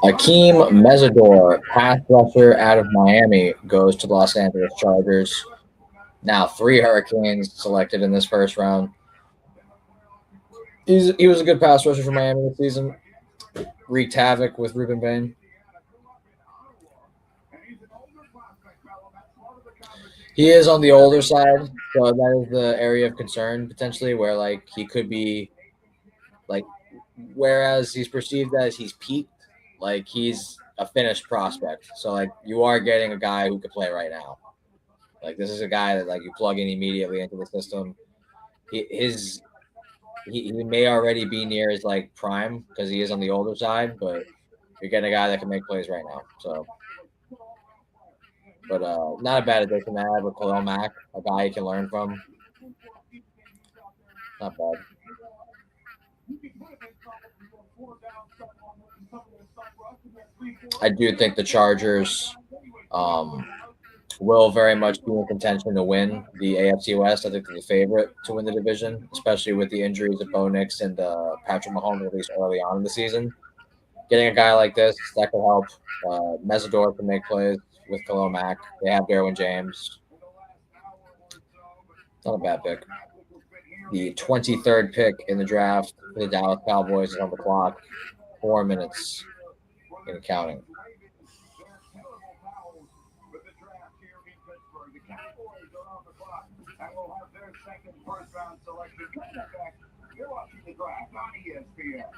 Akeem Mesidor, pass rusher out of Miami, goes to the Los Angeles Chargers. Now 3 Hurricanes selected in this first round. He was a good pass rusher for Miami this season. Wreaked havoc with Ruben Bain. He is on the older side, so that is the area of concern potentially, where like he could be like, whereas he's perceived as he's peaked, like he's a finished prospect. So like you are getting a guy who could play right now. Like this is a guy that like you plug in immediately into the system. He may already be near his like prime because he is on the older side, but you're getting a guy that can make plays right now. So. But not a bad addition to have with Khalil Mack, a guy you can learn from. Not bad. I do think the Chargers will very much be in contention to win the AFC West. I think they're the favorite to win the division, especially with the injuries of Bo Nix and Patrick Mahomes, at least early on in the season. Getting a guy like this, that could help. Mesidor can make plays with Khalil Mack. They have Derwin James. Not a bad pick. The 23rd pick in the draft for the Dallas Cowboys is on the clock. 4 minutes in counting. You're watching the draft on ESPN.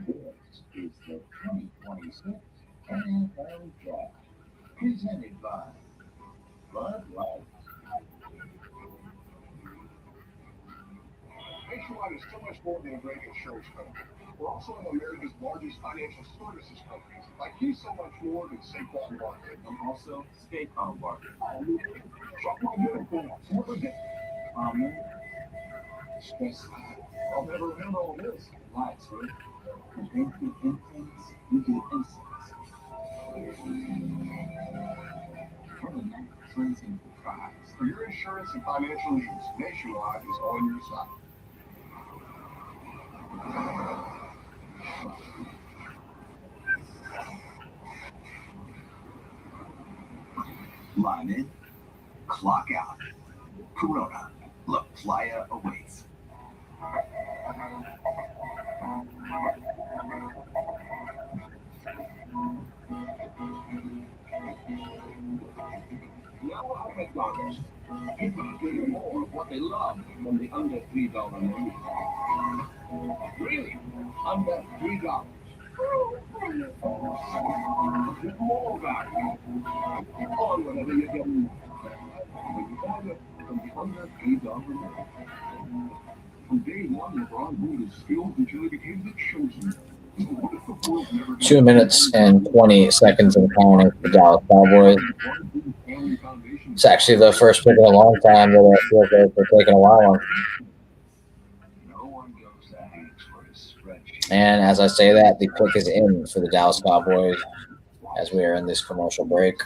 This is the 2026 NFL Draft, presented by Bud Light. Nationwide is so much more than a great insurance company. We're also one of America's largest financial services companies. Like he's so much more than State Farm Market. I'm also State Farm Market. Stress. I'll never remember all this. Why, sir? When they get implants, we get insights. From the night, cleansing prize. For your insurance and financial needs, Nationwide is on your side. Line in, clock out. Corona, La Playa awaits. Now at McDonald's, people are getting more of what they love from the under $3 menu. Really? Under $3. More value on whatever you're getting. When you order from the under $3 menu. From day one, LeBron moved his skills until he became the chosen. 2 minutes and 20 seconds and counting for the Dallas Cowboys. It's actually the first pick in a long time that I feel like they're taking a while on. And as I say that, the pick is in for the Dallas Cowboys as we are in this commercial break.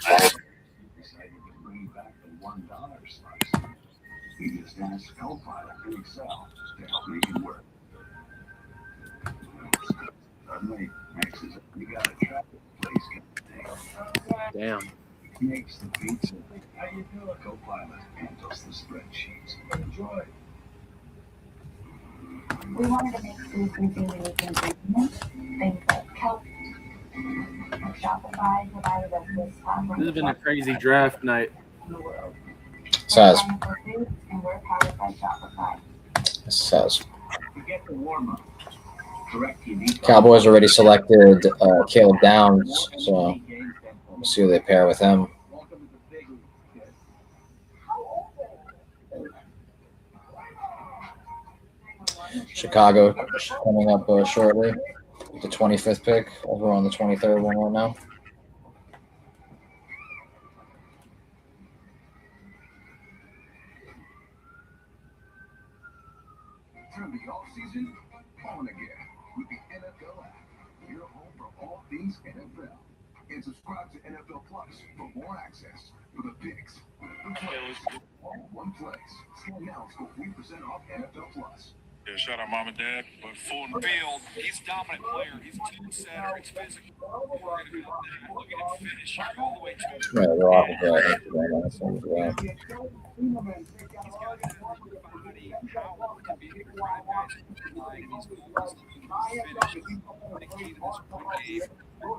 He just asked Copilot to excel to help make it work. Suddenly, Max says, "We got a traffic place." Damn. Makes the pizza. How you doing? Copilot handles the spreadsheets. Enjoy. We wanted to make food consumer unique ingredients, things like kelp. Shopify provided us this top This has been a crazy draft night. Says. And we're powered by Shopify. Says. Forget the warm-up. Correct TV. Cowboys already selected Caleb Downs, so we'll see who they pair with him. Chicago coming up shortly. The 25th pick. Over on the 23rd one right now. Turn the off-season on again with the NFL app. Your home for all things NFL. And subscribe to NFL Plus for more access for the picks, the players, all in one place. Sign now for 3% off NFL Plus. Yeah, shout out mom and dad. But full in the field, he's a dominant player. He's a team center. He's physical. Look at him finish all the way to Yeah, we're off of that. He's got body, power, can be able to drive guys line. He's finish. Dictate this play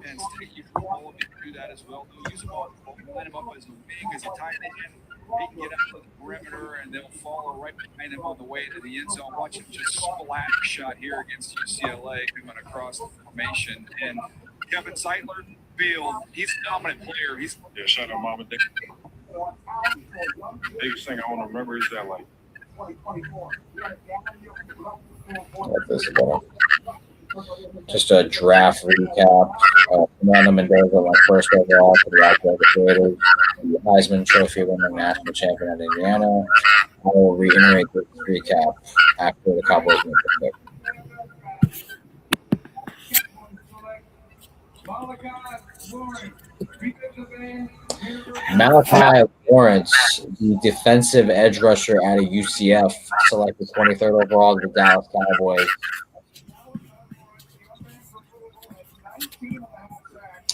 and take you through all of it. Do that as well. They'll use him off. Line him up as a wing, as a tight end. He can get out to the perimeter, and they'll follow right behind him on the way to the end zone. Watch him just splash shot here against UCLA coming across the formation. And Kevin Zeitler, field, he's a dominant player. He's shout out mom and dad. Biggest thing I want to remember is that, like, this just a draft recap. Fernando Mendoza went first overall for the Las Vegas Raiders, the Heisman Trophy winning national champion at Indiana. I will reiterate this recap after the Cowboys make the pick. Malachi Lawrence, the defensive edge rusher out of UCF, selected 23rd overall to the Dallas Cowboys.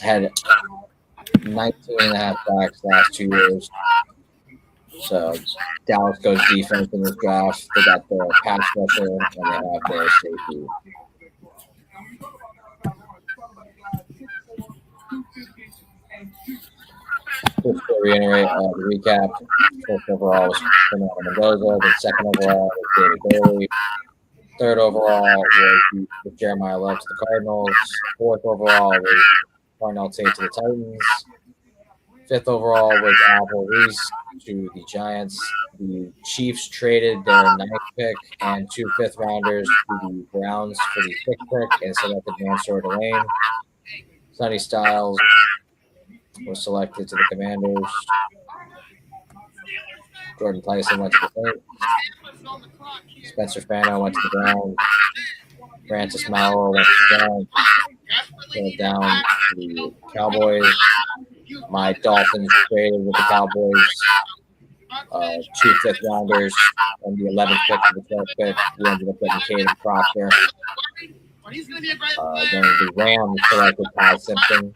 Had 19.5 sacks last 2 years. So Dallas goes defense in this draft. They got their pass rusher and they have their safety. Just to reiterate the recap, first overall was Fernando Mendoza. The second overall was David Bailey. Third overall was Jeremiah Love to the Cardinals. Fourth overall was Darnell Tate to the Titans. Fifth overall was Alvin Reese to the Giants. The Chiefs traded their 9th pick and 2 fifth-rounders to the Browns for the 6th pick and selected Mansour Delane. Sonny Styles was selected to the Commanders. Jordan Tyson went to the Saints. Spencer Fano went to the Browns. Francis Maurer went to the Browns. Went down to the Cowboys. My Dolphins traded with the Cowboys. 2 fifth-rounders and the 11th pick for the 12th pick. We ended up getting Caden Proctor. Then the Rams selected Ty Simpson.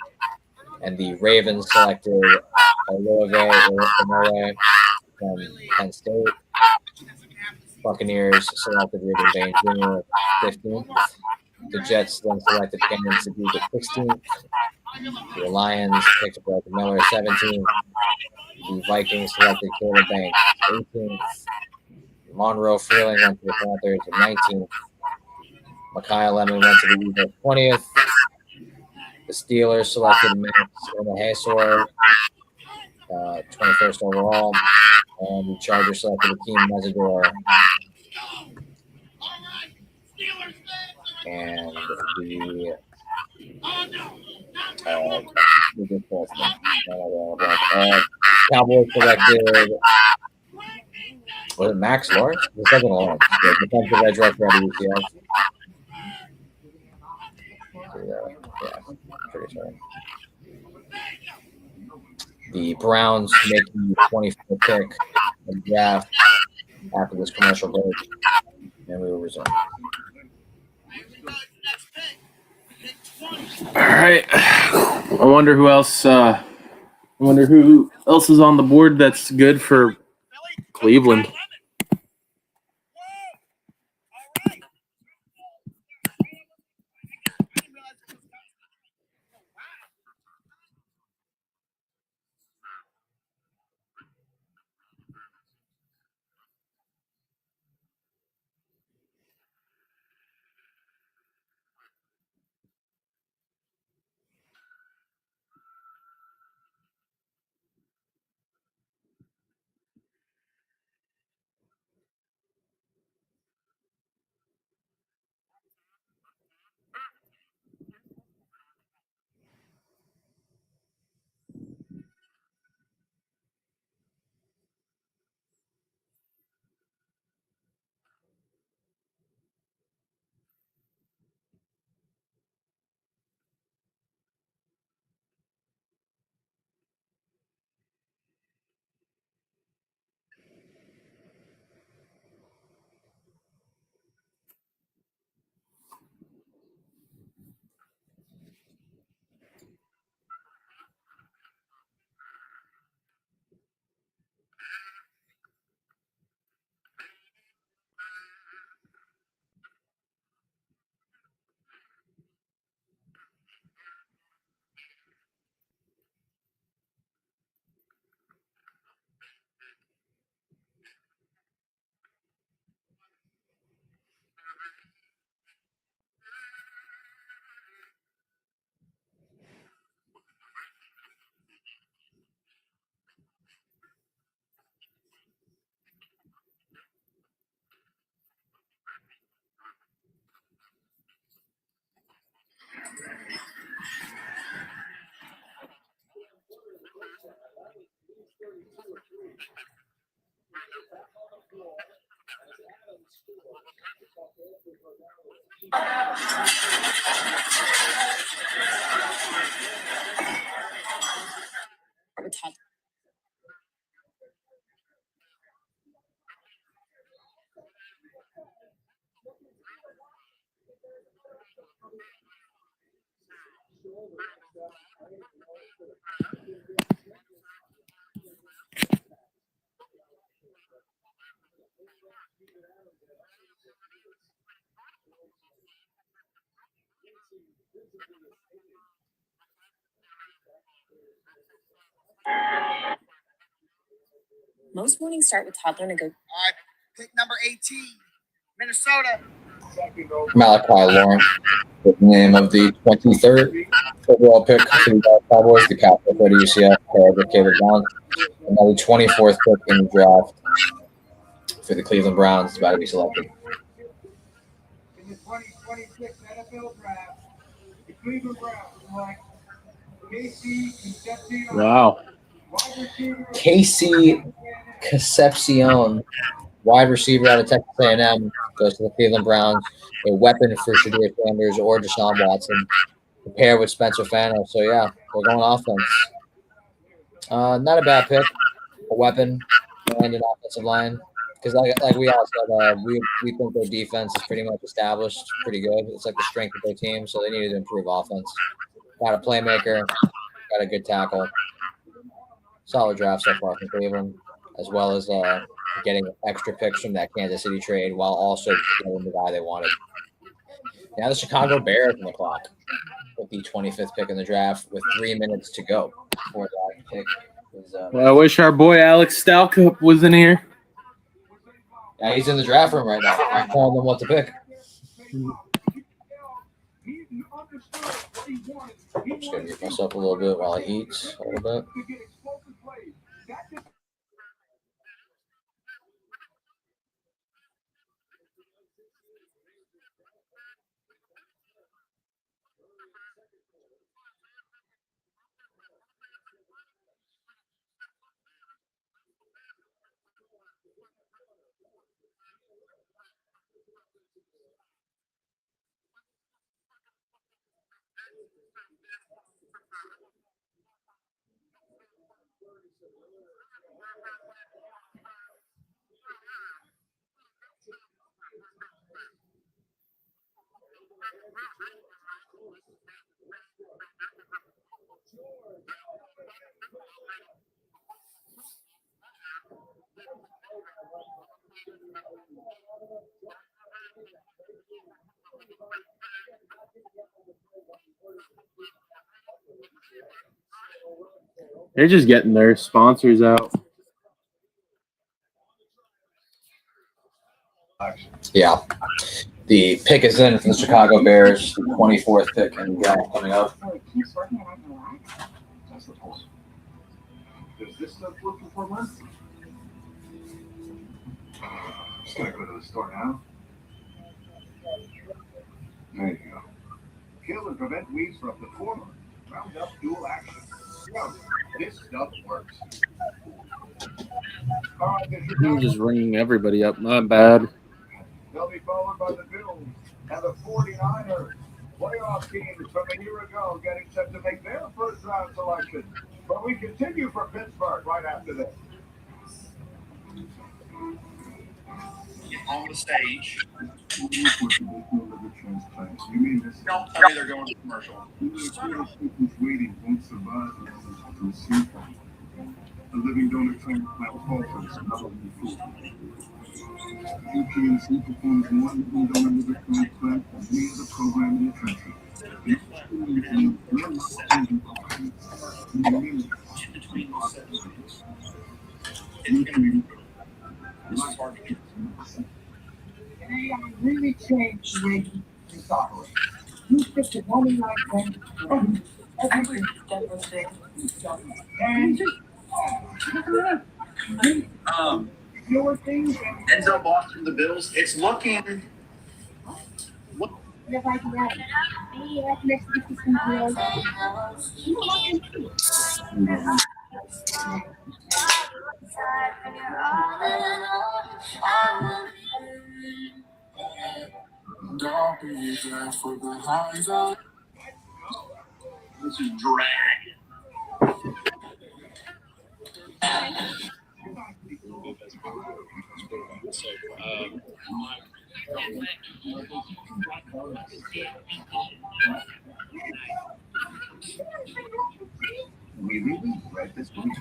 And the Ravens selected Olave from Penn State. Buccaneers selected Ruben Bain Jr. at 15th. The Jets then selected Cameron Sadiq at 16th. The Lions picked up Walter Miller at 17th. The Vikings selected Caleb Banks at 18th. Monroe Freeling went to the Panthers at 19th. Micaiah Lemon went to the Eagles 20th. The Steelers selected Max Omohasor, 21st overall. And the Chargers selected Akeem Mesidor. And the Cowboys selected, was it Max Lawrence? The second Lawrence. The defensive edge rusher out of UCF. Yeah, pretty sure. The Browns making the 24th pick of the draft after this commercial break, and we will resume. All right. I wonder who else. Who else is on the board that's good for Cleveland. Most mornings start with toddler nego. All right, pick number 18, Minnesota. Malachi Lawrence, the name of the 23rd overall pick for the Dallas Cowboys. The Cowboys go to UCF, paired with Caleb Bond. And now the 24th pick in the draft for the Cleveland Browns is about to be selected. In the 2026 NFL Draft, the Cleveland Browns select Casey Concepcion. Wow. Casey Concepcion, wide receiver out of Texas A&M, goes to the Cleveland Browns. A weapon for Shadir Sanders or Deshaun Watson, to pair with Spencer Fano. So, yeah, they're going offense. Not a bad pick. A weapon and an offensive line. Because, like we all said, we think their defense is pretty much established, pretty good. It's like the strength of their team, so they needed to improve offense. Got a playmaker, got a good tackle. Solid draft so far from Cleveland, as well as getting extra picks from that Kansas City trade while also getting the guy they wanted. Now the Chicago Bears on the clock with the 25th pick in the draft with 3 minutes to go before that pick is. Well, I wish our boy Alex Stalcup was in here. Yeah, he's in the draft room right now. I'm telling them what to pick. I'm just going to mute myself a little bit while he eats a little bit. They're just getting their sponsors out. Yeah. The pick is in for the Chicago Bears, the 24th pick in the draft coming up. Does this stuff work for 4 months? Just gonna go to the store now. There you go. Kill and prevent weeds for up to 4 months. Roundup dual action. No, this stuff works. All right, I'm just ringing everybody up. Not bad. They'll be followed by the Bills and the 49ers. Playoff teams from a year ago getting set to make their first round selection. But we continue for Pittsburgh right after this. On the stage. Don't tell me they're going to commercial. Waiting won't survive to receive them. A living donor transplant culture is not only food. UPMC performs one living donor liver transplant for any other program in the country. They really changed the way you operate. You picked a woman like them, everything that was there. And your things. Denzel Boston, the Bills. It's looking. Don't be there for the highs up. This is drag. We really read this one.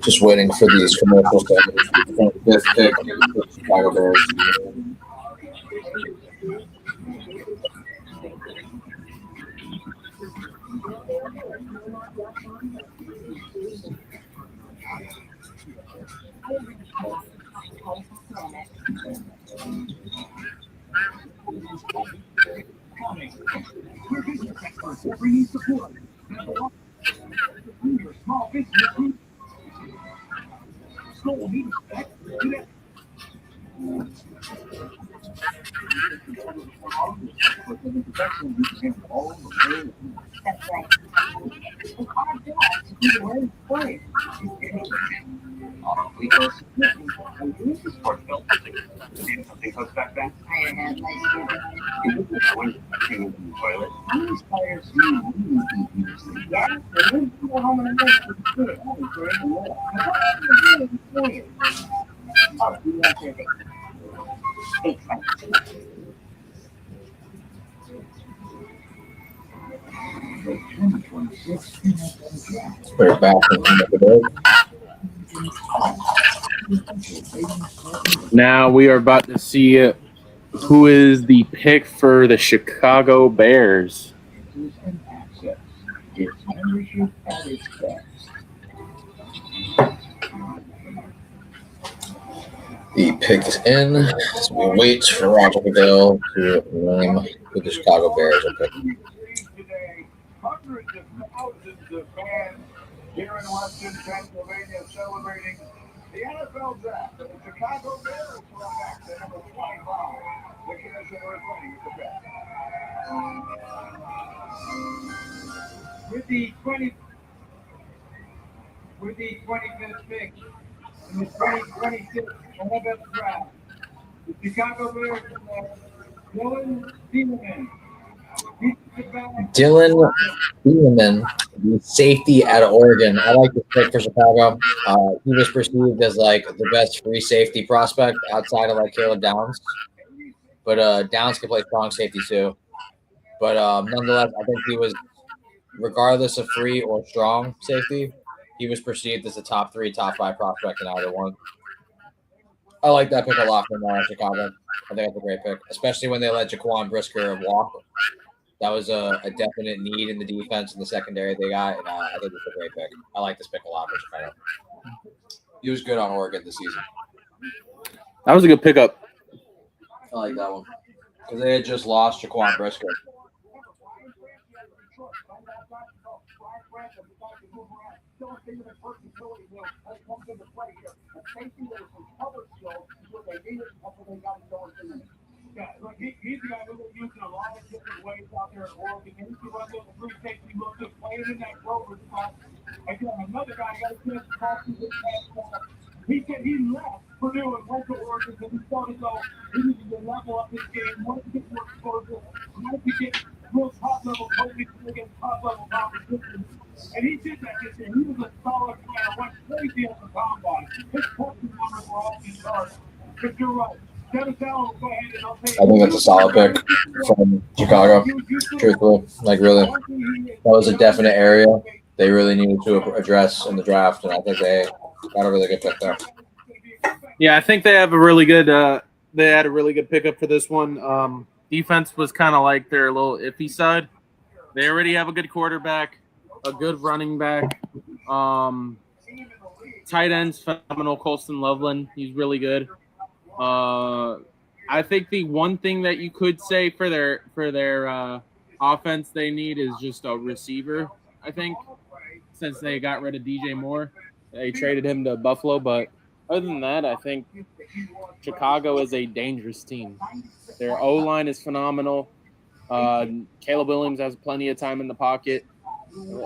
Just waiting for these commercials to end. Fifth pick for the Chicago Bears. small business. School needs that. That's right. It's our job to do the right play. Something comes back then. I had my student. Toilet. How many players do you really Yeah, they live to go home and live to the kid. That was great. I thought I was doing it for you. Oh, you have to big friends. Put it back into the bed. Now we are about to see who is the pick for the Chicago Bears. The pick is in. So we wait for Roger Goodell to name who the Chicago Bears are picking. Hundreds of thousands of fans here in Western Pennsylvania celebrating the NFL draft. And the Chicago Bears will back to number 25. The Bears are playing with the best. With the 25th pick in the 2026 NFL draft, the Chicago Bears select Dylan Steelman. Dylan Steelman, the safety out of Oregon. I like this pick for Chicago. He was perceived as like the best free safety prospect outside of like Caleb Downs. But Downs can play strong safety too. But nonetheless, I think he was, regardless of free or strong safety, he was perceived as a top 3, top 5 prospect in either one. I like that pick a lot from Chicago. I think that's a great pick, especially when they let Jaquan Brisker walk. That was a definite need in the defense and the secondary they got, and I think it's a great pick. I like this pick a lot for Chicago. He was good on Oregon this season. That was a good pickup. I like that one because they had just lost Jaquan Brisker. Yeah, look, he's the guy who was using a lot of different ways out there in Oregon. He used to run those free safety looks, just playing in that rover spot. Again, another guy got a chance to talk to this past. He said he left Purdue and went to Oregon because he felt as though he needed to level up his game, wanted to get more exposure, wanted to get real top-level coaching against top-level competition. And he did that this year. He was a solid player, went crazy at the combine. His coaching numbers were off the charts. But you're right. I think that's a solid pick from Chicago. Truthfully, like really, that was a definite area they really needed to address in the draft, and I think they got a really good pick there. Yeah, I think they have a really good. They had a really good pickup for this one. Defense was kind of like their little iffy side. They already have a good quarterback, a good running back. Tight ends phenomenal. Colston Loveland, he's really good. I think the one thing that you could say for their offense they need is just a receiver. I think since they got rid of DJ Moore, they traded him to Buffalo. But other than that, I think Chicago is a dangerous team. Their O-line is phenomenal. Caleb Williams has plenty of time in the pocket.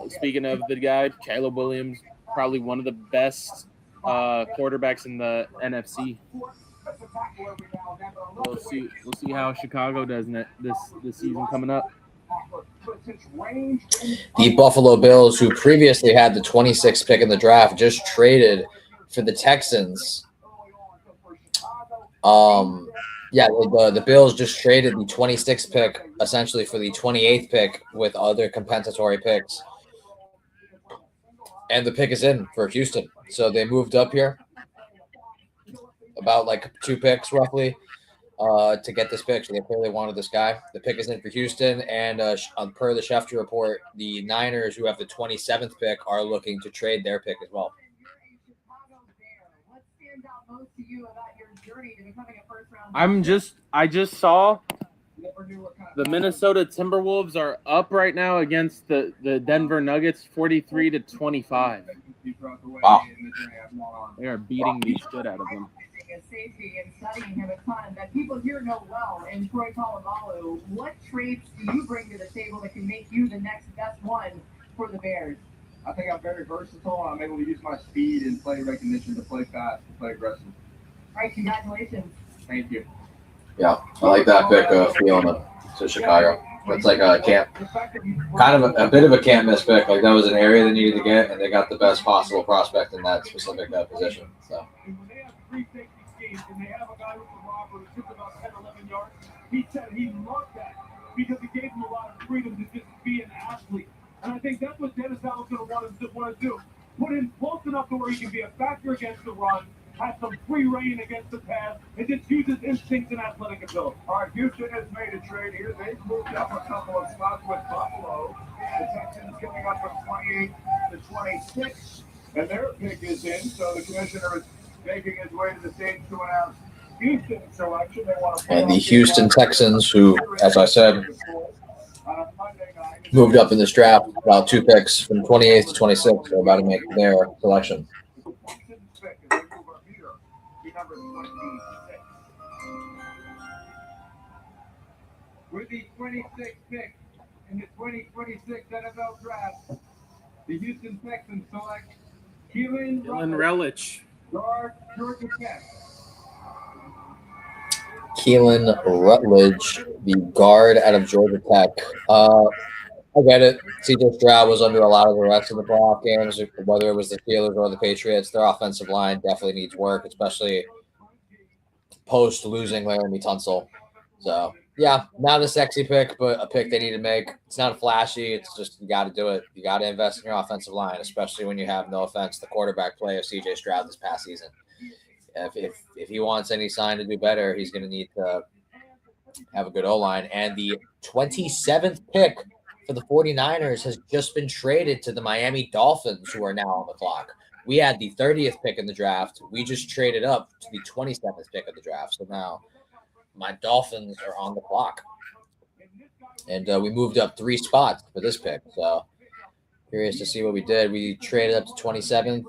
Speaking of the guy, Caleb Williams, probably one of the best quarterbacks in the NFC. We'll see how Chicago does this season coming up. The Buffalo Bills, who previously had the 26th pick in the draft, just traded for the Texans. The Bills just traded the 26th pick essentially for the 28th pick with other compensatory picks. And the pick is in for Houston. So they moved up here about like 2 picks roughly to get this pick. So they clearly wanted this guy. The pick is in for Houston. And per the Schefter report, the Niners, who have the 27th pick, are looking to trade their pick as well. What stands out most to you about your journey to becoming a first-round? I just saw The Minnesota Timberwolves are up right now against the Denver Nuggets 43-25. Wow. They are beating the shit out of them. His safety and studying him a ton that people here know well. And Troy Polamalu, what traits do you bring to the table that can make you the next best one for the Bears? I think I'm very versatile. I'm able to use my speed and play recognition to play fast, to play aggressive. All right, congratulations. Thank you. Yeah, I like that pick of Fiona to Chicago. That's like a kind of a bit of a can't miss pick. Like that was an area they needed to get, and they got the best possible prospect in that specific position. So. And they have a guy with the robber who sits about 10, 11 yards. He said he loved that because it gave him a lot of freedom to just be an athlete. And I think that's what Dennis Allen's going to want to do. Put him close enough to where he can be a factor against the run, have some free reign against the pass, and just use his instincts and athletic ability. All right, Houston has made a trade here. They've moved up a couple of spots with Buffalo. The Texans coming up from 28 to 26, and their pick is in. So the commissioner is making his way to the stage to announce Houston selection. They want to and the Houston Texans, who, as I said, moved up in this draft about 2 picks from 28th to 26th. Are about to make their selection. With the 26th pick in the 2026 NFL Draft, the Houston Texans select Keelan Relich. Guard, Georgia Tech. Keelan Rutledge, the guard out of Georgia Tech. I get it. C.J. Stroud was under a lot of the rest of the playoff games, whether it was the Steelers or the Patriots. Their offensive line definitely needs work, especially post losing Laramie Tunsil. So, yeah, not a sexy pick, but a pick they need to make. It's not flashy. It's just you got to do it. You got to invest in your offensive line, especially when you have, no offense, the quarterback play of C.J. Stroud this past season. If he wants any sign to do better, he's going to need to have a good O-line. And the 27th pick for the 49ers has just been traded to the Miami Dolphins, who are now on the clock. We had the 30th pick in the draft. We just traded up to the 27th pick of the draft. So now my Dolphins are on the clock. And we moved up 3 spots for this pick. So curious to see what we did. We traded up to 27th,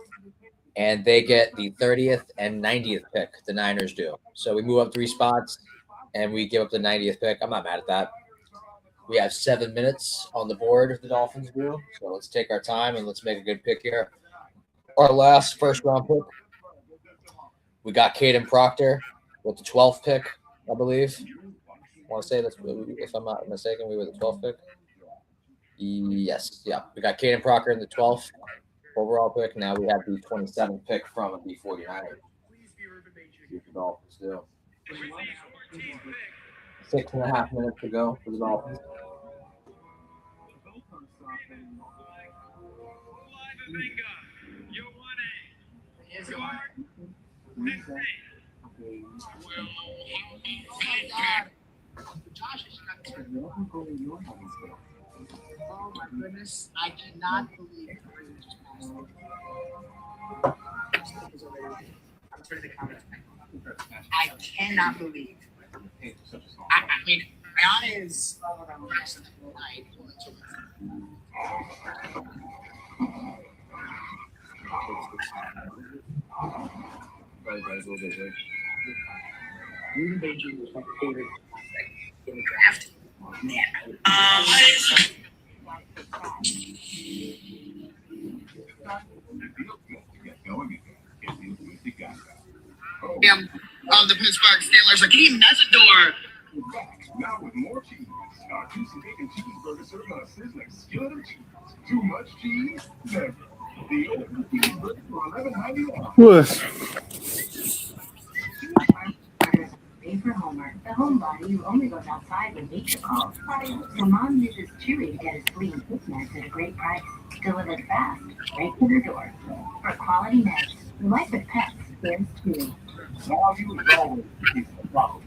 and they get the 30th and 90th pick. The Niners do. So we move up 3 spots, and we give up the 90th pick. I'm not mad at that. We have 7 minutes on the board, the Dolphins do. So let's take our time and let's make a good pick here. Our last first-round pick, we got Caden Proctor with the 12th pick, I believe. I want to say that's, if I'm not mistaken, we were the 12th pick. Yes, yeah. We got Caden Proctor in the 12th overall pick. Now we have the 27th pick from the 49ers. See what the Dolphins do. 6.5 minutes to go for the Dolphins. Oh my goodness, I cannot believe it. I cannot believe. I mean, Rihanna is night. Ruben Beijing was my favorite prospect in the draft. Man, of the Pittsburgh Steelers, Akeem Mesidor. Now with more cheese, our juicy bacon cheeseburger served on a sizzling skillet of cheese. Too much cheese? Never. The old cheeseburger for $11.99. Made for Homer, the homebody who only goes outside when nature calls. So Mom uses Chewy to get his flea and tick meds at a great price. Delivered fast, right to their door. For quality meds, life with pets, there's Chewy. Now you is always a problem.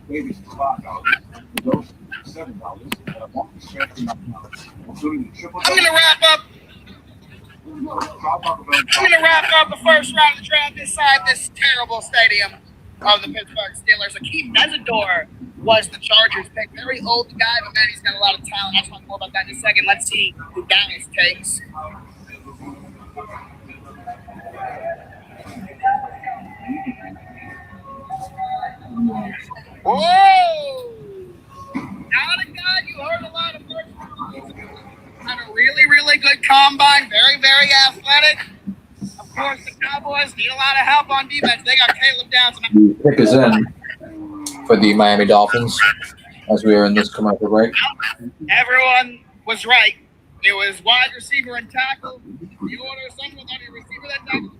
Babies $5, those $7, and a monthly strength $9, including the triple. I'm gonna wrap up the first round of the draft inside this terrible stadium of the Pittsburgh Steelers. Akeem Mesidor was the Chargers pick. Very old guy, but man, he's got a lot of talent. I'll talk more about that in a second. Let's see who Dallas takes. Whoa! Not a guy you heard a lot of first round. Had a really, really good combine. Very, very athletic. Of course, the Cowboys need a lot of help on defense. They got Caleb Downs. The pick is in for the Miami Dolphins as we are in this commercial break. Everyone was right. It was wide receiver and tackle. The order, someone on your receiver that tackle.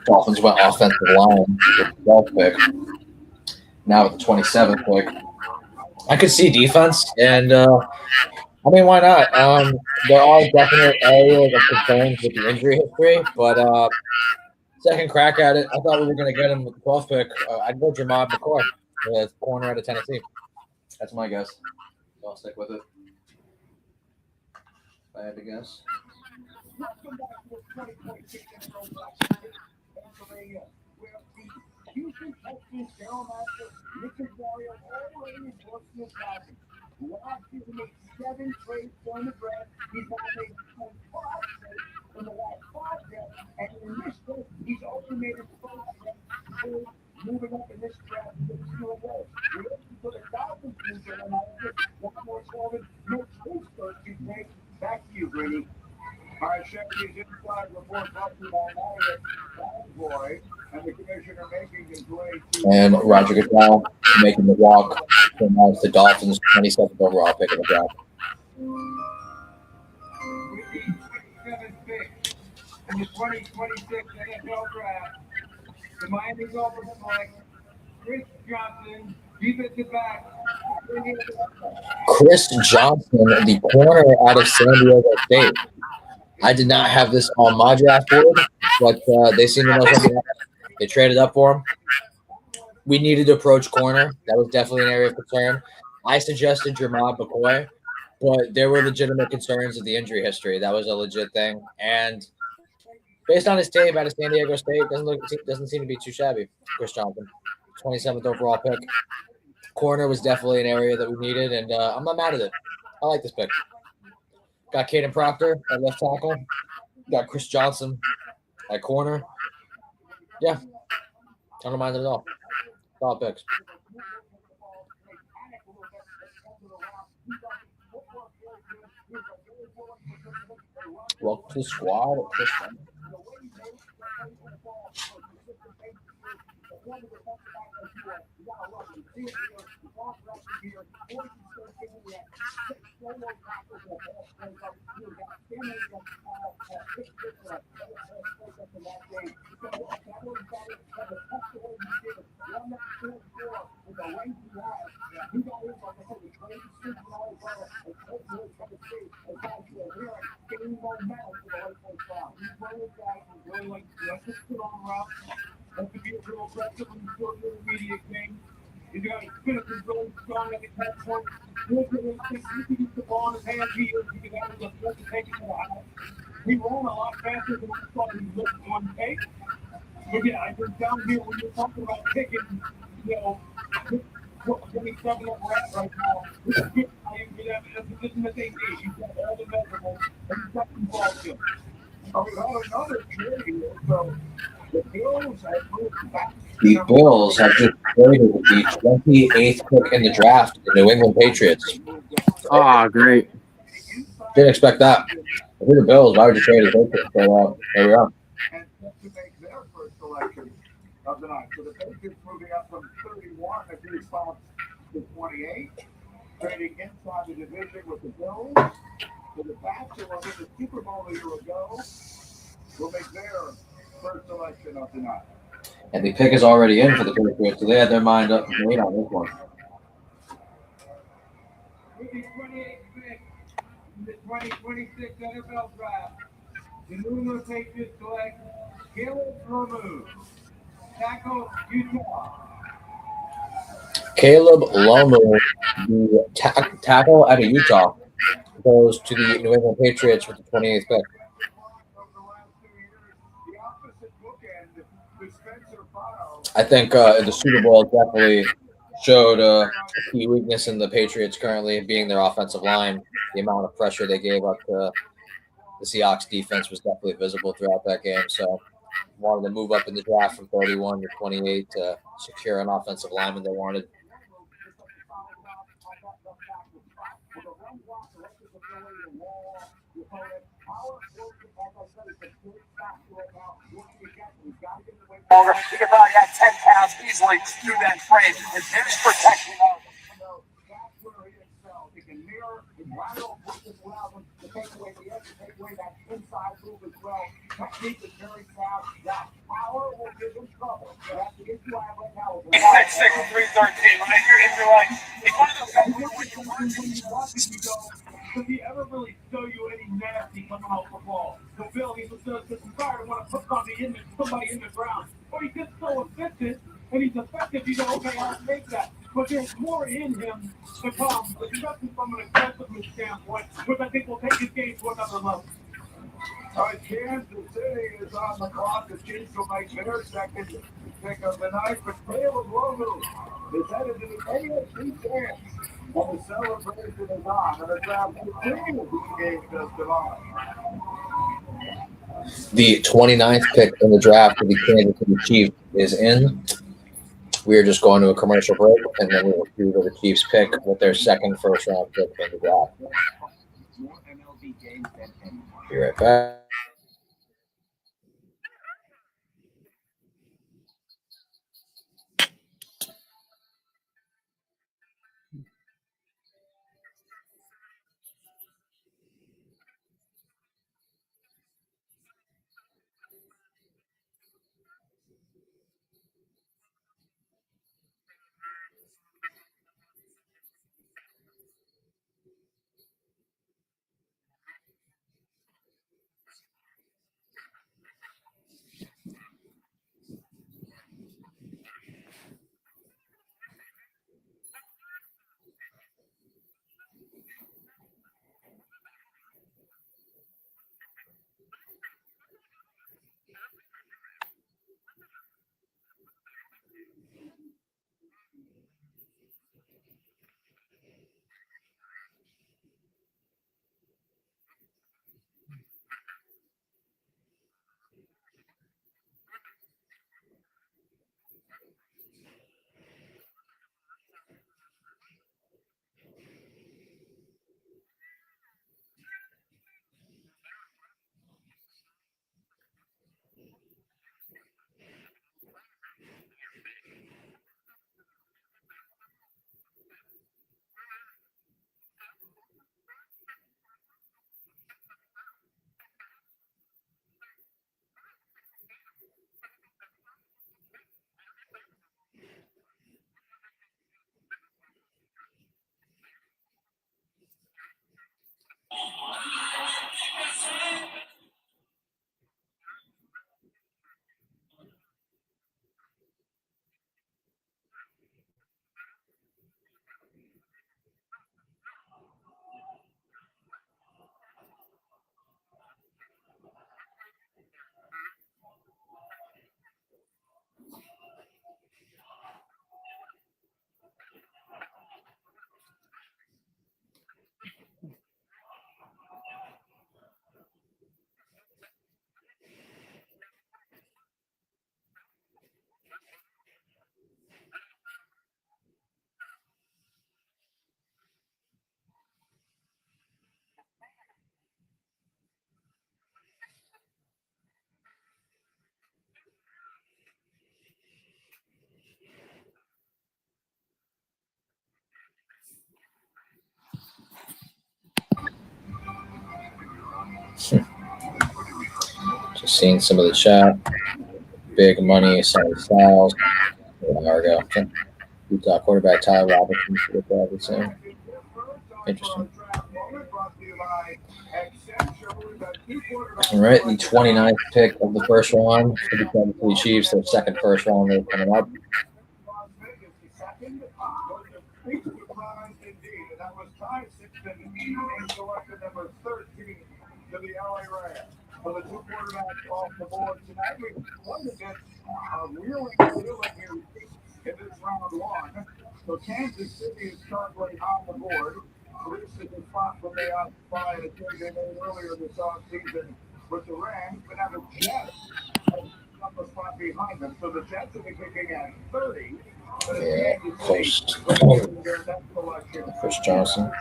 Dolphins went offensive line with the 12th pick. Now with the 27th pick. I could see defense, and I mean, why not? There are definite areas of concerns with the injury history, but second crack at it, I thought we were going to get him with the 12th pick. I'd go Jermad McCoy, the corner out of Tennessee. That's my guess. So I'll stick with it. If I had to guess. Last year he made 7 trades during the draft. He's now made 5 trades in the last 5 drafts. And in this draft, he's also made his first trade moving up in this draft to the Steelers. We're looking for the Dolphins future analysis. One more Sullivan makes his first 2 trades. Back to you, Greeny. All right, Chevrolet's inside report brought to you by Mario Boy and the commissioner making his way to. And Roger Goodell making the walk from the Dolphins' 27th overall pick in the draft. With the 27th pick in the 2026 NFL draft, the Miami Dolphins select Chris Johnson, defensive back. Chris Johnson, the corner out of San Diego State. I did not have this on my draft board, but they seem to know something else. They traded up for him. We needed to approach corner. That was definitely an area of concern. I suggested Jermad McCoy, but there were legitimate concerns of the injury history. That was a legit thing. And based on his tape out of San Diego State, doesn't seem to be too shabby. Chris Johnson, 27th overall pick. Corner was definitely an area that we needed, and I'm not mad at it. I like this pick. Got Caden Proctor at left tackle. Got Chris Johnson at corner. Yeah, I don't mind it at all. Solid picks. Welcome to the squad. That's to be a real aggressive and short little media game. He's got to spin it and go strong at the catch point. Look at him, he can get the ball in his hands here. He can have a good to take it to the house. He ran a lot faster than I thought he looked on tape. But yeah, I think down here when you're talking about picking, 27 that we're at right now, this is good. That's the position that they need. He's got all the measurables, and he's got some ball skills. We have another trade here, so the Bills have moved back. The Bills have just traded the 28th pick in the draft, the New England Patriots. Oh, great. Didn't expect that. If you're the Bills, why would you trade the Patriots? So there we are. And to make their first selection of the night. So the Patriots moving up from 31 at the spot to 28, trading inside the division with the Bills. For the Pats, who were in the Super Bowl a year ago, will make their first selection of the night. And the pick is already in for the Patriots, so they had their mind up and made on this one. With the 28th pick in the 2026 NFL draft, the New England Patriots select Caleb Lomu, tackle Utah. Caleb Lomu, the tackle out of Utah, goes to the New England Patriots with the 28th pick. I think the Super Bowl definitely showed a key weakness in the Patriots currently being their offensive line. The amount of pressure they gave up to the Seahawks defense was definitely visible throughout that game. So wanted to move up in the draft from 31 to 28 to secure an offensive lineman they wanted. Longer. He could probably add 10 pounds easily through that frame. And there's protection out. That's where he excels. He can mirror his lateral quickness allows him to take away the edge, to take away that inside move as well. Technique is very sound. Now, power will give him trouble. That's the issue I have right now. He's 6'6", 313. Right? You're like, he's one of those guys who when you watch him, You watch it, you go, does he ever really show you any nasty coming off the ball? So Bill, he's just tired to want to put somebody in the ground. But he's just so efficient and he's effective. You go, okay, I'll take that. But there's more in him to come, especially from an aggressiveness standpoint, which I think will take his game to another level. All right, Kansas City is on the clock. The Chiefs will make their second pick of the night. But Caleb Logan is headed to the AFC dance. And the celebration is on. And the draft continues the game just about. The 29th pick in the draft for the Kansas City Chiefs is in. We are just going to a commercial break, and then we will see the Chiefs pick with their second first-round pick in the draft. Be right back. Just seeing some of the chat. Big money, Sonny Styles. There we go. Utah quarterback Tyler Robinson. Interesting. All right, the 29th pick of the first round for the Kansas City Chiefs, their second first rounder coming up. to the LA Rams. For the two quarterbacks off the board tonight, we wondered that wheeling and dealing here in this round one. So Kansas City is currently on the board. This is the spot from the outside that they made earlier this offseason with the Rams, but now the Jets have up a spot behind them. So the Jets will be picking at 30. Yeah, close. Chris Johnson.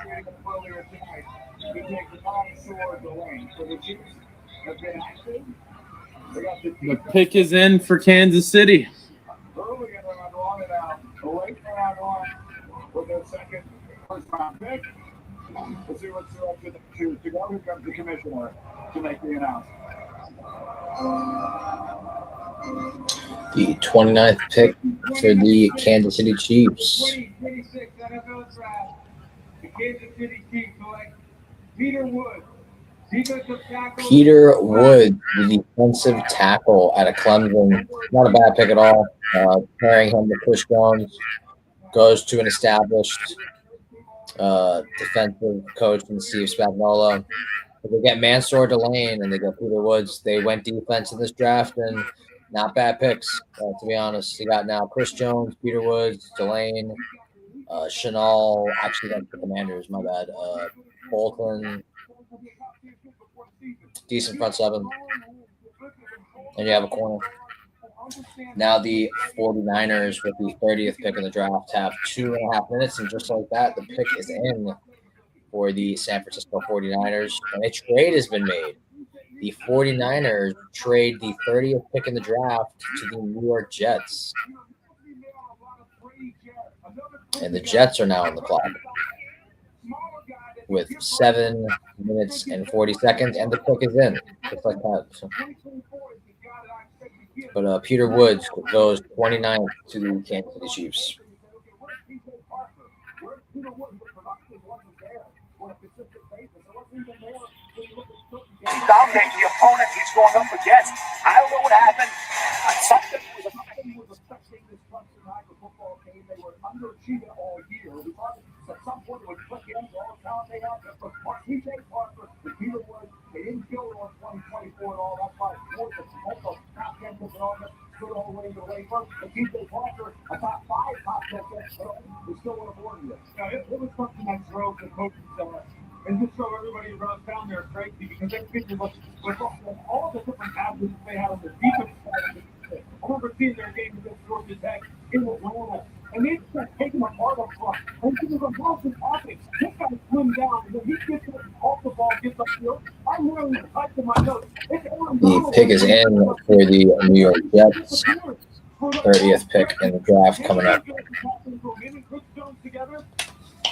The pick is in for Kansas City. Early in round one and out, late round one with their second first round pick. We'll see what's selected to go. Here comes the commissioner to make the announcement. The 29th pick for the Kansas City Chiefs. 2026 NFL Draft. The Kansas City Chiefs select Peter Wood, defensive tackle. Peter Wood, the defensive tackle out of Clemson. Not a bad pick at all. Pairing him with Chris Jones. Goes to an established defensive coach in Steve Spagnuolo. They get Mansour Delane and they get Peter Woods. They went defense in this draft and not bad picks, to be honest. You got now Chris Jones, Peter Woods, Delane, Chanel. Actually, that's the Commanders. My bad. Bolton. Decent front seven. And you have a corner. Now the 49ers with the 30th pick in the draft have 2.5 minutes, and just like that, the pick is in for the San Francisco 49ers. And a trade has been made. The 49ers trade the 30th pick in the draft to the New York Jets. And the Jets are now on the clock with 7 minutes and 40 seconds, and the pick is in, just like that. So. But Peter Woods goes 29th to the Kansas City Chiefs. Dominating the opponent he's going up against. I don't know what happened. Something was affecting this Clemson Tiger football team. They were underachieving all year. At some point, it would click in. All the talent they had. But TJ Parker and Peter Woods, they didn't go on 2024 at all. That's why the top 10 was on it. Stood all the way to the way first. And TJ Parker, a top 5 top 10 picks, was still on the board with it. Now, it was something that drove the coaching and just show everybody around town they're crazy because they figured with all the different athletes they had on the defense side. I remember seeing their game against Georgia Tech in Atlanta, and they just taking them apart up front. And he was a Wilson offense. This guy slimmed down, and then he gets off the ball, gets up field. I'm really typing my notes. The pick is in for the New York Jets. 30th pick in the draft coming up.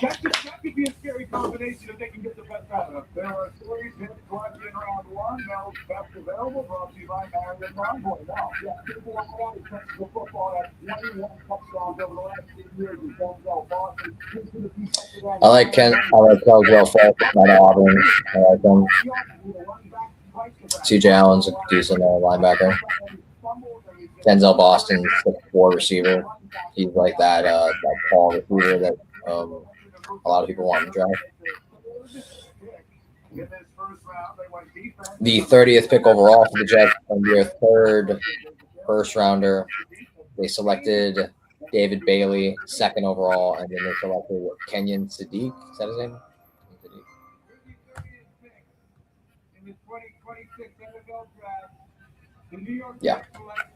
That could be a scary combination if they can get the best out of it. There are 3 picks left in round one. Now, best available, brought to you by Marion Longhorn. Now, people like that in Texas football have 21 touchdowns over the last 2 years with Denzel Boston. I like Caldwell Falk out of Auburn. I like him. CJ Allen's a decent linebacker. Denzel Boston, 6'4" receiver. He's like that tall receiver that a lot of people want to draft. The 30th pick overall for the Jets and their third first rounder. They selected David Bailey, 2nd overall, and then they selected Kenyon Sadiq. Is that his name? In the 2026 NFL Draft, the New York Yeah. Jets select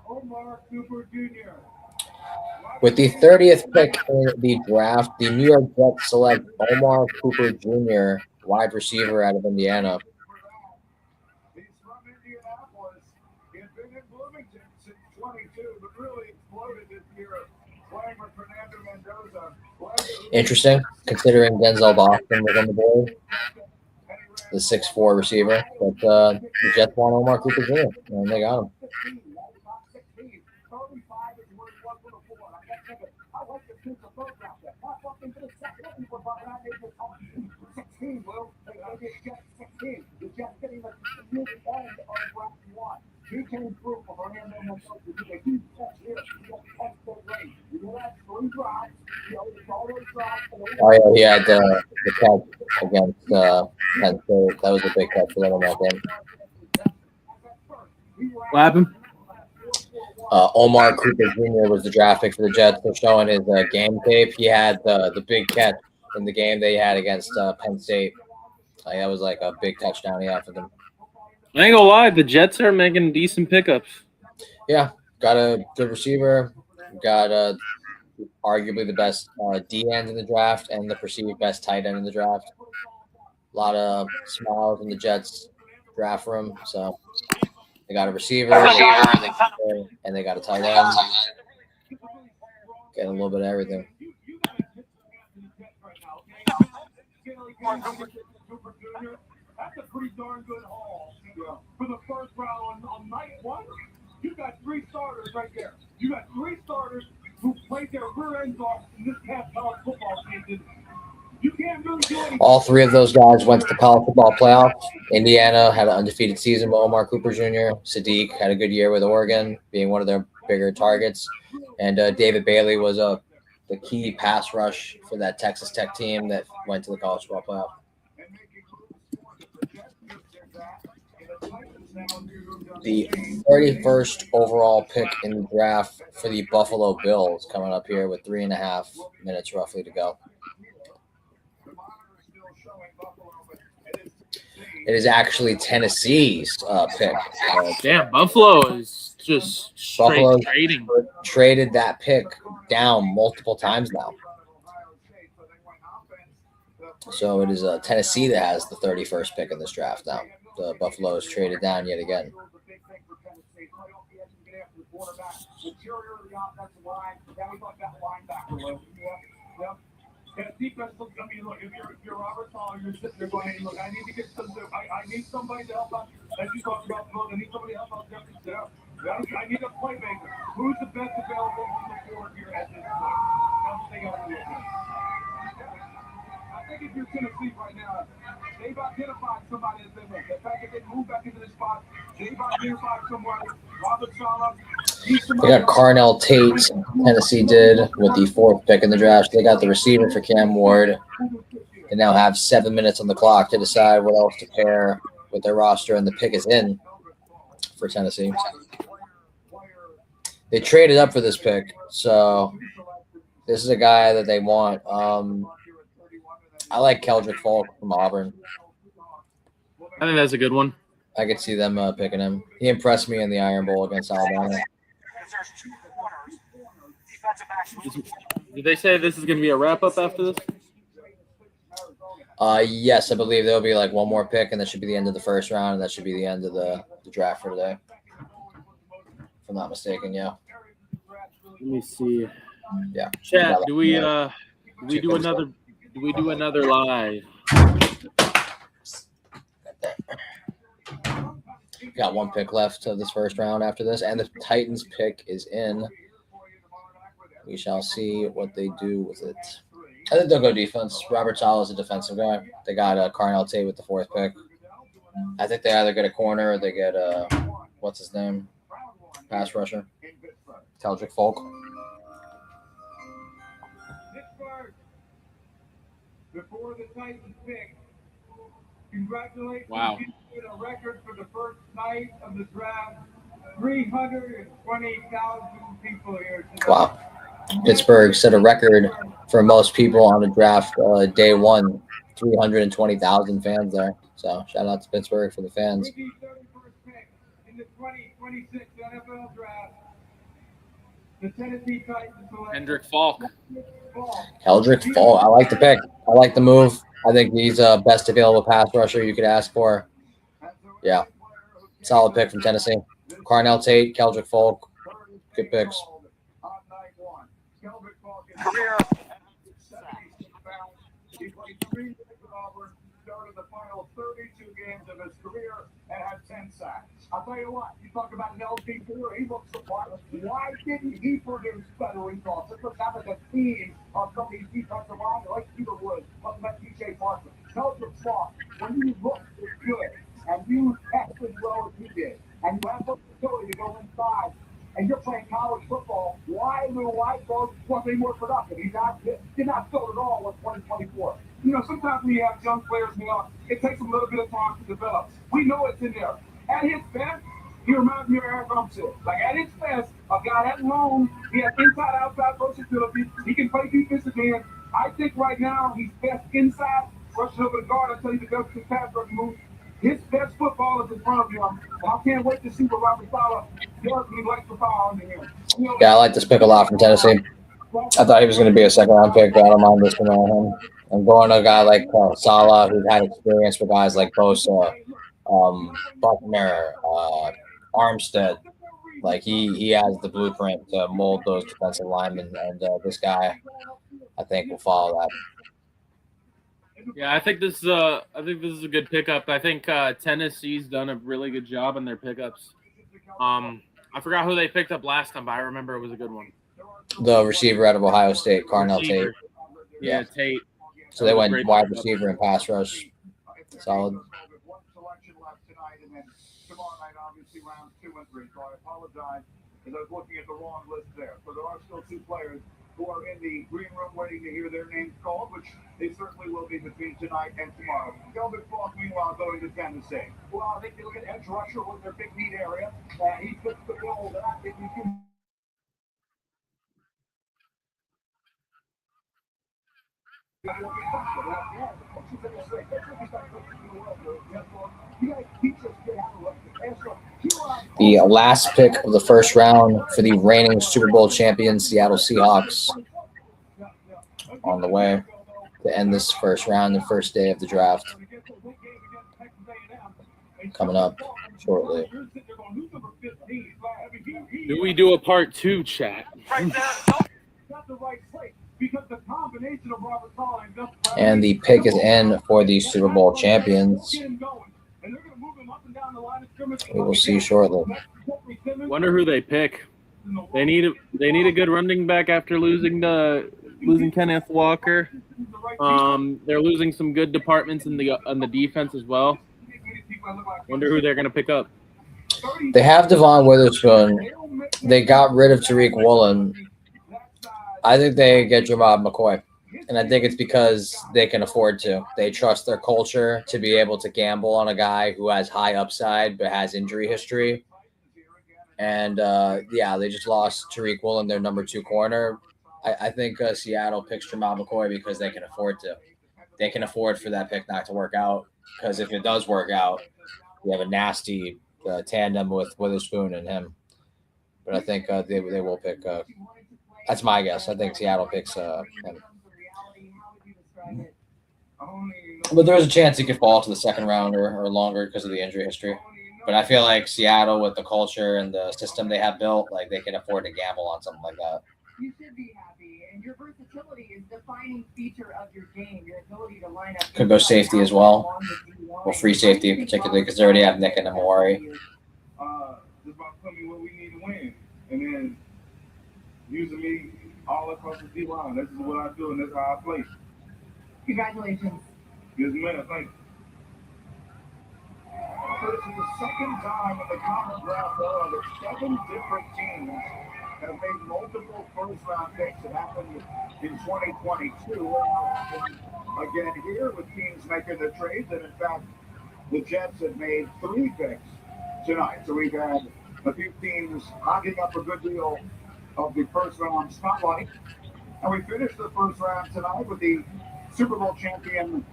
Omar Cooper Jr. With the 30th pick in the draft, the New York Jets select Omar Cooper Jr., wide receiver out of Indiana. He's from Indianapolis. He had been in Bloomington since 22, but really exploded this year playing with Fernando Mendoza. Interesting, considering Denzel Boston was on the board, the 6'4" receiver. But the Jets want Omar Cooper Jr., and they got him. Oh yeah, he had the catch against Penn State. That was a big catch for them in that game. What happened? Omar Cooper Jr. was the draft pick for the Jets. They're showing his game tape. He had the big catch in the game they had against Penn State. That was like a big touchdown he had for them. I ain't gonna lie, the Jets are making decent pickups. Yeah, got a good receiver. Got arguably the best D end in the draft and the perceived best tight end in the draft. A lot of smiles in the Jets draft room. So they got a receiver, and they got a tight end. Getting a little bit of everything. That's a pretty darn good haul. For the first round on night one, you got 3 starters right there. You got 3 starters who played their rear ends off in this past college football season. You can't really do anything. All 3 of those guys went to the college football playoffs. Indiana had an undefeated season with Omar Cooper Jr. Sadiq had a good year with Oregon, being one of their bigger targets. And David Bailey was the key pass rush for that Texas Tech team that went to the college football playoff. The 31st overall pick in the draft for the Buffalo Bills coming up here with 3.5 minutes roughly to go. It is actually Tennessee's pick. Damn, Buffalo is just straight Buffalo trading. traded that pick down multiple times now. So it is Tennessee that has the 31st pick in this draft now. The Buffalo is traded down yet again. That defense looks, I mean, look, if you're Robert Sala, you're sitting there going, hey, look, I need to get some, I need somebody to help out, as you talked about, I need somebody to help out Jeffrey Stout. I need a playmaker. Who's the best available on the board here at this point? They got to do it. I think if you're Tennessee right now, they've identified somebody that's been there. The fact that they moved back into the spot, they've identified somebody. Robert Sala. They got Carnell Tate, Tennessee did, with the 4th pick in the draft. They got the receiver for Cam Ward. They now have 7 minutes on the clock to decide what else to pair with their roster, and the pick is in for Tennessee. They traded up for this pick, so this is a guy that they want. I like Keldrick Falk from Auburn. I think that's a good one. I could see them picking him. He impressed me in the Iron Bowl against Alabama. Did they say this is going to be a wrap-up after this? Yes, I believe there'll be like one more pick, and that should be the end of the first round, and that should be the end of the draft for today. If I'm not mistaken, yeah. Let me see. Yeah. Chat, do we do another live? Got 1 pick left of this first round after this, and the Titans pick is in. We shall see what they do with it. I think they'll go defense. Robert Sala is a defensive guy. They got Carnell Tate with the 4th pick. I think they either get a corner or they get what's his name? Pass rusher. Keldrick Falk. Before the Titans pick, congratulations. Wow. You did a record for the first night of the draft. 320,000 people here tonight. Wow. Pittsburgh set a record for most people on the draft day one. 320,000 fans there. So shout out to Pittsburgh for the fans. In the 2026 NFL draft, the Tennessee Titans select Hendrick Falk. Keldrick Falk. I like the pick. I like the move. I think he's best available pass rusher you could ask for. Yeah. Solid pick from Tennessee. Carnell Tate, Keldrick Falk. Good picks. Career. He played 3 years with Auburn, started the final 32 games of his career, and had 10 sacks. I'll tell you what, you talk about an LT4, he looks surprised. Why didn't he produce better results? This looks like a theme of some of these defensive lines, like Peter Wood, like TJ Parker. Keldrick Falk, when you look good, and you test as well as you did, and you have the ability to go inside and you're playing college football, why Lou White wasn't any more productive? Did not fill it all with 2024. You know, sometimes when you have young players, it takes them a little bit of time to develop. We know it's in there. At his best, he reminds me of Eric Armstead. Like, at his best, a guy that long, he has inside-outside versatility. He can play defensive end. I think right now he's best inside, rushing over the guard. I'll tell you the best pass rush move. His best football is in front of him. And I can't wait to see what Robert Saleh does when he likes the power under him. Yeah, I like this pick a lot from Tennessee. I thought he was going to be a second-round pick, but I don't mind this one on him. I'm going to a guy like Saleh, who's had experience with guys like Bosa, Buckner, Armstead. Like, he has the blueprint to mold those defensive linemen, and this guy, I think, will follow that. Yeah, I think this is a good pickup. I think Tennessee's done a really good job in their pickups. I forgot who they picked up last time, but I remember it was a good one. The receiver out of Ohio State, Carnell Tate. Yeah, Tate. So they went wide receiver and pass rush. Solid. Tomorrow night, obviously, rounds 2 and 3. So I apologize because I was looking at the wrong list there. So there are still 2 players who are in the green room waiting to hear their names called, which they certainly will be between tonight and tomorrow. Delvin Falk, meanwhile, going to Tennessee. Well, I think they look at edge rusher with their big need area. He fits the bill that I think we can. The last pick of the first round for the reigning Super Bowl champion Seattle Seahawks on the way to end this first round, the first day of the draft. Coming up shortly. Do we do a part 2, chat? And the pick is in for the Super Bowl champions. We will see shortly. Wonder who they pick. They need a good running back after losing Kenneth Walker. They're losing some good departments in the defense as well. Wonder who they're gonna pick up. They have Devon Witherspoon. They got rid of Tariq Woolen. I think they get Jamal McCoy. And I think it's because they can afford to. They trust their culture to be able to gamble on a guy who has high upside but has injury history. And, they just lost Tariq Woolen, their number 2 corner. I think Seattle picks Jamal McCoy because they can afford to. They can afford for that pick not to work out, because if it does work out, we have a nasty tandem with Witherspoon and him. But I think they will pick that's my guess. I think Seattle picks him. But there's a chance he could fall to the second round or longer because of the injury history. But I feel like Seattle, with the culture and the system they have built, like, they can afford to gamble on something like that. You should be happy, and your versatility is the defining feature of your game. Your ability to line up. Could go safety as well, or free safety particularly, because they already have Nick and Amari. Just about tell me what we need to win, and then using me all across the D-line. This is what I do, and that's how I play. Congratulations. Yes, man. Thank you. This is the second time in the college draft era that 7 different teams have made multiple first-round picks. It happened in 2022. Again here with teams making the trades, and in fact, the Jets have made 3 picks tonight. So we've had a few teams hogging up a good deal of the first-round spotlight. And we finished the first round tonight with the Super Bowl champion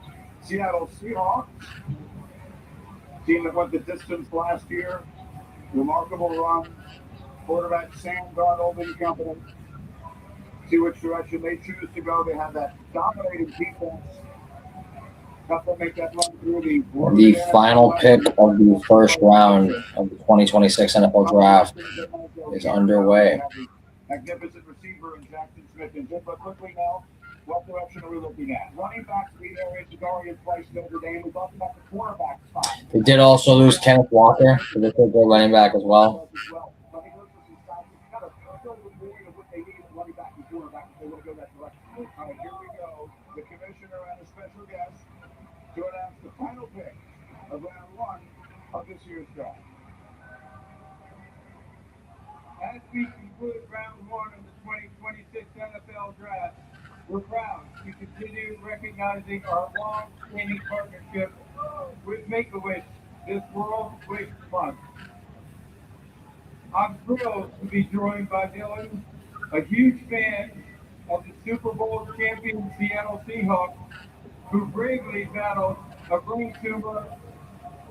Seattle Seahawks. Team that went the distance last year. Remarkable run. Quarterback Sam Darnold and company. See which direction they choose to go. They have that dominating defense. Help them make that run through The final pick of the first round of the 2026 NFL Draft is underway. Magnificent receiver in Jackson Smith and Jim. But quickly now, what direction are we looking at? Running backs, lead area, Jadarius Price, Notre Dame. We talked about the quarterback spot. They did also lose Kenneth Walker, so they could go running back as well. All right, here we go. The commissioner and a special guest to announce the final pick of round 1 of this year's draft. Last week concluded round 1 of the 2026 NFL Draft. We're proud to continue recognizing our long-standing partnership with Make-A-Wish this World Wish Month. I'm thrilled to be joined by Dylan, a huge fan of the Super Bowl champion Seattle Seahawks, who bravely battled a brain tumor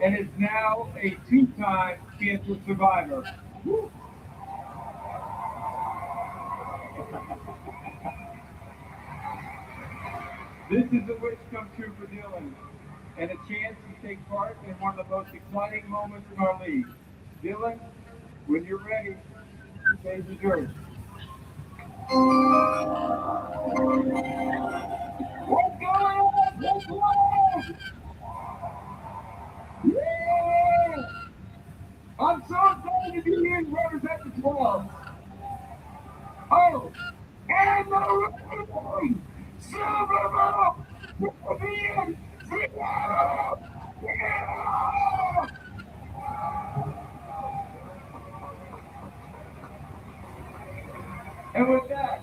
and is now a 2-time cancer survivor. Woo. This is a wish come true for Dylan, and a chance to take part in one of the most exciting moments in our league. Dylan, when you're ready, the stage is yours. What's going on? What's going on? Yeah! I'm so excited to be here and represent the 12. Oh, and the ring! Super Bowl! Champion Seattle! Yeah! And with that,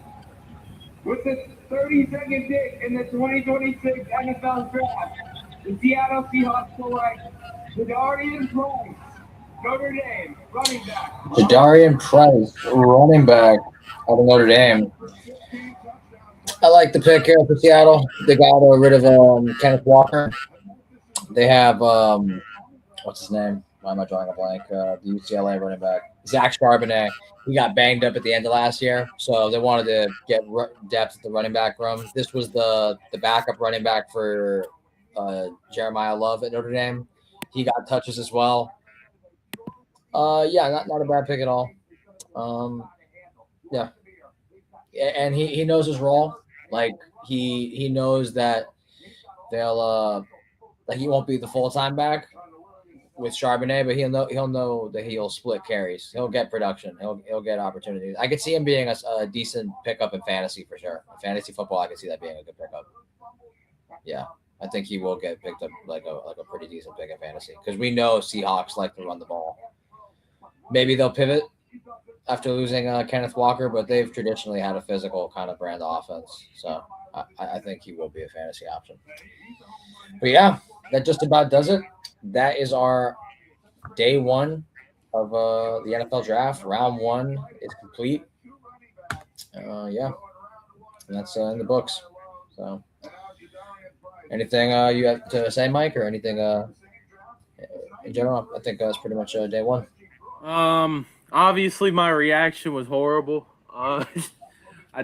with the 32nd pick in the 2026 NFL Draft, the Seattle Seahawks select Jadarian Price, Notre Dame, running back. Jadarian Price, running back out of Notre Dame. I like the pick here for Seattle. They got rid of Kenneth Walker. They have what's his name? Why am I drawing a blank? The UCLA running back, Zach Charbonnet. He got banged up at the end of last year, so they wanted to get depth at the running back room. This was the backup running back for Jeremiah Love at Notre Dame. He got touches as well. Yeah, not a bad pick at all. Yeah, and he knows his role. Like he knows that they'll like he won't be the full-time back with Charbonnet, but he'll know that he'll split carries. He'll get production. He'll get opportunities. I could see him being a decent pickup in fantasy for sure. In fantasy football, I could see that being a good pickup. Yeah, I think he will get picked up like a pretty decent pick in fantasy because we know Seahawks like to run the ball. Maybe they'll pivot after losing Kenneth Walker, but they've traditionally had a physical kind of brand offense. So I think he will be a fantasy option. But yeah, that just about does it. That is our day 1 of the NFL Draft. Round 1 is complete. Yeah, and that's in the books. So, anything you have to say, Mike, or anything in general? I think that's pretty much day 1. Obviously, my reaction was horrible. I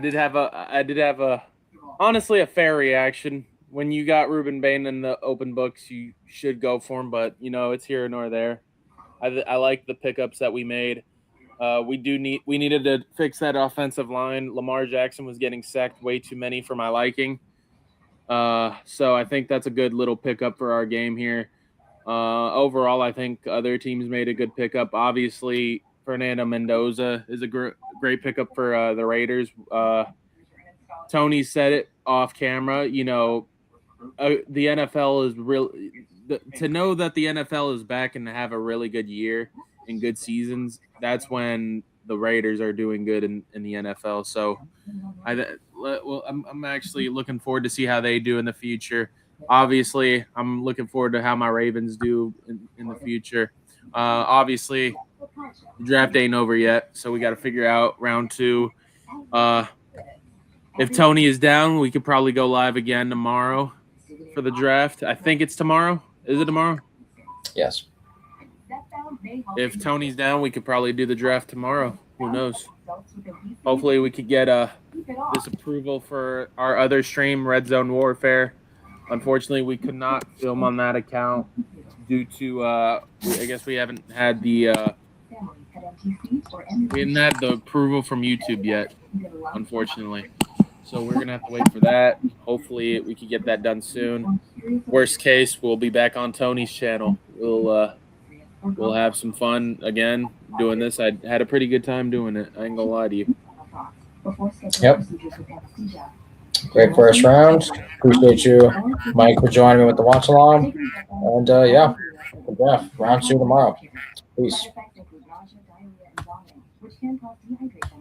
did have a honestly a fair reaction. When you got Ruben Bain in the open books, you should go for him, but it's here nor there. I like the pickups that we made. We needed to fix that offensive line. Lamar Jackson was getting sacked way too many for my liking. So I think that's a good little pickup for our game here. Overall, I think other teams made a good pickup. Obviously, Fernando Mendoza is a great pickup for the Raiders. Tony said it off camera. The NFL is real. To know that the NFL is back and to have a really good year and good seasons, that's when the Raiders are doing good in the NFL. So I'm actually looking forward to see how they do in the future. Obviously, I'm looking forward to how my Ravens do in the future. Obviously, the draft ain't over yet, so we got to figure out round 2. If Tony is down, we could probably go live again tomorrow for the draft. I think it's tomorrow. Is it tomorrow? Yes. If Tony's down, we could probably do the draft tomorrow. Who knows? Hopefully, we could get this approval for our other stream, Red Zone Warfare. Unfortunately, we could not film on that account due to I guess we haven't had the approval from YouTube yet, unfortunately. So we're gonna have to wait for that. Hopefully, we can get that done soon. Worst case, we'll be back on Tony's channel. We'll have some fun again doing this. I had a pretty good time doing it. I ain't gonna lie to you. Yep. Great first round. Appreciate you, Mike, for joining me with the watch along. And yeah, round 2 tomorrow. Peace. can cause dehydration.